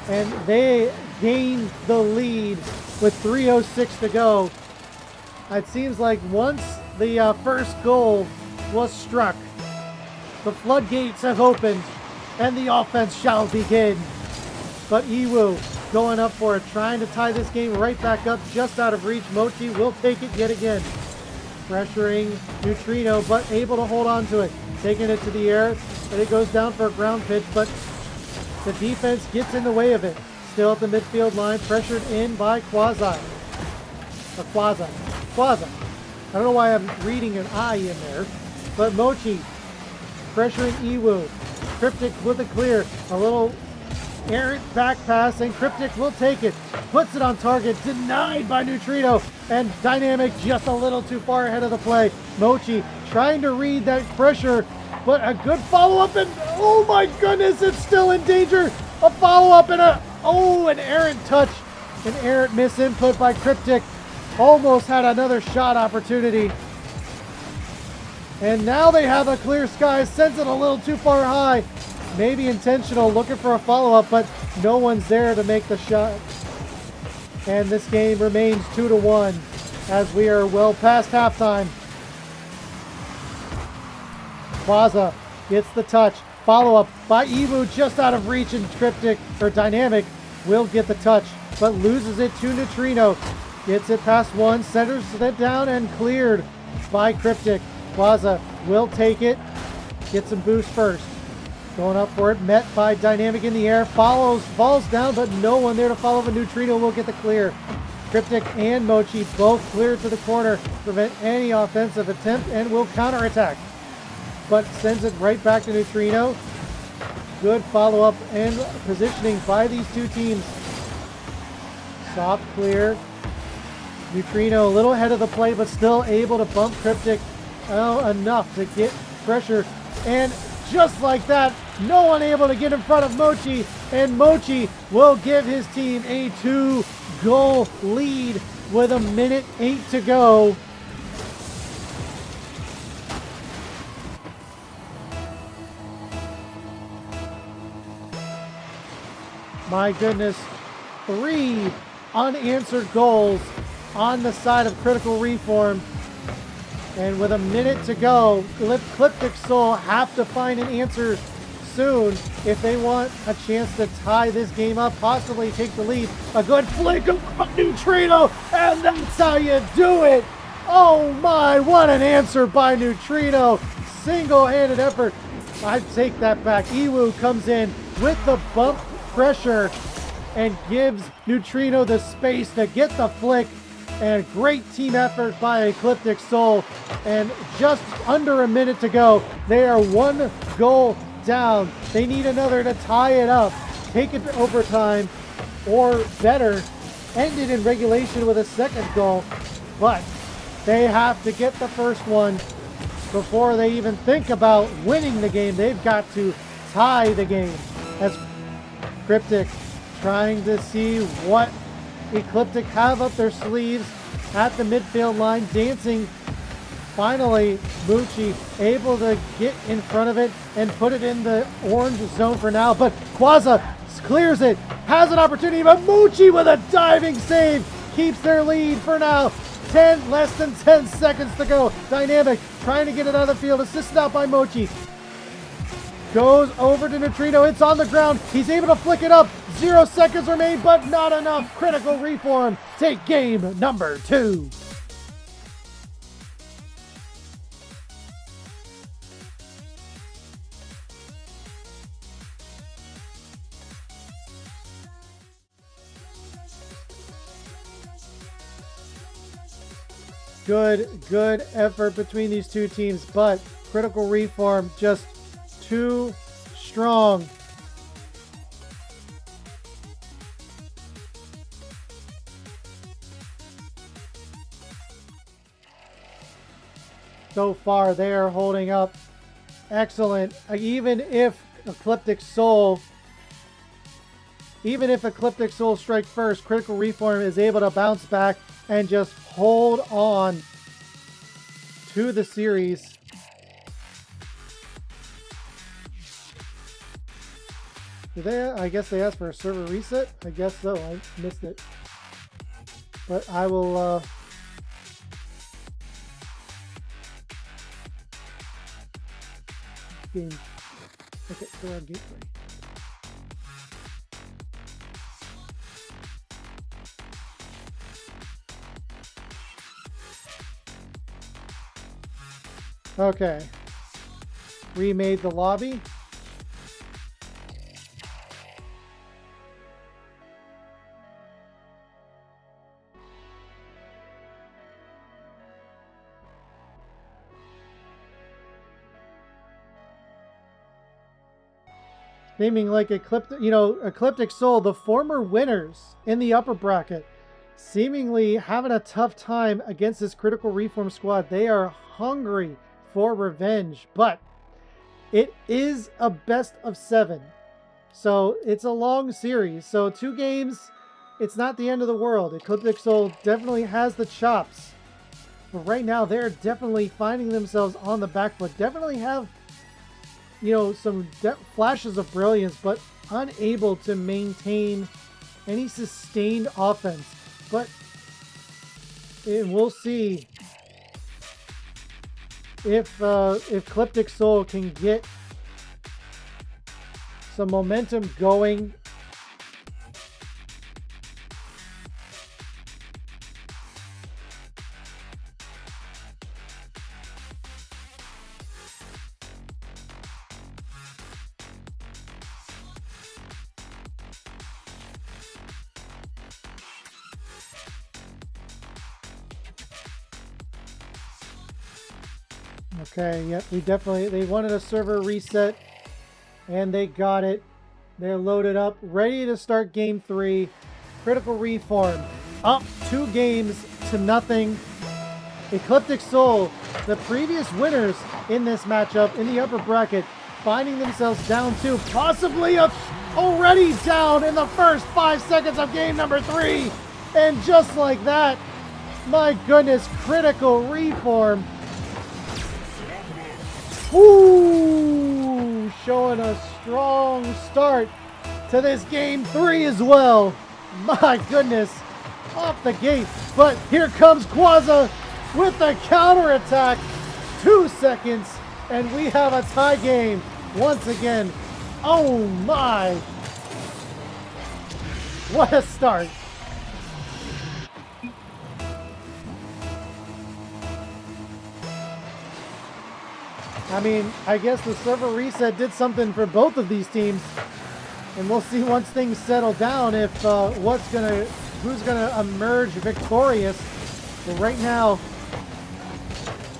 and they gain the lead with 3:06 to go. It seems like once the first goal was struck, the floodgates have opened and the offense shall begin. But Iwu going up for it, trying to tie this game right back up, just out of reach. Mochi will take it yet again. Pressuring Neutrino, but able to hold on to it. Taking it to the air, and it goes down for a ground pitch, but the defense gets in the way of it. Still at the midfield line, pressured in by Quasi. Quasi. I don't know why I'm reading an I in there, but Mochi pressuring Iwu. Cryptic with a clear, a little errant back pass, and Cryptic will take it. Puts it on target, denied by Neutrino, and Dynamic just a little too far ahead of the play. Mochi trying to read that pressure, but a good follow-up, and oh my goodness, it's still in danger. A follow-up and an errant touch, an errant misinput by Cryptic. Almost had another shot opportunity. And now they have a clear sky, sends it a little too far high. Maybe intentional, looking for a follow-up, but no one's there to make the shot. And this game remains 2-1 as we are well past halftime. Plaza gets the touch. Follow-up by Iwu, just out of reach, and Cryptic, or Dynamic, will get the touch, but loses it to Neutrino. Gets it past one, centers it down, and cleared by Cryptic. Plaza will take it, get some boost first. Going up for it, met by Dynamic in the air, falls down, but no one there to follow, but Neutrino will get the clear. Cryptic and Mochi both cleared to the corner, prevent any offensive attempt, and will counterattack. But sends it right back to Neutrino. Good follow-up and positioning by these two teams. Soft clear. Neutrino a little ahead of the play, but still able to bump Cryptic enough to get pressure. And just like that, no one able to get in front of Mochi, and Mochi will give his team a 2-goal lead with 1:08 to go. My goodness, 3 unanswered goals on the side of Critical Reform. And with 1 minute to go, Ecliptic Soul have to find an answer soon if they want a chance to tie this game up, possibly take the lead. A good flick of Neutrino, and that's how you do it. Oh my, what an answer by Neutrino. Single-handed effort. I take that back. Iwu comes in with the bump pressure and gives Neutrino the space to get the flick. And great team effort by Ecliptic Soul. And just under 1 minute to go, they are 1 goal down. They need another to tie it up, take it to overtime, or better, end it in regulation with a second goal. But they have to get the first one before they even think about winning the game. They've got to tie the game. As Cryptic trying to see what Ecliptic have up their sleeves at the midfield line, dancing. Finally, Mochi able to get in front of it and put it in the orange zone for now, but Quaza clears it, has an opportunity, but Mochi with a diving save keeps their lead for now. Less than 10 seconds to go. Dynamic trying to get it out of the field, assisted out by Mochi. Goes over to Neutrino, it's on the ground, he's able to flick it up. 0 seconds remain, but not enough. Critical Reform take game number 2. Good effort between these two teams, but Critical Reform just too strong. So far, they are holding up excellent. Even if Ecliptic Soul strike first, Critical Reform is able to bounce back and just hold on to the series. I guess they asked for a server reset? I guess so. I missed it. But I will... game. Okay, they're on game 3. Okay. Remade the lobby. Naming like Ecliptic Soul, the former winners in the upper bracket, seemingly having a tough time against this Critical Reform squad. They are hungry for revenge, but it is a best of 7. So it's a long series. So 2 games, it's not the end of the world. Ecliptic Soul definitely has the chops. But right now, they're definitely finding themselves on the back foot. Definitely have some flashes of brilliance, but unable to maintain any sustained offense. But we'll see if Ecliptic Soul can get some momentum going. Okay, yep, they wanted a server reset, and they got it. They're loaded up, ready to start game 3. Critical Reform, up 2 games to nothing. Ecliptic Soul, the previous winners in this matchup in the upper bracket, finding themselves down 2, possibly already down in the first 5 seconds of game number 3. And just like that, my goodness, Critical Reform, ooh, showing a strong start to this game 3 as well. My goodness, off the gate. But here comes Quaza with the counterattack. 2 seconds, and we have a tie game once again. Oh my. What a start. I mean, I guess the server reset did something for both of these teams, and we'll see once things settle down if who's gonna emerge victorious. But right now,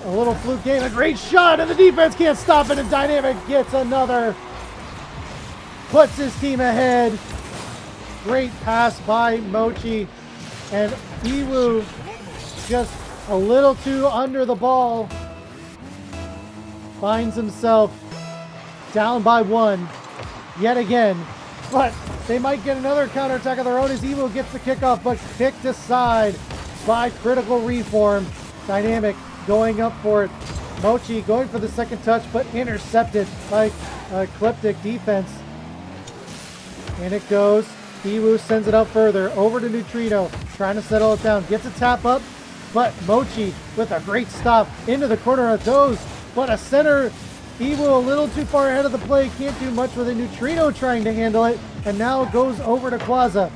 a little fluke game, a great shot, and the defense can't stop it, and Dynamic gets another, puts his team ahead. Great pass by Mochi, and Iwu just a little too under the ball. Finds himself down by 1 yet again, but they might get another counterattack of their own as Evo gets the kickoff, but kicked aside by Critical Reform. Dynamic going up for it. Mochi going for the second touch, but intercepted by Ecliptic defense. And it goes. Ewu sends it up further over to Neutrino, trying to settle it down. Gets a tap up, but Mochi with a great stop into the corner of those. But a center, Ewu a little too far ahead of the play, can't do much with it. Neutrino trying to handle it, and now it goes over to Quaza.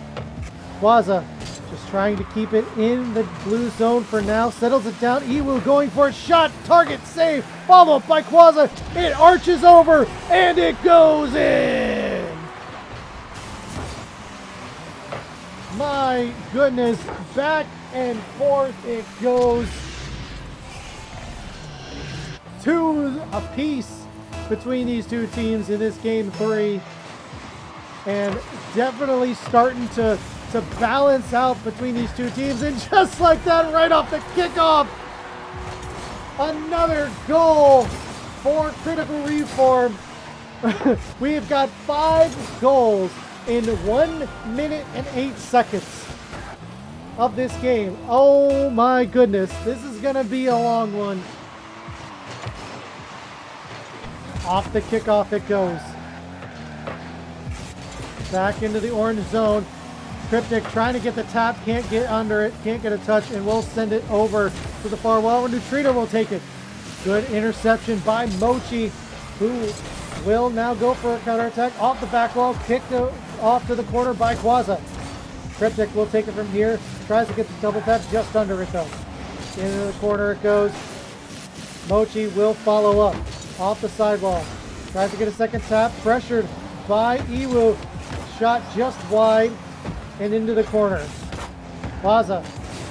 Quaza just trying to keep it in the blue zone for now, settles it down. Ewu going for a shot, target save, followed by Quaza. It arches over, and it goes in. My goodness, back and forth it goes. 2 apiece between these two teams in this game 3. And definitely starting to balance out between these two teams. And just like that, right off the kickoff, another goal for Critical Reform. We've got 5 goals in 1 minute and 8 seconds of this game. Oh my goodness, this is gonna be a long one. Off the kickoff it goes. Back into the orange zone. Ecliptic trying to get the tap, can't get under it, can't get a touch, and we'll send it over to the far wall. Neutrino will take it. Good interception by Mochi, who will now go for a counterattack. Off the back wall, kicked off to the corner by Quaza. Ecliptic will take it from here, tries to get the double tap, just under it though. Into the corner it goes. Mochi will follow up. Off the sidewall. Tries to get a second tap, pressured by Iwu. Shot just wide and into the corner. Plaza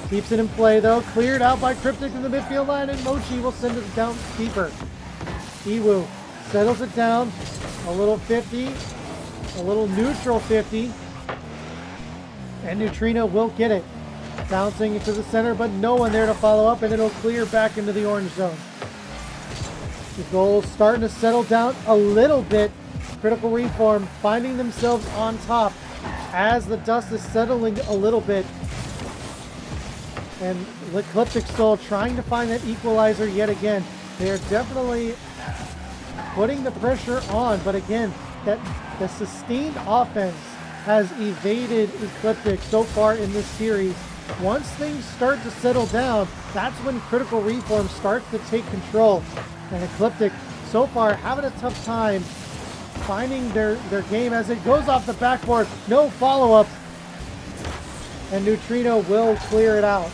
keeps it in play though. Cleared out by Cryptic in the midfield line, and Mochi will send it down deeper. Iwu settles it down. A little 50. A little neutral 50. And Neutrino will get it. Bouncing into the center, but no one there to follow up, and it'll clear back into the orange zone. The goal's starting to settle down a little bit. Critical Reform finding themselves on top as the dust is settling a little bit. And Ecliptic Soul trying to find that equalizer yet again. They are definitely putting the pressure on, but again, that the sustained offense has evaded Ecliptic so far in this series. Once things start to settle down, that's when Critical Reform starts to take control. And Ecliptic so far having a tough time finding their game as it goes off the backboard. No follow-up. And Neutrino will clear it out.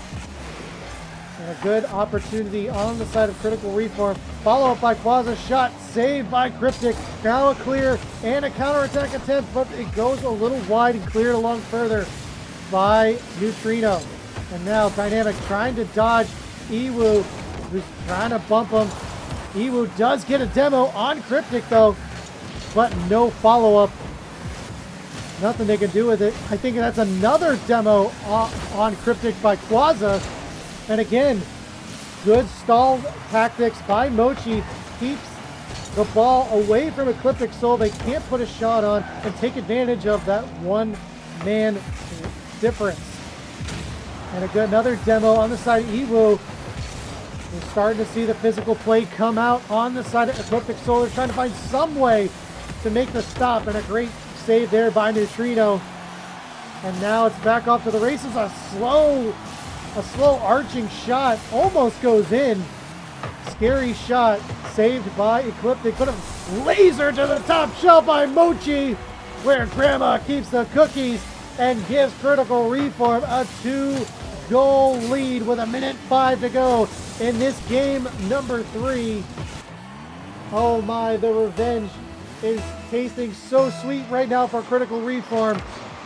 And a good opportunity on the side of Critical Reform. Follow-up by Quaza. Shot saved by Cryptic. Now a clear and a counterattack attempt, but it goes a little wide and cleared along further by Neutrino. And now Dynamic trying to dodge Iwu, who's trying to bump him. Iwu does get a demo on Cryptic though, but no follow-up. Nothing they can do with it. I think that's another demo on Cryptic by Quaza. And again, good stall tactics by Mochi. Keeps the ball away from Ecliptic Soul. They can't put a shot on and take advantage of that one-man difference. And another demo on the side of Iwu. We're starting to see the physical play come out on the side of Ecliptic Soul. They're trying to find some way to make the stop, and a great save there by Neutrino. And now it's back off to the races. A slow arching shot almost goes in. Scary shot saved by Ecliptic, but a laser to the top shelf by Mochi, where Grandma keeps the cookies and gives Critical Reform a 2-goal lead with 1:05 to go in this game number 3. Oh my, the revenge is tasting so sweet right now for Critical Reform,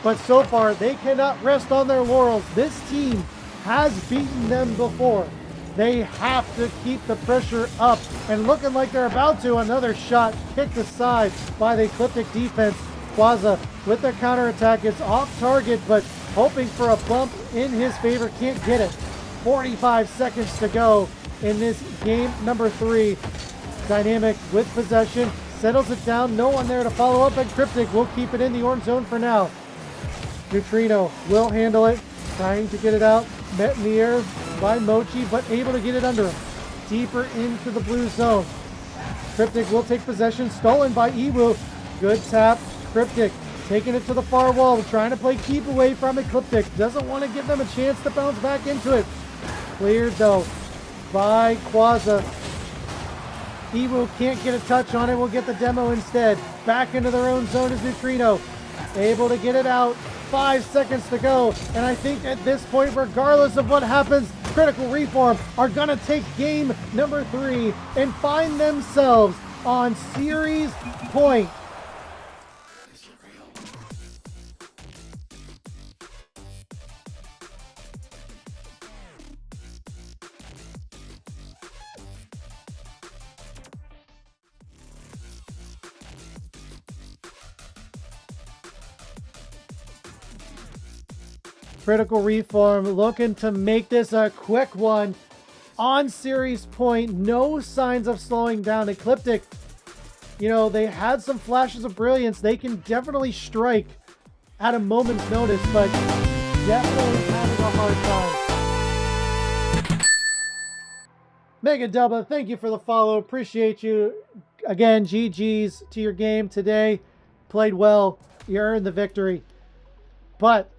but so far they cannot rest on their laurels. This team has beaten them before. They have to keep the pressure up, and looking like they're about to. Another shot kicked aside by the Ecliptic defense. Quaza with their counterattack. It's off target, but hoping for a bump in his favor. Can't get it. 45 seconds to go in this game number 3. Dynamic with possession. Settles it down. No one there to follow up, and Cryptic will keep it in the orange zone for now. Neutrino will handle it. Trying to get it out. Met in the air by Mochi, but able to get it under him. Deeper into the blue zone. Cryptic will take possession. Stolen by Iwu. Good tap. Cryptic taking it to the far wall. Trying to play keep away from Ecliptic. Doesn't want to give them a chance to bounce back into it. Cleared though by Quaza. Iwu can't get a touch on it. We'll get the demo instead. Back into their own zone is Neutrino. Able to get it out. 5 seconds to go. And I think at this point, regardless of what happens, Critical Reform are going to take game number 3 and find themselves on series point. Critical Reform looking to make this a quick one. On series point, no signs of slowing down. Ecliptic, you know, they had some flashes of brilliance. They can definitely strike at a moment's notice, but definitely having a hard time. Mega Dubba, thank you for the follow. Appreciate you. Again, GG's to your game today. Played well. You earned the victory. But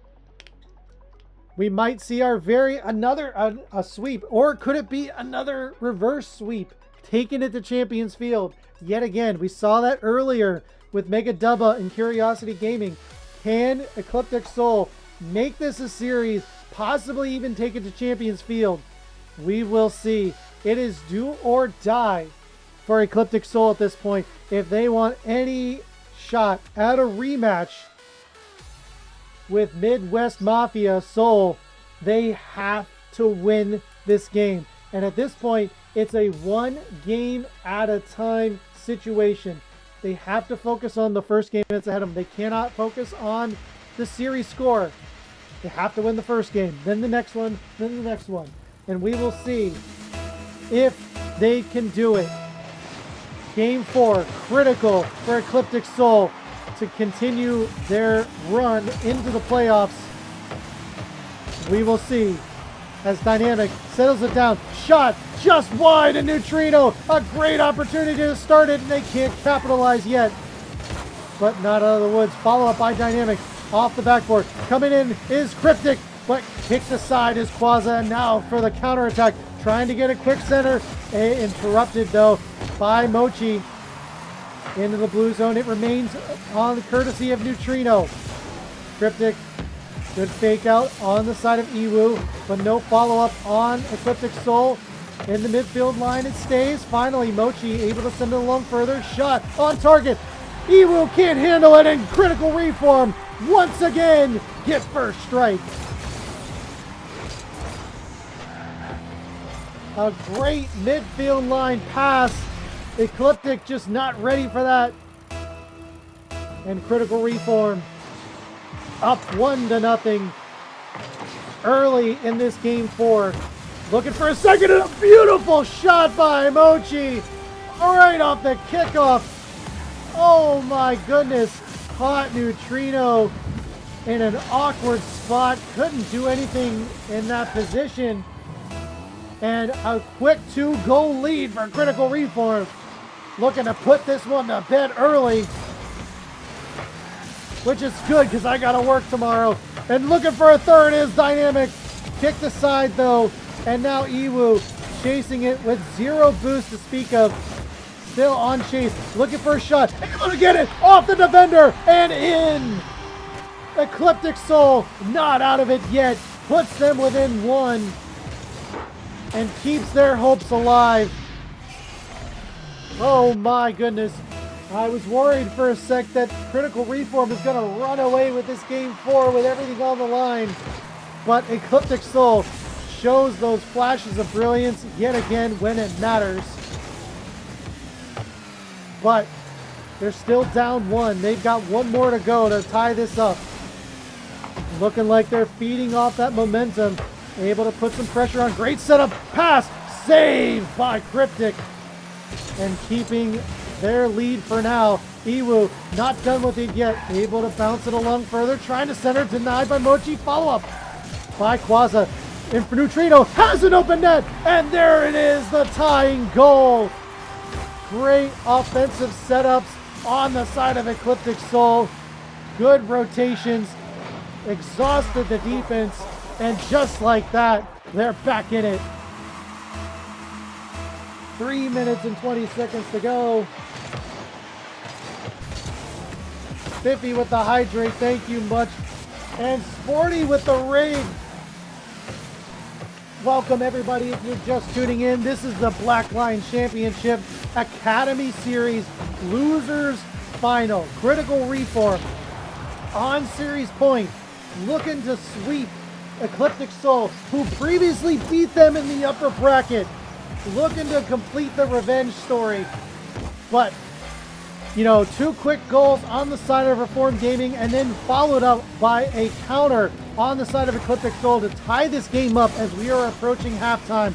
we might see our a sweep, or could it be another reverse sweep, taking it to Champions Field yet again? We saw that earlier with Mega Dubba and Curiosity Gaming. Can Ecliptic Soul make this a series, possibly even take it to Champions Field? We will see. It is do or die for Ecliptic Soul at this point. If they want any shot at a rematch with Midwest Mafia Soul, they have to win this game. And at this point, it's a one game at a time situation. They have to focus on the first game that's ahead of them. They cannot focus on the series score. They have to win the first game, then the next one, then the next one. And we will see if they can do it. Game 4, critical for Ecliptic Soul to continue their run into the playoffs. We will see as Dynamic settles it down. Shot just wide, and Neutrino, a great opportunity to start it, and they can't capitalize yet. But not out of the woods. Follow up by Dynamic off the backboard. Coming in is Cryptic, but kicked aside is Quaza, and now for the counterattack. Trying to get a quick center. Interrupted though by Mochi. Into the blue zone. It remains on the courtesy of Neutrino. Cryptic, good fake out on the side of Iwu, but no follow-up on Ecliptic Soul. In the midfield line it stays. Finally, Mochi able to send it along further. Shot on target. Iwu can't handle it, and Critical Reform once again get first strike. A great midfield line pass. Ecliptic just not ready for that. And Critical Reform up 1-0 early in this game 4. Looking for a second, and a beautiful shot by Mochi right off the kickoff. Oh my goodness. Caught Neutrino in an awkward spot. Couldn't do anything in that position. And a quick 2-goal lead for Critical Reform. Looking to put this one to bed early, which is good because I got to work tomorrow. And looking for a third is Dynamic. Kicked aside though, and now Iwu chasing it with 0 boost to speak of. Still on chase, looking for a shot. Able to get it off the defender and in. Ecliptic Soul not out of it yet. Puts them within 1. And keeps their hopes alive. Oh my goodness. I was worried for a sec that Critical Reform is going to run away with this game 4 with everything on the line. But Ecliptic Soul shows those flashes of brilliance yet again when it matters. But they're still down 1. They've got 1 more to go to tie this up. Looking like they're feeding off that momentum. Able to put some pressure on. Great setup. Pass. Saved by Cryptic. And keeping their lead for now. Iwu not done with it yet. Able to bounce it along further. Trying to center. Denied by Mochi. Follow up by Quaza. And for Neutrino. Has an open net. And there it is. The tying goal. Great offensive setups on the side of Ecliptic Soul. Good rotations. Exhausted the defense. And just like that, they're back in it. 3 minutes and 20 seconds to go. Biffy with the hydrate, thank you much. And Sporty with the raid. Welcome everybody if you're just tuning in. This is the Blackline Championship Academy Series Losers Final. Critical Reform on series point, looking to sweep Ecliptic Soul, who previously beat them in the upper bracket, looking to complete the revenge story. But You know, 2 quick goals on the side of Reform Gaming and then followed up by a counter on the side of Ecliptic Soul to tie this game up as we are approaching halftime.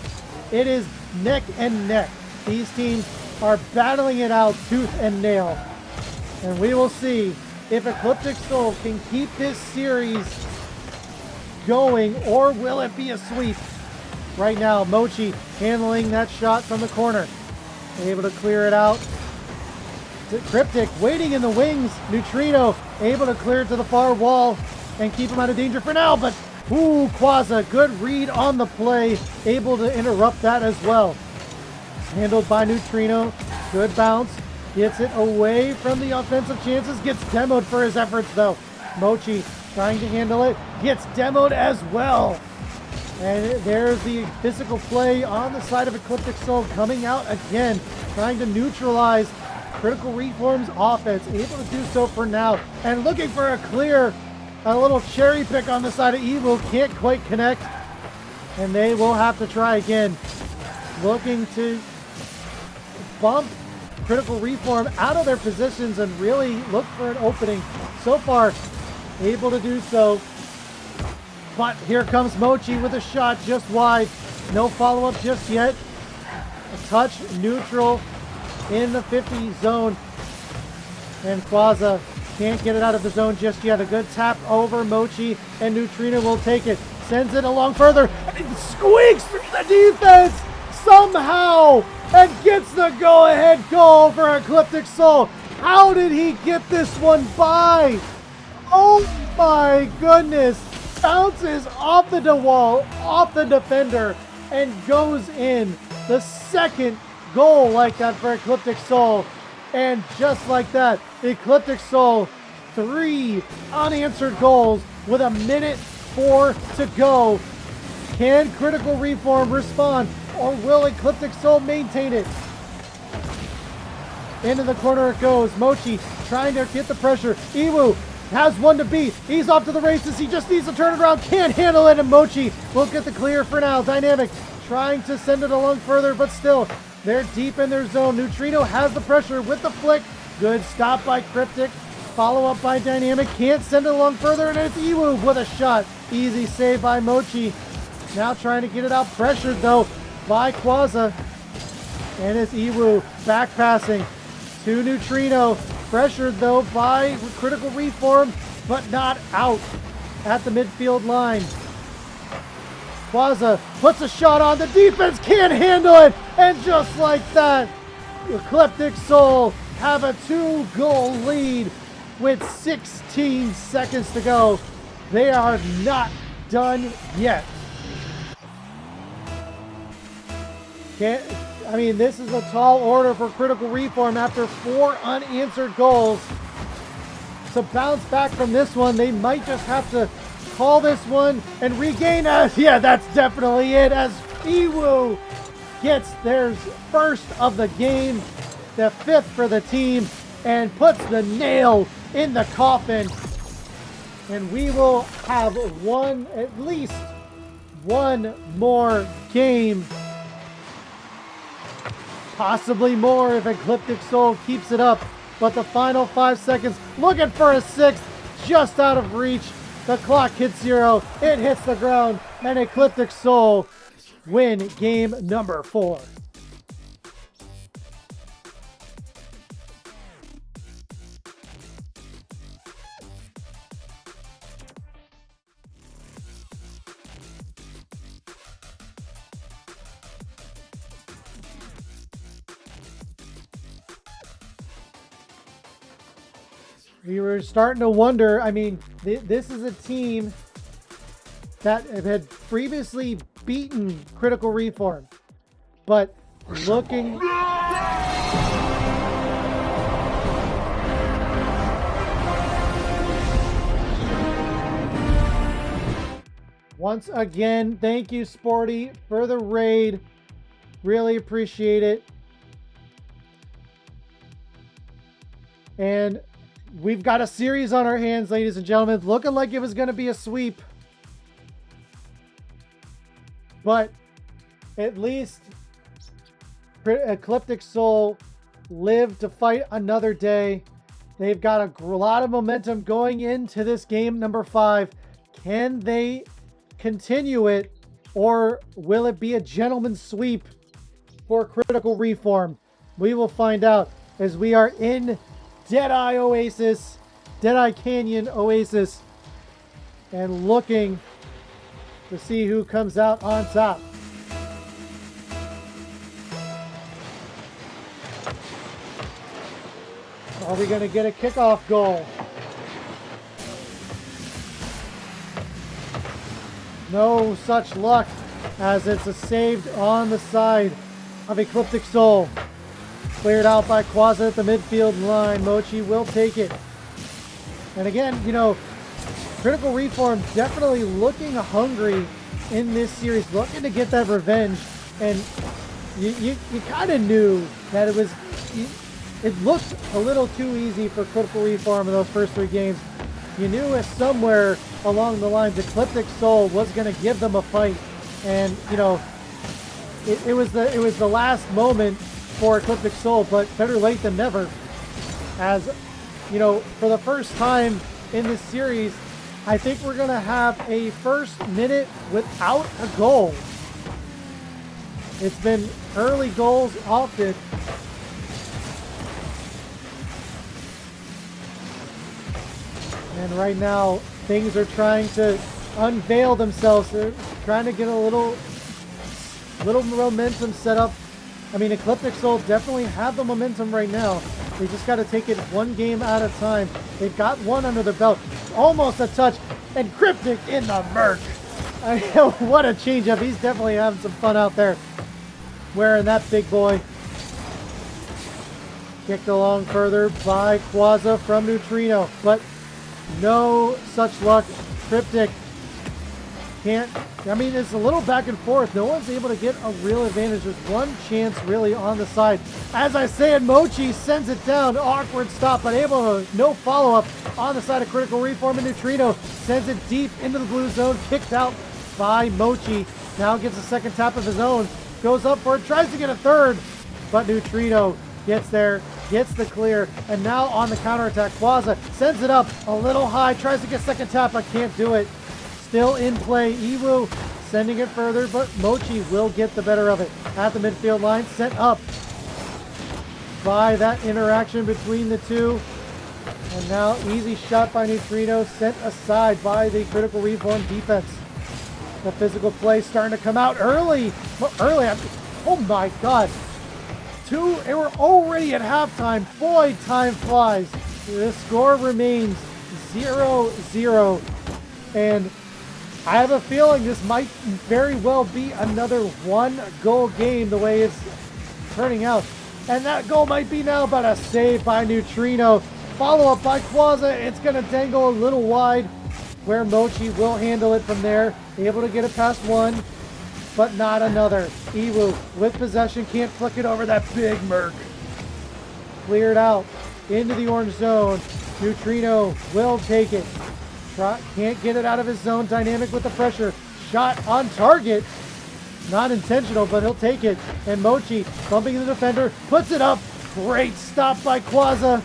It is neck and neck. These teams are battling it out tooth and nail. And we will see if Ecliptic Soul can keep this series going, or will it be a sweep? Right now, Mochi handling that shot from the corner. Able to clear it out. Ecliptic waiting in the wings. Neutrino able to clear it to the far wall and keep him out of danger for now. But, ooh, Quaza, good read on the play. Able to interrupt that as well. Handled by Neutrino. Good bounce. Gets it away from the offensive chances. Gets demoed for his efforts, though. Mochi trying to handle it. Gets demoed as well. And there's the physical play on the side of Ecliptic Soul coming out again. Trying to neutralize Critical Reform's offense. Able to do so for now. And looking for a clear, a little cherry pick on the side of Evil. Can't quite connect. And they will have to try again. Looking to bump Critical Reform out of their positions and really look for an opening. So far, able to do so. But here comes Mochi with a shot just wide. No follow-up just yet. A touch neutral in the 50 zone. And Quaza can't get it out of the zone just yet. A good tap over Mochi, and Neutrino will take it. Sends it along further. And squeaks through the defense somehow and gets the go-ahead goal for Ecliptic Soul. How did he get this one by? Oh my goodness. Bounces off the wall, off the defender, and goes in. The second goal like that for Ecliptic Soul. And just like that, Ecliptic Soul, 3 unanswered goals with 1:04 to go. Can Critical Reform respond, or will Ecliptic Soul maintain it? Into the corner it goes. Mochi trying to get the pressure. Iwu has one to beat. He's off to the races. He just needs to turn it around. Can't handle it, and Mochi will get the clear for now. Dynamic trying to send it along further, but still, they're deep in their zone. Neutrino has the pressure with the flick. Good stop by Cryptic. Follow up by Dynamic. Can't send it along further, and it's Iwu with a shot. Easy save by Mochi. Now trying to get it out. Pressured, though, by Quaza. And it's Iwu back passing to Neutrino. Pressured, though, by Critical Reform, but not out at the midfield line. Quaza puts a shot on. The defense can't handle it. And just like that, Ecliptic Soul have a 2-goal lead with 16 seconds to go. They are not done yet. This is a tall order for Critical Reform after 4 unanswered goals. To bounce back from this one, they might just have to call this one and regain us. Yeah, that's definitely it, as Iwu gets theirs first of the game, the 5th for the team, and puts the nail in the coffin. And we will have at least one more game. Possibly more if Ecliptic Soul keeps it up. But the final 5 seconds, looking for a 6th, just out of reach. The clock hits 0, it hits the ground, and Ecliptic Soul win game number 4. We were starting to wonder, this is a team that had previously beaten Critical Reform, but looking... Once again, thank you, Sporty, for the raid. Really appreciate it. And we've got a series on our hands, ladies and gentlemen. Looking like it was going to be a sweep. But at least Ecliptic Soul live to fight another day. They've got a lot of momentum going into this game number 5. Can they continue it, or will it be a gentleman's sweep for Critical Reform? We will find out as we are in Deadeye Canyon Oasis, and looking to see who comes out on top. Are we going to get a kickoff goal? No such luck, as it's a saved on the side of Ecliptic Soul. Cleared out by Quaza at the midfield line. Mochi will take it. And again, you know, Critical Reform definitely looking hungry in this series, looking to get that revenge. And you kind of knew that it looked a little too easy for Critical Reform in those first 3 games. You knew as somewhere along the lines Ecliptic Soul was going to give them a fight. And, you know, it was the last moment for Ecliptic Soul, but better late than never. As, you know, for the first time in this series, I think we're going to have a first minute without a goal. It's been early goals often. And right now, things are trying to unveil themselves. They're trying to get a little momentum set up. I mean, Ecliptic Soul definitely have the momentum right now. They just got to take it one game at a time. They've got one under their belt. Almost a touch. And Cryptic in the Merc. What a change-up. He's definitely having some fun out there wearing that big boy. Kicked along further by Quaza from Neutrino. But no such luck. Cryptic can't. I mean, it's a little back and forth. No one's able to get a real advantage. There's one chance really on the side. As I said, Mochi sends it down. Awkward stop, but able to no follow-up on the side of Critical Reform. And Neutrino sends it deep into the blue zone. Kicked out by Mochi. Now gets a second tap of his own. Goes up for it. Tries to get a third. But Neutrino gets there. Gets the clear. And now on the counterattack, Quaza sends it up a little high. Tries to get second tap, but can't do it. Still in play. Iwu sending it further, but Mochi will get the better of it. At the midfield line, sent up by that interaction between the two. And now easy shot by Neutrino, sent aside by the Critical Reform defense. The physical play starting to come out early. Oh my God. They were already at halftime. Boy, time flies. The score remains 0-0. And I have a feeling this might very well be another 1-goal game the way it's turning out. And that goal might be now, but a save by Neutrino. Follow up by Quaza. It's going to dangle a little wide, where Mochi will handle it from there. Able to get it past one, but not another. Iwu with possession, can't flick it over that big Merc. Cleared out into the orange zone. Neutrino will take it. Can't get it out of his zone. Dynamic with the pressure. Shot on target. Not intentional, but he'll take it. And Mochi bumping the defender. Puts it up. Great stop by Quaza.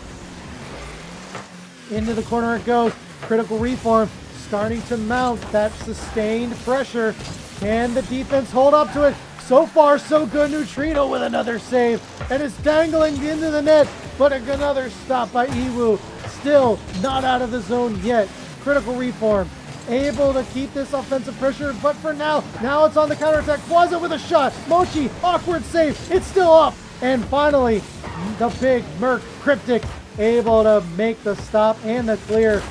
Into the corner it goes. Critical Reform starting to mount that sustained pressure. Can the defense hold up to it? So far, so good. Neutrino with another save. And it's dangling into the net. But another stop by Iwu. Still not out of the zone yet. Critical Reform able to keep this offensive pressure, but for now it's on the counterattack. Quaza with a shot. Mochi, awkward save. It's still up. And finally, the big Merc Cryptic able to make the stop and the clear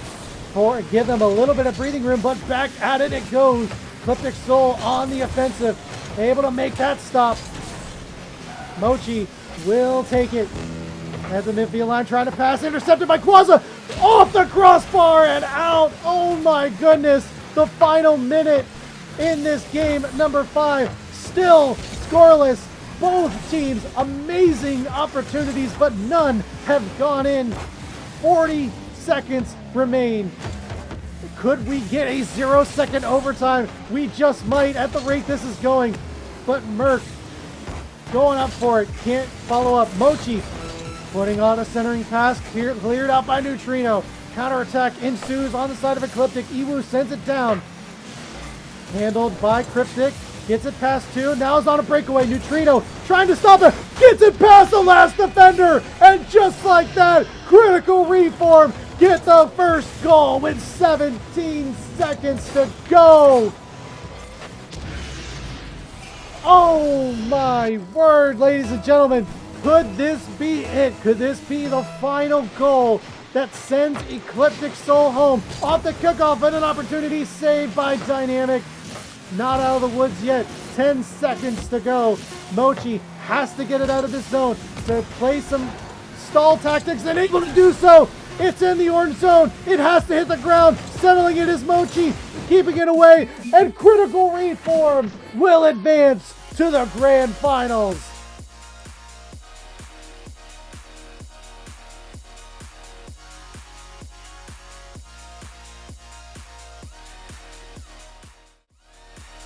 give them a little bit of breathing room, but back at it goes. Ecliptic Soul on the offensive, able to make that stop. Mochi will take it. At the midfield line, trying to pass, intercepted by Quaza, off the crossbar and out. Oh my goodness, the final minute in this game, number 5, still scoreless. Both teams, amazing opportunities, but none have gone in. 40 seconds remain. Could we get a 0-second overtime? We just might at the rate this is going. But Merc going up for it, can't follow up. Mochi Putting on a centering pass, cleared out by Neutrino. Counterattack ensues on the side of Ecliptic. Ewu sends it down. Handled by Cryptic. Gets it past 2. Now is on a breakaway. Neutrino trying to stop it. Gets it past the last defender. And just like that, Critical Reform get the first goal with 17 seconds to go. Oh my word, ladies and gentlemen. Could this be it? Could this be the final goal that sends Ecliptic Soul home? Off the kickoff and an opportunity saved by Dynamic. Not out of the woods yet. 10 seconds to go. Mochi has to get it out of this zone to play some stall tactics and able to do so. It's in the orange zone. It has to hit the ground. Settling it is Mochi, keeping it away, and Critical Reform will advance to the grand finals.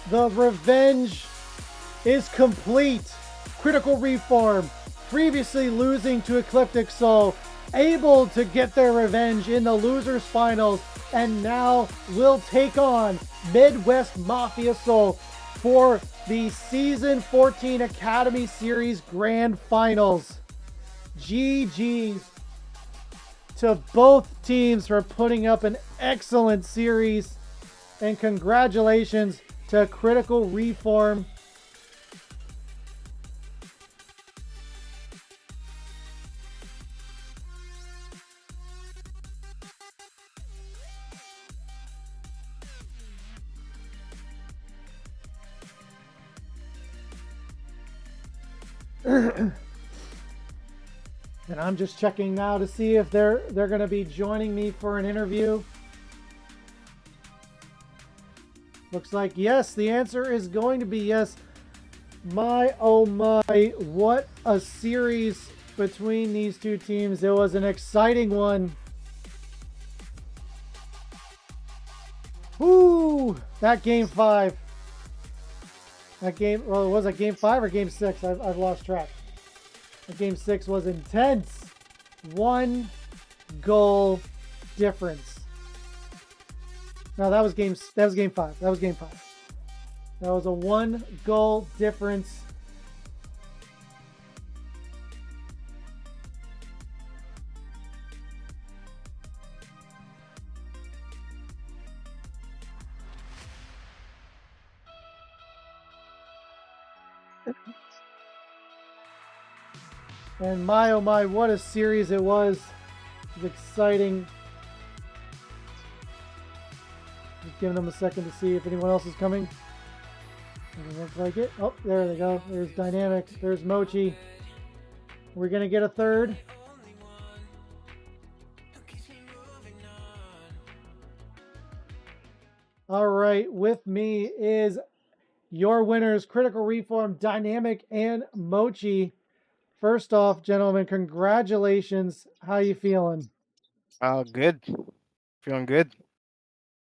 The revenge is complete. Critical Reform, previously losing to Ecliptic Soul, able to get their revenge in the losers finals, and now will take on Midwest Mafia Soul for the Season 14 Academy Series Grand Finals. GG's to both teams for putting up an excellent series, and congratulations to Critical Reform. And I'm just checking now to see if they're going to be joining me for an interview. Looks like yes. The answer is going to be yes. My, oh my, what a series between these two teams. It was an exciting one. Woo! That game 5. That game, well, was it game 5 or game 6? I've lost track. That game 6 was intense. 1 goal difference. No, that was game 5. That was game 5. That was a 1 goal difference. And my, oh my, what a series it was. It was exciting. Just giving them a second to see if anyone else is coming. Doesn't look like it. Oh, there they go. There's Dynamics. There's Mochi. We're going to get a third. All right, with me is your winners, Critical Reform, Dynamic, and Mochi. First off, gentlemen, congratulations. How you feeling? Good. Feeling good.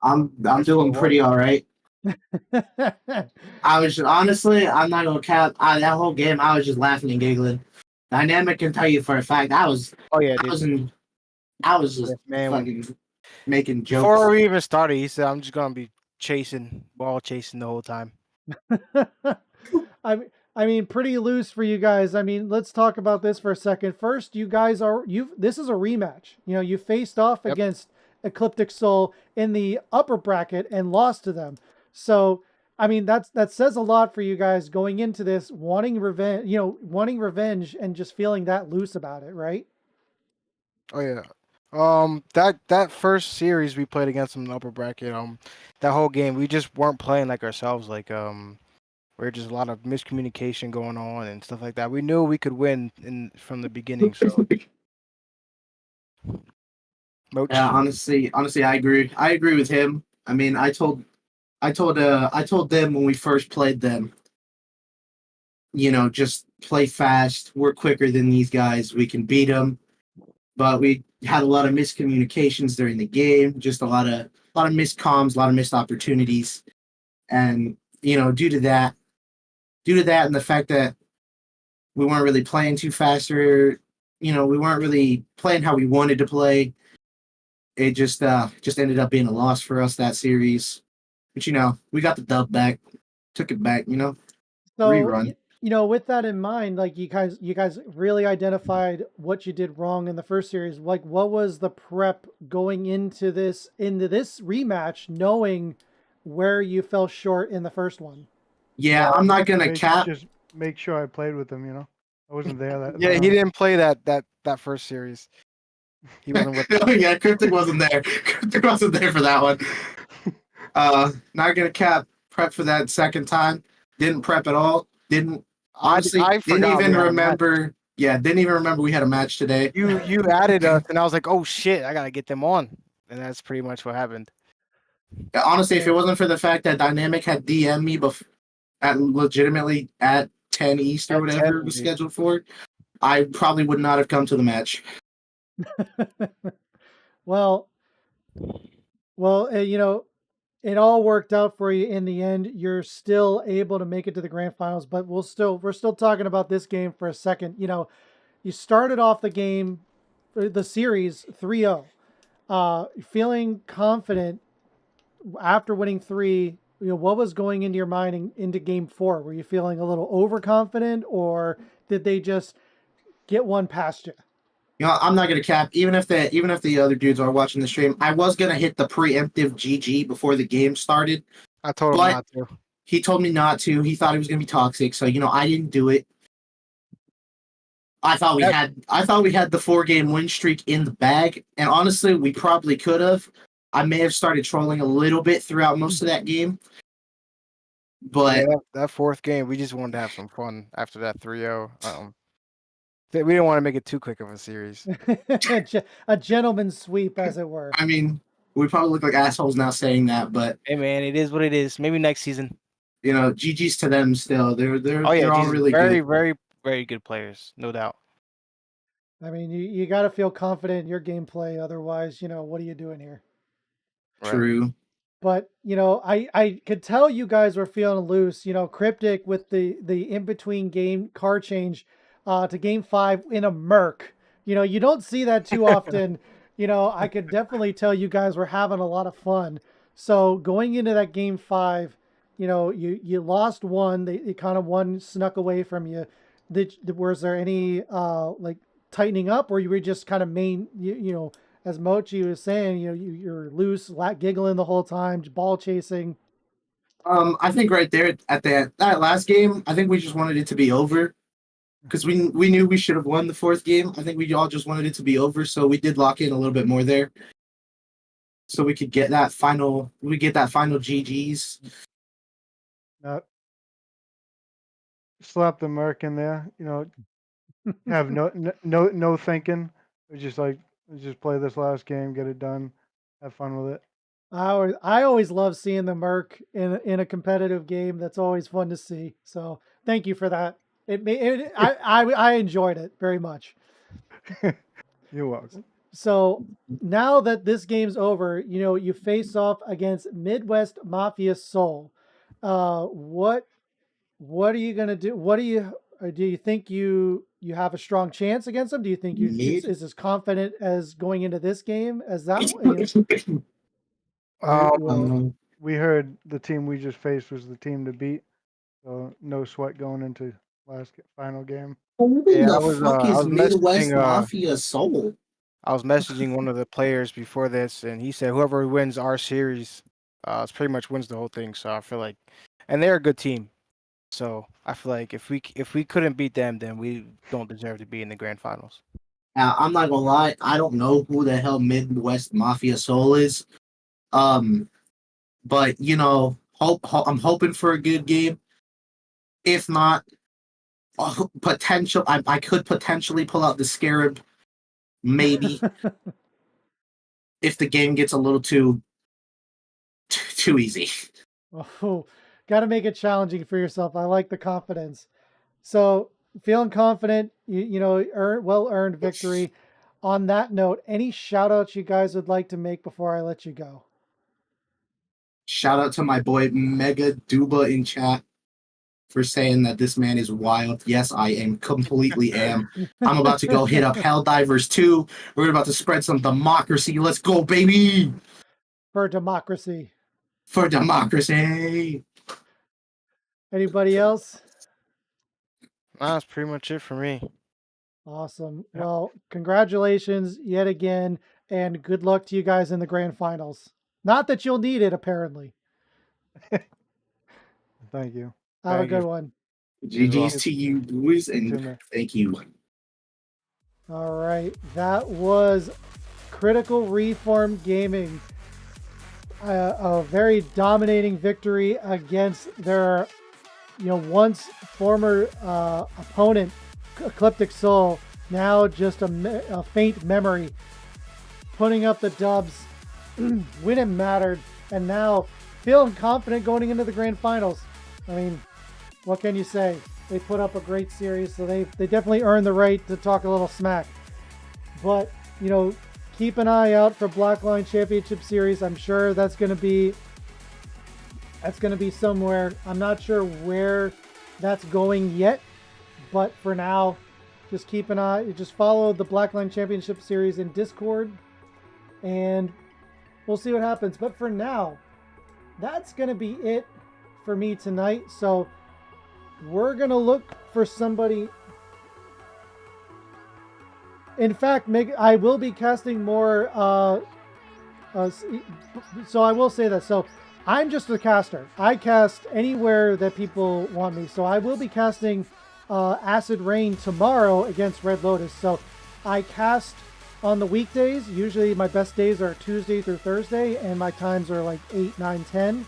I'm doing pretty all right. I was honestly, I'm not gonna cap. That whole game, I was just laughing and giggling. Dynamic can tell you for a fact, Oh yeah, dude. I was just Man, fucking making jokes. before we even started, he said, "I'm just gonna be ball chasing the whole time." I mean, pretty loose for you guys. I mean, let's talk about this for a second. First, you guys this is a rematch. You know, you faced off against Ecliptic Soul in the upper bracket and lost to them. So, I mean, that says a lot for you guys going into this, wanting revenge and just feeling that loose about it, right? Oh yeah. That first series we played against them in the upper bracket, that whole game we just weren't playing like ourselves. Like we're just a lot of miscommunication going on and stuff like that. We knew we could win from the beginning. So, Yeah, honestly, I agree. I agree with him. I mean, I told them when we first played them, you know, just play fast. We're quicker than these guys. We can beat them. But we had a lot of miscommunications during the game. Just a lot of miscomms, a lot of missed opportunities, and you know, due to that, and the fact that we weren't really playing too fast or we weren't really playing how we wanted to play. It just ended up being a loss for us that series. But we got the dub back, took it back. So, Rerun. with that in mind, like you guys really identified what you did wrong in the first series. Like, what was the prep going into this rematch, knowing where you fell short in the first one? Yeah, I'm not gonna cap. Just make sure I played with him. I wasn't there that. Yeah, he didn't play that first series. He wasn't with. Oh yeah, Cryptic wasn't there. Cryptic wasn't there for that one. Not gonna cap. Prep for that second time. Didn't prep at all. Didn't honestly. I didn't forgot even we had a match. remember. Yeah, didn't even remember we had a match today. You added us, and I was like, oh shit, I gotta get them on, and that's pretty much what happened. Honestly, if it wasn't for the fact that Dynamic had DM'd me legitimately at 10 East or At whatever 10, it was dude. scheduled for, I probably would not have come to the match. Well, it all worked out for you in the end. You're still able to make it to the grand finals, but we're still talking about this game for a second. You started off the series 3-0. Feeling confident after winning 3. What was going into your mind into game 4? Were you feeling a little overconfident, or did they just get one past you? I'm not gonna cap. Even if the other dudes are watching the stream, I was gonna hit the preemptive GG before the game started. I told him But not to. he told me not to. He thought it was gonna be toxic, so I didn't do it. I thought we had the 4-game win streak in the bag, and honestly, we probably could have. I may have started trolling a little bit throughout most of that game, but Yeah, that fourth game, we just wanted to have some fun after that 3-0. We didn't want to make it too quick of a series. A gentleman's sweep, as it were. I mean, we probably look like assholes now saying that, but Hey man, it is what it is. Maybe next season. GG's to them still. They're Oh yeah, they're all Jesus, really very, good. very, very good players, no doubt. I mean, you got to feel confident in your gameplay. Otherwise, what are you doing here? Right. True. But, I could tell you guys were feeling loose. Cryptic with the in-between game card change to game 5 in a Merc. You don't see that too often. I could definitely tell you guys were having a lot of fun. So going into that game 5, you lost one. They kind of one snuck away from you. Was there any like tightening up, or you were just kind of as Mochi was saying, you're loose, giggling the whole time, ball chasing? I think right there at that last game, I think we just wanted it to be over because we knew we should have won the 4th game. I think we all just wanted it to be over, so we did lock in a little bit more there, so we could get that final. We get that final GGs. Slap the Merc in there. Have no thinking. It's just like, let's just play this last game, get it done, have fun with it. I always love seeing the Merc in a competitive game. That's always fun to see. So thank you for that. I enjoyed it very much. You're welcome. So now that this game's over, you face off against Midwest Mafia Seoul. What are you gonna do? Do you think you have a strong chance against them? Do you think is as confident as going into this game as that one? We heard the team we just faced was the team to beat, so no sweat going into final game. Who the fuck is Midwest messaging, Mafia Soul? I was messaging one of the players before this, and he said whoever wins our series, pretty much wins the whole thing. So I feel like, and they're a good team. So I feel like if we couldn't beat them, then we don't deserve to be in the grand finals. I'm not gonna lie, I don't know who the hell Midwest Mafia Soul is. But I'm hoping for a good game. If not, I could potentially pull out the Scarab, maybe, if the game gets a little too easy. Oh, got to make it challenging for yourself. I like the confidence. So feeling confident, well-earned victory. On that note, any shout outs you guys would like to make before I let you go? Shout out to my boy Mega Duba in chat. for saying that this man is wild. Yes, I am completely am. I'm about to go hit up Helldivers 2. We're about to spread some democracy. Let's go, baby! For democracy. For democracy! Anybody else? That's pretty much it for me. Awesome. Well, congratulations yet again, and good luck to you guys in the grand finals. Not that you'll need it, apparently. Thank you. Have a Thank good you. one. GG's to you, boys, Too, and man. thank you. All right, that was Critical Reform Gaming. A very dominating victory against their, once former opponent, Ecliptic Soul. Now just a faint memory. Putting up the dubs when it mattered, and now feeling confident going into the grand finals. I mean, what can you say? They put up a great series, so they definitely earned the right to talk a little smack. But, keep an eye out for Blackline Championship Series. I'm sure that's going to be somewhere. I'm not sure where that's going yet, but for now, just keep an eye. Just follow the Blackline Championship Series in Discord, and we'll see what happens. But for now, that's going to be it for me tonight. So we're going to look for somebody. In fact, I will be casting more. So I will say that. So I'm just a caster. I cast anywhere that people want me. So I will be casting Acid Rain tomorrow against Red Lotus. So I cast on the weekdays. Usually my best days are Tuesday through Thursday, and my times are like 8, 9, 10.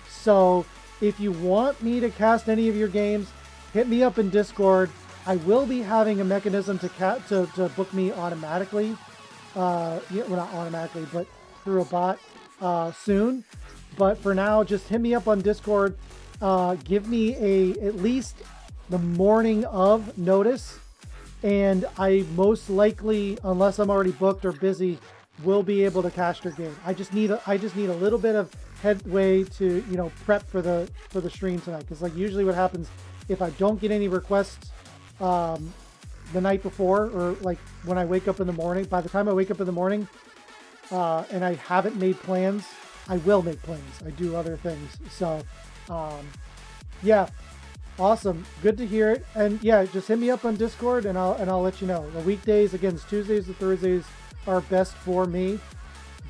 So if you want me to cast any of your games, hit me up in Discord. I will be having a mechanism to book me automatically. Well, not automatically, but through a bot soon. But for now, just hit me up on Discord. Give me at least the morning of notice, and I most likely, unless I'm already booked or busy, will be able to cast your game. I just need a little bit of headway to prep for the stream tonight, because like usually what happens if I don't get any requests the night before, or like when I wake up in the morning, by the time I wake up in the morning and I haven't made plans, I will make plans. I do other things. So yeah, awesome, good to hear it. And yeah, just hit me up on Discord and I'll let you know. The weekdays against Tuesdays and Thursdays are best for me,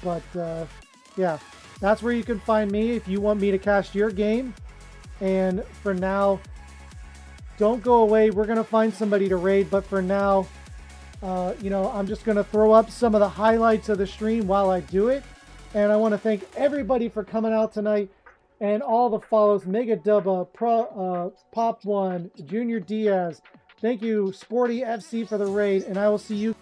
but yeah, that's where you can find me if you want me to cast your game. And for now, don't go away. We're going to find somebody to raid. But for now, I'm just going to throw up some of the highlights of the stream while I do it. And I want to thank everybody for coming out tonight and all the follows. Mega Dubba, Pop One, Junior Diaz. Thank you, Sporty FC, for the raid. And I will see you